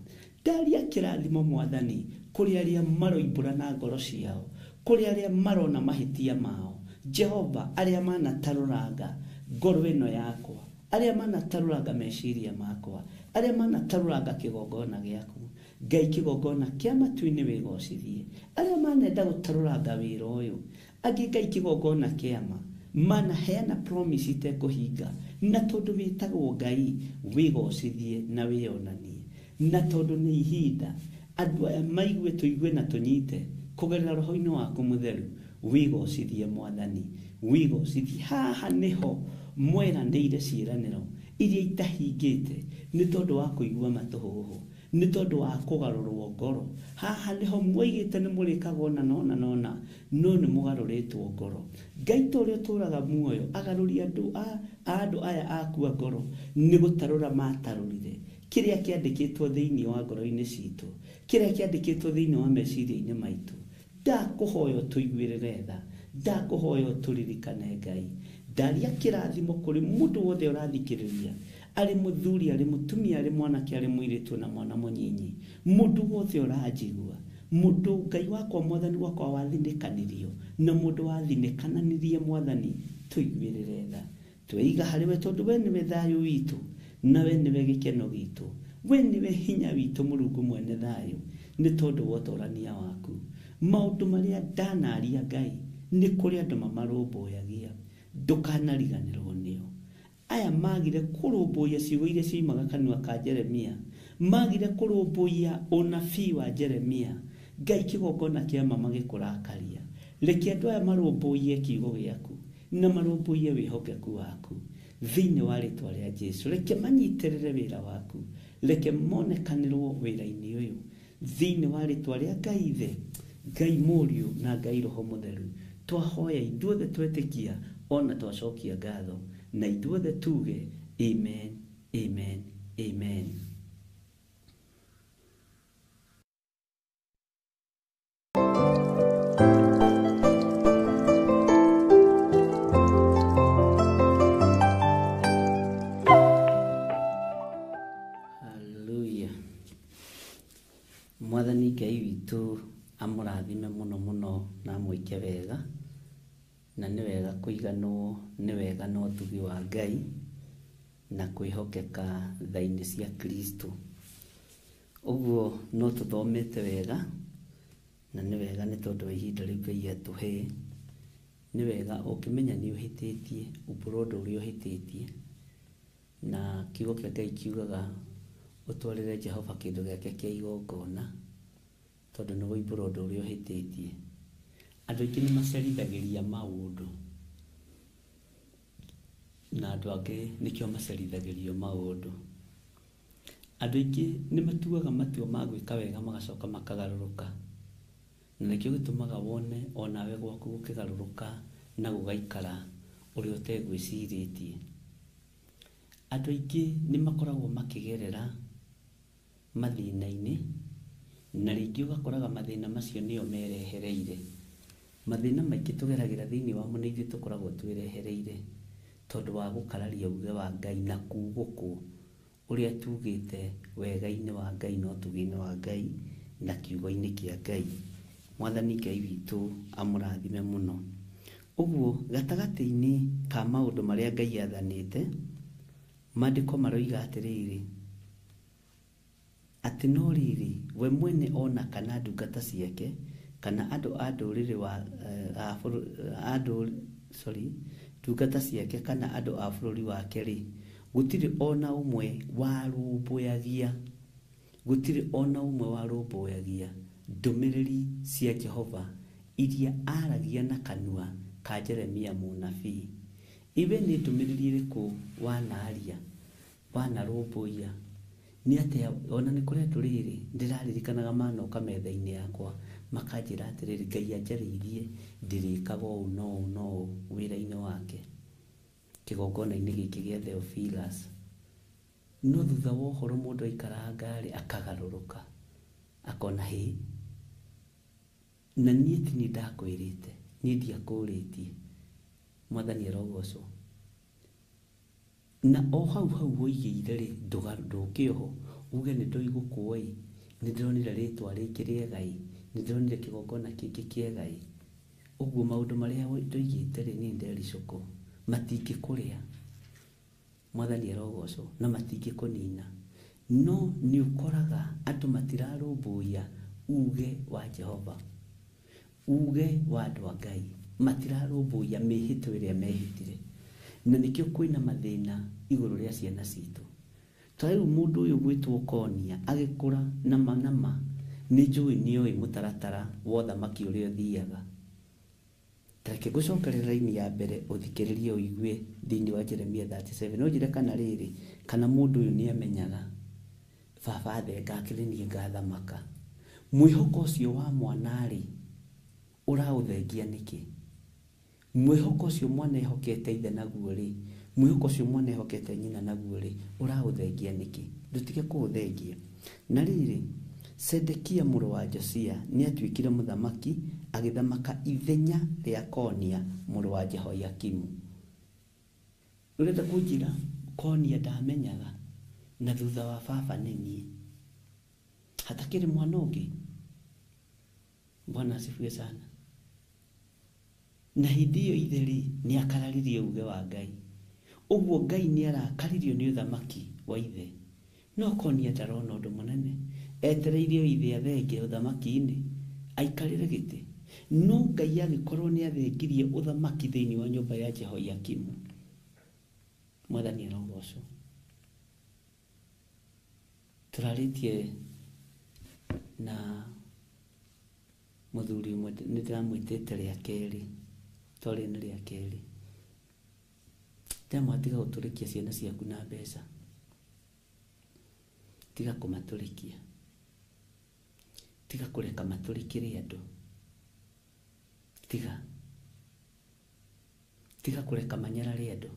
Ndaria kĩrathimo Mwathani kũrĩ arĩa maroimbũra na ngoro ciao, kũrĩ arĩa marona mahĩtia mao. Jehova, arĩa manatarũranga ngoro ĩno yakwa, arĩa manatarũranga meciria makwa, arĩa manatarũranga kĩgongona gĩaku. Ngai kĩgongona kĩa matu-inĩ wĩgocithie. Arĩa manenda gũtarũranga wĩra ũyũ, angĩ Ngai kĩgongona kĩama, manaheana promise itekũhinga, na tondũ wĩtagwo Ngai, wĩgocithie na wĩonanie. Na tondũ nĩ ihinda andũ aya maigue tũigue na tũnyite kũgerera roho-inĩ waku mũtheru, wĩgocithie Mwathani, wĩgocithie. Haha nĩho mweranĩire ciĩranĩro iria itahingĩte nĩ tondũ wa kũigua matũhũhũ, nĩ tondũ wa kũgarũrwo ngoro. Haha nĩho mwaigĩte nĩ mũrĩkaga ona nona, no nĩ mũgarũrĩtwo ngoro. Ngai ta ũrĩa ũtũũraga muoyo, agarũri andũ aya akua ngoro, nĩ gũtarũra matarũrire kĩrĩa kĩandĩkĩtwo thĩinĩ wa ngoro-inĩ citũ, kĩrĩa kĩandĩkĩtwo thĩinĩ wa meciria-inĩ maitũ. Ndakũhoya tũiguĩrĩre tha, ndakũhoya tũririkane Ngai. Ndaria kĩrathimo kũrĩ mũndũ wothe ũrathikĩrĩria, arĩ mũthuri, arĩ mũtumia, arĩ mwanake, arĩ mũirĩtu na mwana mũnyinyi, mũndũ wothe ũranjigua, mũndũ Ngai wakwa Mwathani wakwa wathinĩkanirio, na mũndũ wathinĩkananirie Mwathani, tũiguĩrĩre tha, tweiga hariwe tondu we niwe thayu witu na we niwe gikeno gitu we niwe hinya witu Mulungu mwene thayu ni tondu wotorania waku maundu maria ndanaria Ngai ni kuri andu mamarumbuyagia ndukanariganirwo nio aya magire kurumbuya ciugo iria ciumaga kanua ka Jeremia magire kurumbuya unabii wa Jeremia Ngai kigongona kia mama gikurakaria reke andu aya marumbuye kiugo giaku na marumbuye wihokeku waku thiini wa ritwa ria Jesu reke manyiterere wira waku reke monekanirwo wira-ini uyu thiini wa ritwa ria Ngai Ithe Ngai Muriu na Ngai Roho Mutheru twahoya ithuothe twetikia ona twacokia ngatho na ithuothe tuge amen amen amen. Hallelujah. Mwathani Ngai witu amurathime muno muno na mwike wega na ni wega kuiganwo ni wega no tugi wa Ngai na kwihokeka thaini cia Kristo uguo no tuthomete wega na ni wega ni tondu wa ihinda riu Ngai atuhe ni wega ukimenya ni uhititie uburodo uri uhititie na kiugo kia Ngai kiugaga utwarire Jehova kindu giake kia igongona tondu ni uburodo uri uhititie andu aingi ni macerithagiria maundu na andu angi nikio macerithagirio maundu andu aingi ni matuaga matua ma gwika wega magacoka makagaruruka na nikio gitumaga wone onawe gwaku gukigaruruka na gugaikara uri utegwiciritie andu aingi ni makoragwo makigerera mathina-ini na ringi ugakoraga mathina macio nio merehereire mathina maingi tugeragira thiini wa muneithi tukoragwo twirehereire tondu wa gukararia uge wa Ngai na kuguku uria tugite wega-ini wa Ngai no tugine wa Ngai na kiugo-ini kia Ngai. Mwathani Ngai witu amurathime muno uguo gatagati-ini ka maundu maria Ngai athanite maandiko maroiga atiriri ati no riri we mwene ona kana ndungata ciake kana andu a nduriri wa ndungata ciake kana andu a bururi wake ri gutiri ona umwe warumbuyagia gutiri ona umwe warumbuyagia ndumiriri cia Jehova iria aragia na kanua ka Jeremia munabii iwe ni ndumiriri iriku wanaria wanarumbuya ni atia ona ni kuria turiri ndiraririkanaga manoka metha-ini yakwa makanjira atiriri Ngai anjariirie ndirikaga uu no wira-ini wake kigongona-ini giki gia Theophilus no thutha wa uhoro mundu aikara ngari akagaruruka akona hi na nie ti ni ndakwirite ni ndiakuritie Mwathani arogocwo na o hau woigire ri ndukioho uge ni ndoigukuoi ni ndironire ritwa ringi riegai ni ndironire kigongona kingi kiegai uguo maundu maria ndoigite ri ni ndericuku matingikuria Mwathani arogocwo na matingikunina no ni ukoraga andu matirarumbuya uge wa Jehova uge wa andu a Ngai matirarumbuya mihito iria mehitire na nikio kwina mathina iguru ria ciana citu tairu mundu uyu gwitwo Konia agikura nama ni njui nioi mutaratara wotha maki uria thiaga tareke gucokerera ini ya mbere uthikiririe uigue thiini wa Jeremia 37 no njire kana riri kana mundu uyu ni amenyaga baba thenga akirini ngathamaka mwihoko ucio wa mwanari urauthengia niki mwihoko ucio mwana ehokete ithe naguo ri mwihoko ucio mwana ehokete nyina naguo ri urauthengia niki ndutige kuuthengia na riri Sedekia muru wa Josia ni atuikire muthamaki agithamaka ithenya ria Konia muru wa Jehoiakimu urenda kunjira Konia ndamenyaga na thutha wa baba nini hatakiri mwana ungi Bwana asifiwe sana na hindi iyo itheri ni akararirie uge wa Ngai Ũguo Ngai nĩ arakaririo nĩ ũthamaki wa ithe. No konia ndarona ũndũ mũnene. Etereirio ithe athenge ũthamaki-inĩ, aikarĩre gĩtĩ. No Ngai agĩkorwo nĩ athengirie ũthamaki thĩinĩ wa nyũmba ya Jehoiakimu. Mwathani arogocwo. Tũrarĩtie na mũthuri ũmwe nĩ ndĩramwĩtĩte rĩa kerĩ, twarĩ nĩ rĩa kerĩ. Ndamwatiga gũtũrĩkia ciana ciaku na mbeca. Tiga kũmatũrĩkia. Tiga kũreka matũrĩkĩre andũ. Tiga kũreka manyarare andũ.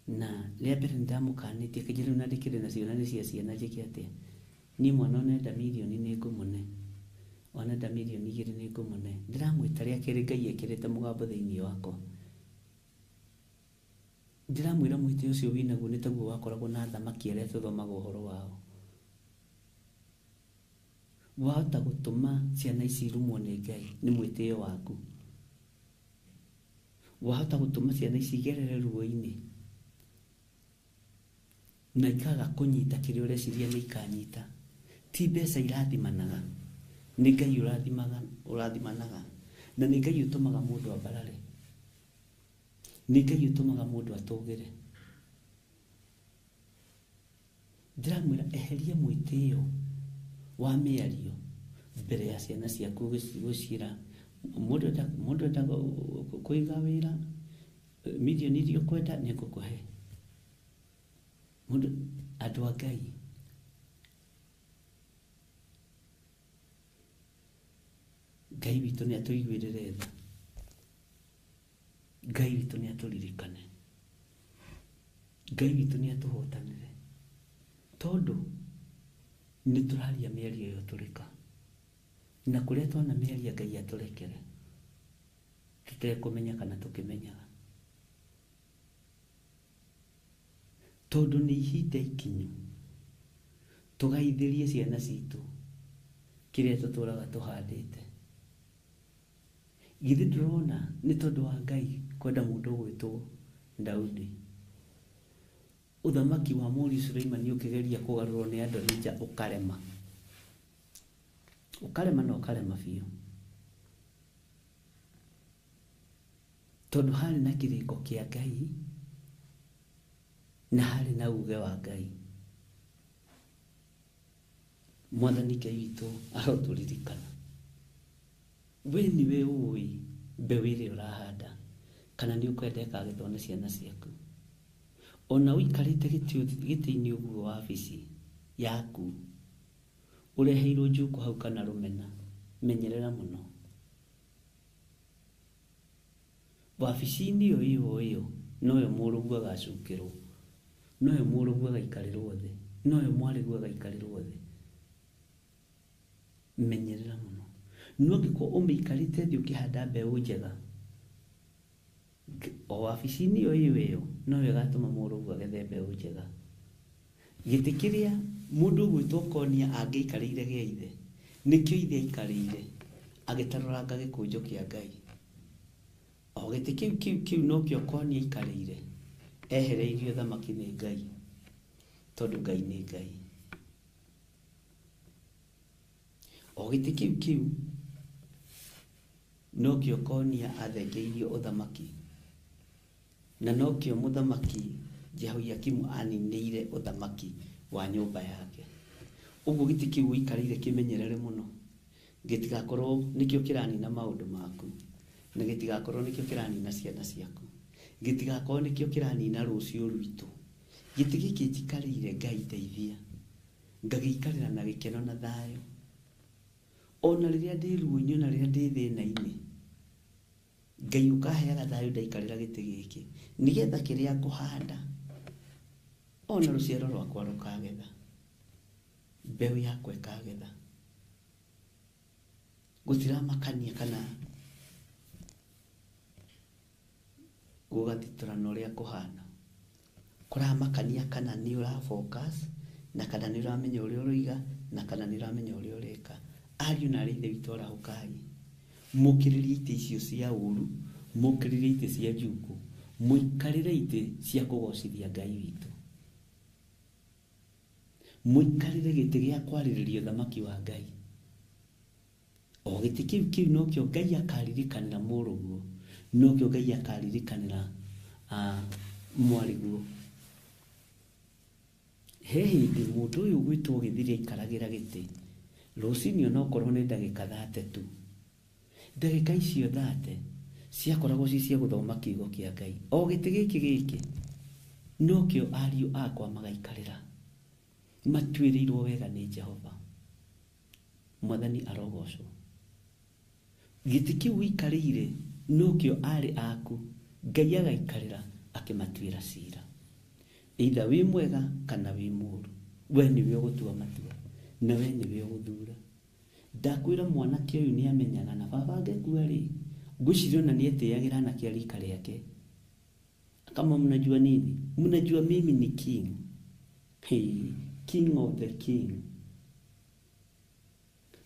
Na rĩa mbere nĩndamũkanĩtie kaingĩ rĩu na ndĩkĩrĩ na ciana cia ciana njĩke atĩa. Niĩ mwana onenda mirioni nĩ ngũmũne. Onenda mirioni 2 nĩ ngũmũne. Ndĩramwĩta rĩa kerĩ Ngai ekĩrĩte mũgambo thĩinĩ wakwa. Ndĩramwĩra mwĩtĩ ũcio wĩnaguo nĩ taguo wakoragwo na thamaki arĩa tũthomaga ũhoro wao. Wahota gũtũma ciana ici irumwo nĩ Ngai nĩ mwĩtĩo waku. Wahota gũtũma ciana ici igerere ruo-inĩ na ikaga kũnyita kĩrĩa ũreciria nĩ ikanyita. Ti mbeca irathimanaga, nĩ Ngai ũrathimanaga. Na nĩ Ngai ũtũmaga mũndũ ambarare. Nĩ Ngai ũtũmaga mũndũ atũgĩre. Ndĩramwĩra eheria mwĩtĩo wa mĩario mbere ya ciana ciaku gũciĩra mũndũ enda kũiga wĩra mirioni iria ũkwenda nĩ ngũkũhe. Mũndũ andũ a Ngai, Ngai witũ nĩ atũiguĩrĩre tha. Ngai witũ nĩ atũririkane. Ngai witũ nĩ atũhotanĩre. Tondũ nĩ tũraria mĩario ĩyo tũrĩka. Na kũrĩa twana mĩaria Ngai atũrekere. Tũtekũmenya kana tũkĩmenyaga. Tondũ nĩ ihinda ikinyu tũgaithĩrie ciana citũ kĩrĩa tũtũraga tũhandĩte. Githĩ ndũrona nĩ tondũ wa Ngai kwenda mũndũ gwĩtwo Daudi. Ũthamaki wa Mũriũ Suleimani ũkĩgeria kũgarũrwo nĩ Adonija ũkarema. Ũkarema na ũkarema biũ. Tondũ harĩ na kĩrĩko kĩa Ngai na harĩ na uge wa Ngai. Mwathani Ngai witũ arotũririkana. We niwe ũĩ mbeũ ĩrĩa ũrahanda kana nĩ ũkwenda ĩkagethwo nĩ ciana ciaku. Ona ũikarĩte gĩtĩ-inĩ ũguo wabici yaku ũreheirwo njuku hau kana rũmena, menyerera mũno. Wabici-inĩ ĩyo noyo mũrũguo agacukĩrwo, noyo mũrũguo agaikarĩrwo thĩ, noyo mwarĩguo agaikarĩrwo thĩ. Menyerera mũno. No angĩkorwo ũmĩikarĩte thĩ ũkĩhanda mbeũ njega, o wabici-inĩ ĩyo noyo ĩgatũma mũrũguo agethe mbeũ njega. Gĩtĩ kĩrĩa mũndũ ũgwĩtwo Konia angĩikarĩire gĩa ithe, nĩkĩo ithe aikarĩire agĩtarũranga gĩkũnjo kĩa Ngai. O gĩtĩ kĩu nokĩo Konia aikarĩire ehereirio thamaki nĩ Ngai, tondũ Ngai nĩ Ngai. O gĩtĩ kĩu nokĩo Konia athengeirio ũthamaki, na nokĩo mũthamaki Jehoiakimu aninĩire ũthamaki wa nyũmba yake. Ũguo gĩtĩ kĩu ũikarĩire kĩmenyerere mũno, gĩtigakorwo nĩkĩo kĩranina maũndũ maku, na gĩtigakorwo nĩkĩo kĩranina ciana ciaku, gĩtigakorwo nĩkĩo kĩranina rũciũ rwitũ. Gĩtĩ gĩkĩ njikarĩire Ngai ndeithia, ngagĩikarĩra na gĩkeno na thayũ. Ona rĩrĩa ndĩ ruo-inĩ, ona rĩrĩa ndĩ thĩna-inĩ, Ngai ũkaheaga thayũ ndaikarĩra gĩtĩ gĩkĩ, nĩgetha kĩrĩa ngũhanda ona rũciaro rwakwa rũkagetha, mbeũ yakwa ĩkagetha. Gũtiramakania kana gũgatitũrana ũrĩa kũhana. Kũramakania kana nĩ ũrafocus na kana nĩ ũramenya ũrĩa ũroiga na kana nĩ ũramenya ũrĩa ũreka. Ariũ na aarĩ a Ithe witũ arahũkai, mukirire ite icio cia uru, mukirire ite cia njuku, muikarire ite cia kugocithia Ngai witu, muikarire gite gia kwaririria thamaki wa Ngai. O gite kiu no kio Ngai akaririkanira muruguo, no kio Ngai akaririkanira mwariguo. He hindi mundu uyu gwitwo githiria ikaragira gite rucini ona okorwo ni ndagika 30 tu, ndagika icio 30 ciakoragwo ci cia guthoma kiugo kia Ngai. O gite giki no kio ariu akwa magaikarira matuirirwo wega ni Jehova. Mwathani arogocwo. Gite kiu wikarire no kio ari aku Ngai agaikarira akimatuira cira. Either wi mwega kana wi muru, we niwe ugutua matua na we niwe uguthura. Ndakwira mwanake uyu ni amenyaga na baba angekua ri ngwicirio na nietiagira na kiarika riake. Kama mnajua nini? Mnajua mimi ni king. Hey, king of the king.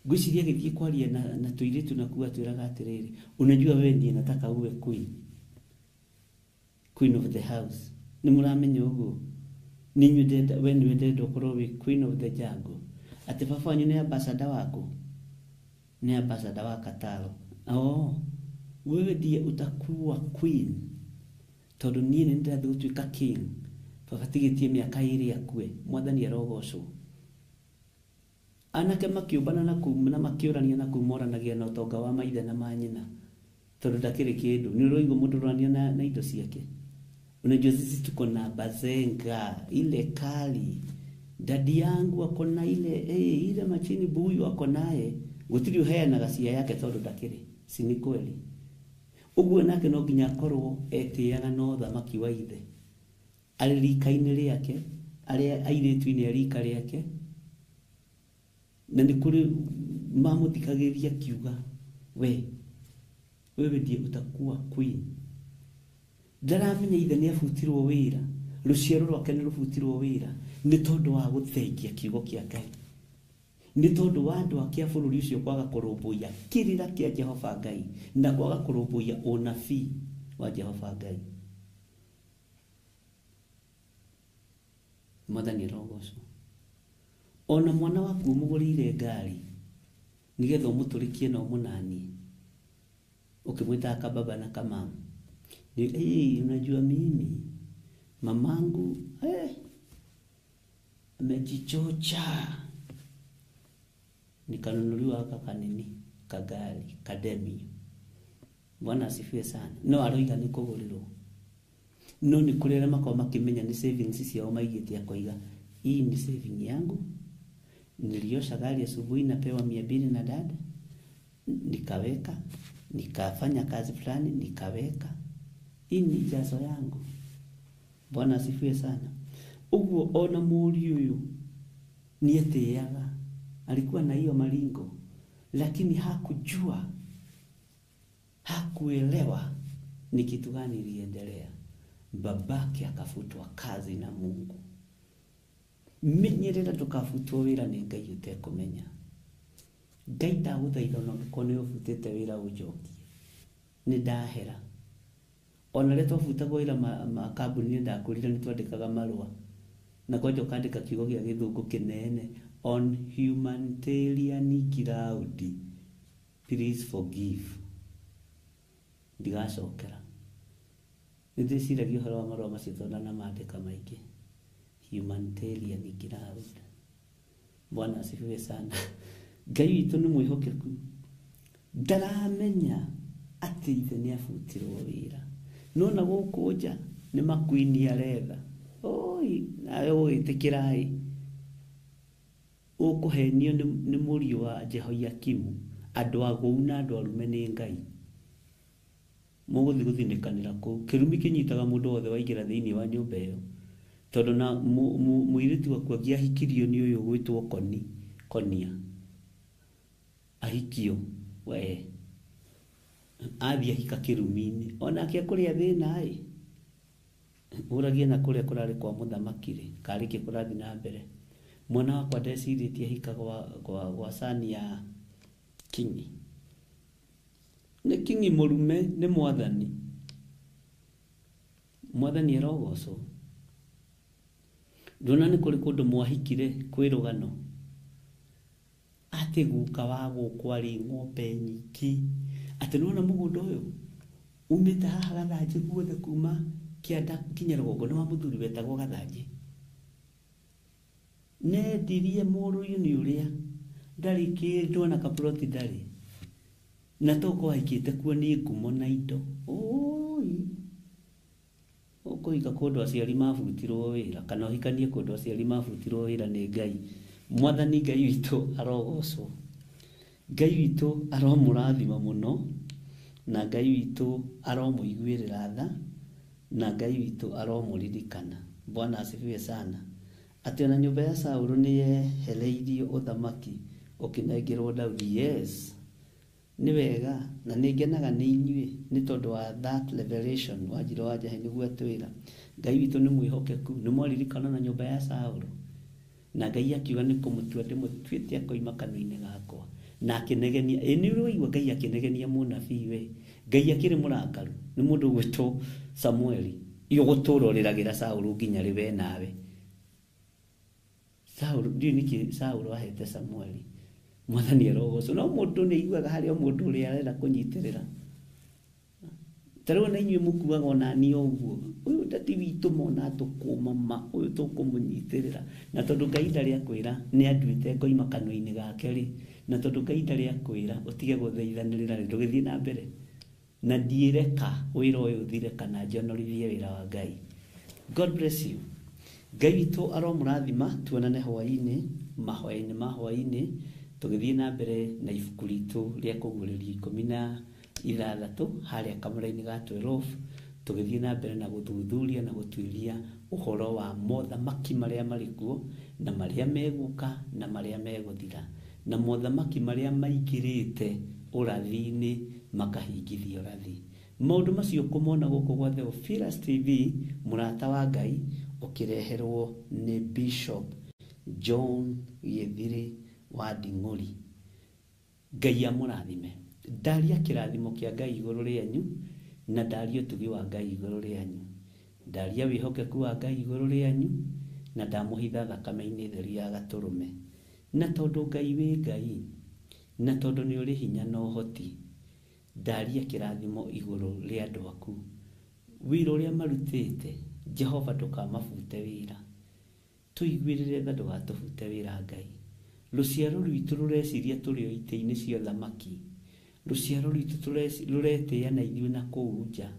Ngwiciria githie kwaria na tuiritu na kuwa twiraga atiriri, unajua wewe ndiye nataka uwe queen. Queen of the house. Ni muramenya uguo. Ninyu ndenda we niwe ndenda ukorwo wi queen of the jungle. Ati baba wanyu ni ambassador wako. Ni ambassador wa Kataro. Wewe ndiye utakuwa queen. Tondu nie ni ndathu gutuika king. Baba tigitie miaka iri akue. Mwathani arogocwo. Anake makiumbana na makiurania na kumoranagia na utonga wa maithe na manyina. Tondu ndakiri kindu. Ni roigo mundu rwania na indo ciake. Unajua sisi tuko na bazenga ile kali. Dadi yangu ako na ile machini buyu ako naye. Gutiri uheana gacia yake tondu ndakiri. Si ni kweli? Uguo nake no nginya korwo etiaga no thamaki wa ithe. Ari rika-ini riake, ari airitu-ini rika riake. Na ni kuri mamuthikagiria kiuga wewe ndiye utakuwa queen. Ndaramenya ithe ni abutirwo wira, ruciaro rwake ni rubutirwo wira ni tondu wa guthengia kiugo kia Ngai, ni tondu wa andu akia bururi ucio kwaga kurumbuya kirira kia Jehova Ngai na kwaga kurumbuya unabii wa Jehova Ngai. Mwathani rogocwo. Ona mwana waku umugurire ngari nigetha umuturikie na umunani, ukimwita kababa na kamama. Unajua mimi mamangu amejichocha, nikanunuliwa aka kanini kagari kademi. Bwana asifiwe sana. No aroiga ni kugurirwo. No ni kurera makao makimenya ni savings ciao maigite akoiga hii ni saving yangu. Niliosha gari asubuhi napewa 200 na dada, nikaweka, nikafanya kazi fulani nikaweka. Hii ni jazo yangu. Bwana asifiwe sana. Uguo ona muri uyu nietiaga, alikuwa na hiyo malingo, lakini hakujua, hakuelewa ni kitu gani iliendelea. Babake akafutwa kazi na Mungu. Menyerera tukafutwo wira ni Ngai utekumenya. Ngai ndaguthaitha no kone ufutete wira ujokie. Ni ndahera. Ona leto futagwo ira makambuni ndakurira ni twandikaga marua. Na kwaje kandika kiugo gia githungu kinene on humanitarian ground. Please forgive. Ndigacokera. Ndiciragia horo wa marua macio tonda na maandika maingi. Humanitarian ground. Bwana asifiwe sana. Ngai witu ni mwihokeku. Ndaramenya ati ithe ni afutirwo wira. Nona gukuja ni makuini aretha. Nawe itikirai. Ukuhenio ni muri wa Jehoiakimu. Andu agu na andu arume ni Ngai. Muguthi guthinikanira ku. Kirumi kinyitaga mundu wothe waingira thiini wa nyumba iyo. Tondu na muiritu wakwa giahikirio ni uyu gwitwo Konia. Ahikio we. Athia hika kirumini. Ona kia kuria thina uragia na kuria kurari kwa muthamakire. Kariki kurathi na mbere. Mwana wakwa ndeciritie hika gwa sani ya kingi. nĩ kingi mũrume nĩ mwathani. Mwathani arogocwo. Ndona nĩ kũrĩ kũndũ mwahikire kwĩ rũgano atĩ guka wa gũkũ arĩ ng'ombe nyingĩ, atĩ nĩwona mũgũnda ũyũ umĩte haha Gathanjĩ guothe kuma Kĩanda kinya rũgongo nĩ wa mũthuri wetagwo Gathanjĩ. Nendirie mũrũ-inĩ ũrĩa ndarĩ kĩndũ ona kaploti ndarĩ, na toko haikĩte kuo nĩ ngumo na indo. Ũkũhika kũndũ aciari mabutirwo wĩra, kana ũhikanie kũndũ aciari mabutirwo wĩra nĩ Ngai. Mwathani Ngai witũ arogocwo. Ngai witũ aromũrathima mũno, na Ngai witũ aromũiguĩrĩra tha, na Ngai witũ aromũririkana. Bwana asifiwe sana. Atĩ ona nyũmba ya Saũlũ nĩ yehereirio ũthamaki ũkĩnengerwo Daudi. Yes, nĩ wega na nĩ ngenaga nĩ inyuĩ nĩ tondũ wa that revelation Wanjirũ wa Njahi nĩguo atwĩra Ngai witũ nĩ mwĩhokeku. Nĩ mwaririkana na nyũmba ya Saũlũ, na Ngai akiuga nĩ kũmũtua ndĩmũtuĩte akoima kanua-inĩ gakwa, na akĩnegenia. Nĩ ũraigua Ngai akĩnegenia mũnabii we? Ngai akĩrĩ mũrakaru nĩ mũndũ gwĩtwo Samueli gũtũũra ũrĩragĩra Saũlũ nginya rĩwe nawe. Saũlũ ndiũ nĩkĩ Saũlũ ahete Samueli. Mwathani arogocwo. No mũndũ nĩ aiguaga harĩa mũndũ ũrĩa arenda kũnyitĩrĩra. Tarĩu na inyuĩ mũkuaga ona niĩ ũguo, ũyũ ndati witũ mona tũkũmama, ũyũ tũkũmũnyitĩrĩra. Na tondũ Ngai ndarĩ akwĩra nĩ anduĩte ngoima kanua-inĩ gake rĩ, na tondũ Ngai ndarĩ akwĩra ũtige gũthaithanĩrĩra rĩ, ndũgĩthiĩ na mbere. Na ndiĩreka wĩra ũyũ ũthire kana njonorithie wĩra wa Ngai. God bless you. Ngai witũ aromũrathima. Tuonane hwaĩ-inĩ, mahoya-inĩ ma hwaĩ-inĩ, tũgĩthiĩ na mbere na ibuku ritũ rĩa kũguũrĩrio 16 harĩa kamũra-inĩ ga 12, tũgĩthiĩ na mbere na gũthuthuria na gũtuĩria ũhoro wa mothamaki marĩa marĩ kuo, na marĩa megũka na marĩa megũthira, na mothamaki marĩa maingĩrĩte ũrathi-inĩ makahingithia ũrathi. Maũndũ macio kũmona gũkũ gwa Theophilus TV, mũrata wa Ngai, ũkĩreherwo nĩ Bishop John Gĩthiri wa Nding'ũri. Ngai amũrathime. Ndaria kĩrathimo kĩa Ngai igũrũ rĩanyu, na ndaria ũtugi wa Ngai igũrũ rĩanyu. Ndaria wĩhokeku wa Ngai igũrũ rĩanyu, na ndamũhitha thakame-inĩ theru ya Gatũrũme. Na tondũ Ngai wĩ Ngai, na tondũ nĩ ũrĩ hinya na ũhoti, ndaria kĩrathimo igũrũ rĩa andũ aku. Wĩra ũrĩa marutĩte, Jehova ndũkamabute wĩra. Tũiguĩrĩre tha ndũgatũbute wĩra Ngai. Rũciaro rwitũ rũreciria tũrĩ o itĩ-inĩ cia ũthamaki. Rũciaro rwitũ rũretĩĩa na ithuĩ na kũu nja,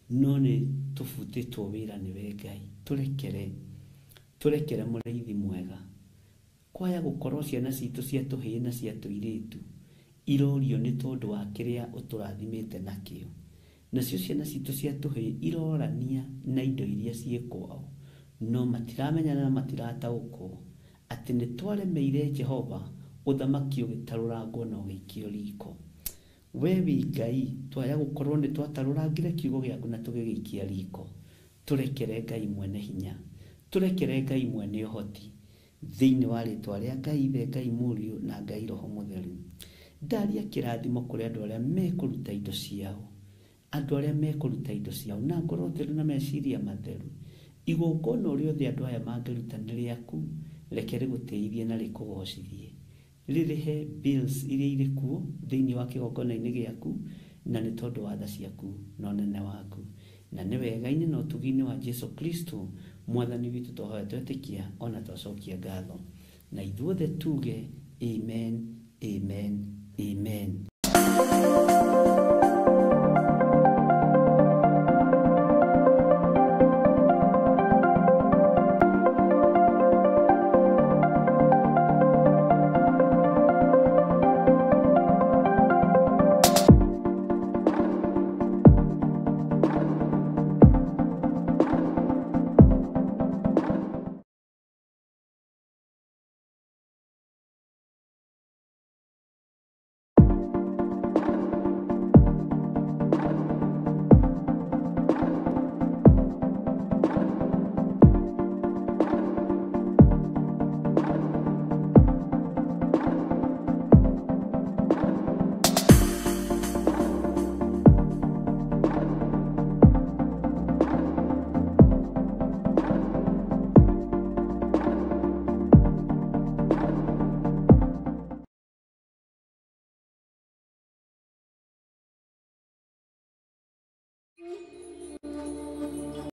no nĩ tũbutĩtwo wĩra nĩwe Ngai. Tũrekere mũrĩithi mwega. Kwaya gũkorwo ciana citũ cia tũhĩĩ na cia tũirĩtu irorio nĩ tondũ wa kĩrĩa ũtũrathimĩte nakĩo. Nacio ciana citũ cia tũhĩĩ irorania na indo iria ciĩ kwao, no matiramenyana na matirataũkwo atĩ nĩ twaremeire Jehova ũthamaki ũgĩtarũrangwo na ũgĩikio riko. We wĩ Ngai, twaya gũkorwo nĩ twatarũrangire kiugo gĩaku na tũgĩgĩikia riko. Tũrekere Ngai mwene hinya, tũrekere Ngai mwene ũhoti, thĩinĩ wa rĩtwa rĩa Ngai Ithe, Ngai Mũriũ na Ngai Roho Mũtheru. Ndaria kĩrathimo kũrĩ andũ arĩa mekũruta indo ciao, andũ arĩa mekũruta indo ciao na ngoro theru na meciria matheru. Igongona ũrĩa othe andũ aya mangĩruta nĩ rĩaku, reke rĩgũteithie na rĩkũgocithie. Rĩrĩhe bills iria irĩ kuo thĩinĩ wa kĩgongona-inĩ gĩaku, na nĩ tondũ wa tha ciaku na ũnene waku. Na nĩ wega-inĩ na ũtugi-inĩ wa Jesu Kristo Mwathani witũ tũhoya twetĩkia ona twacokia ngatho. Na ithuothe tuge amen, amen, amen. you.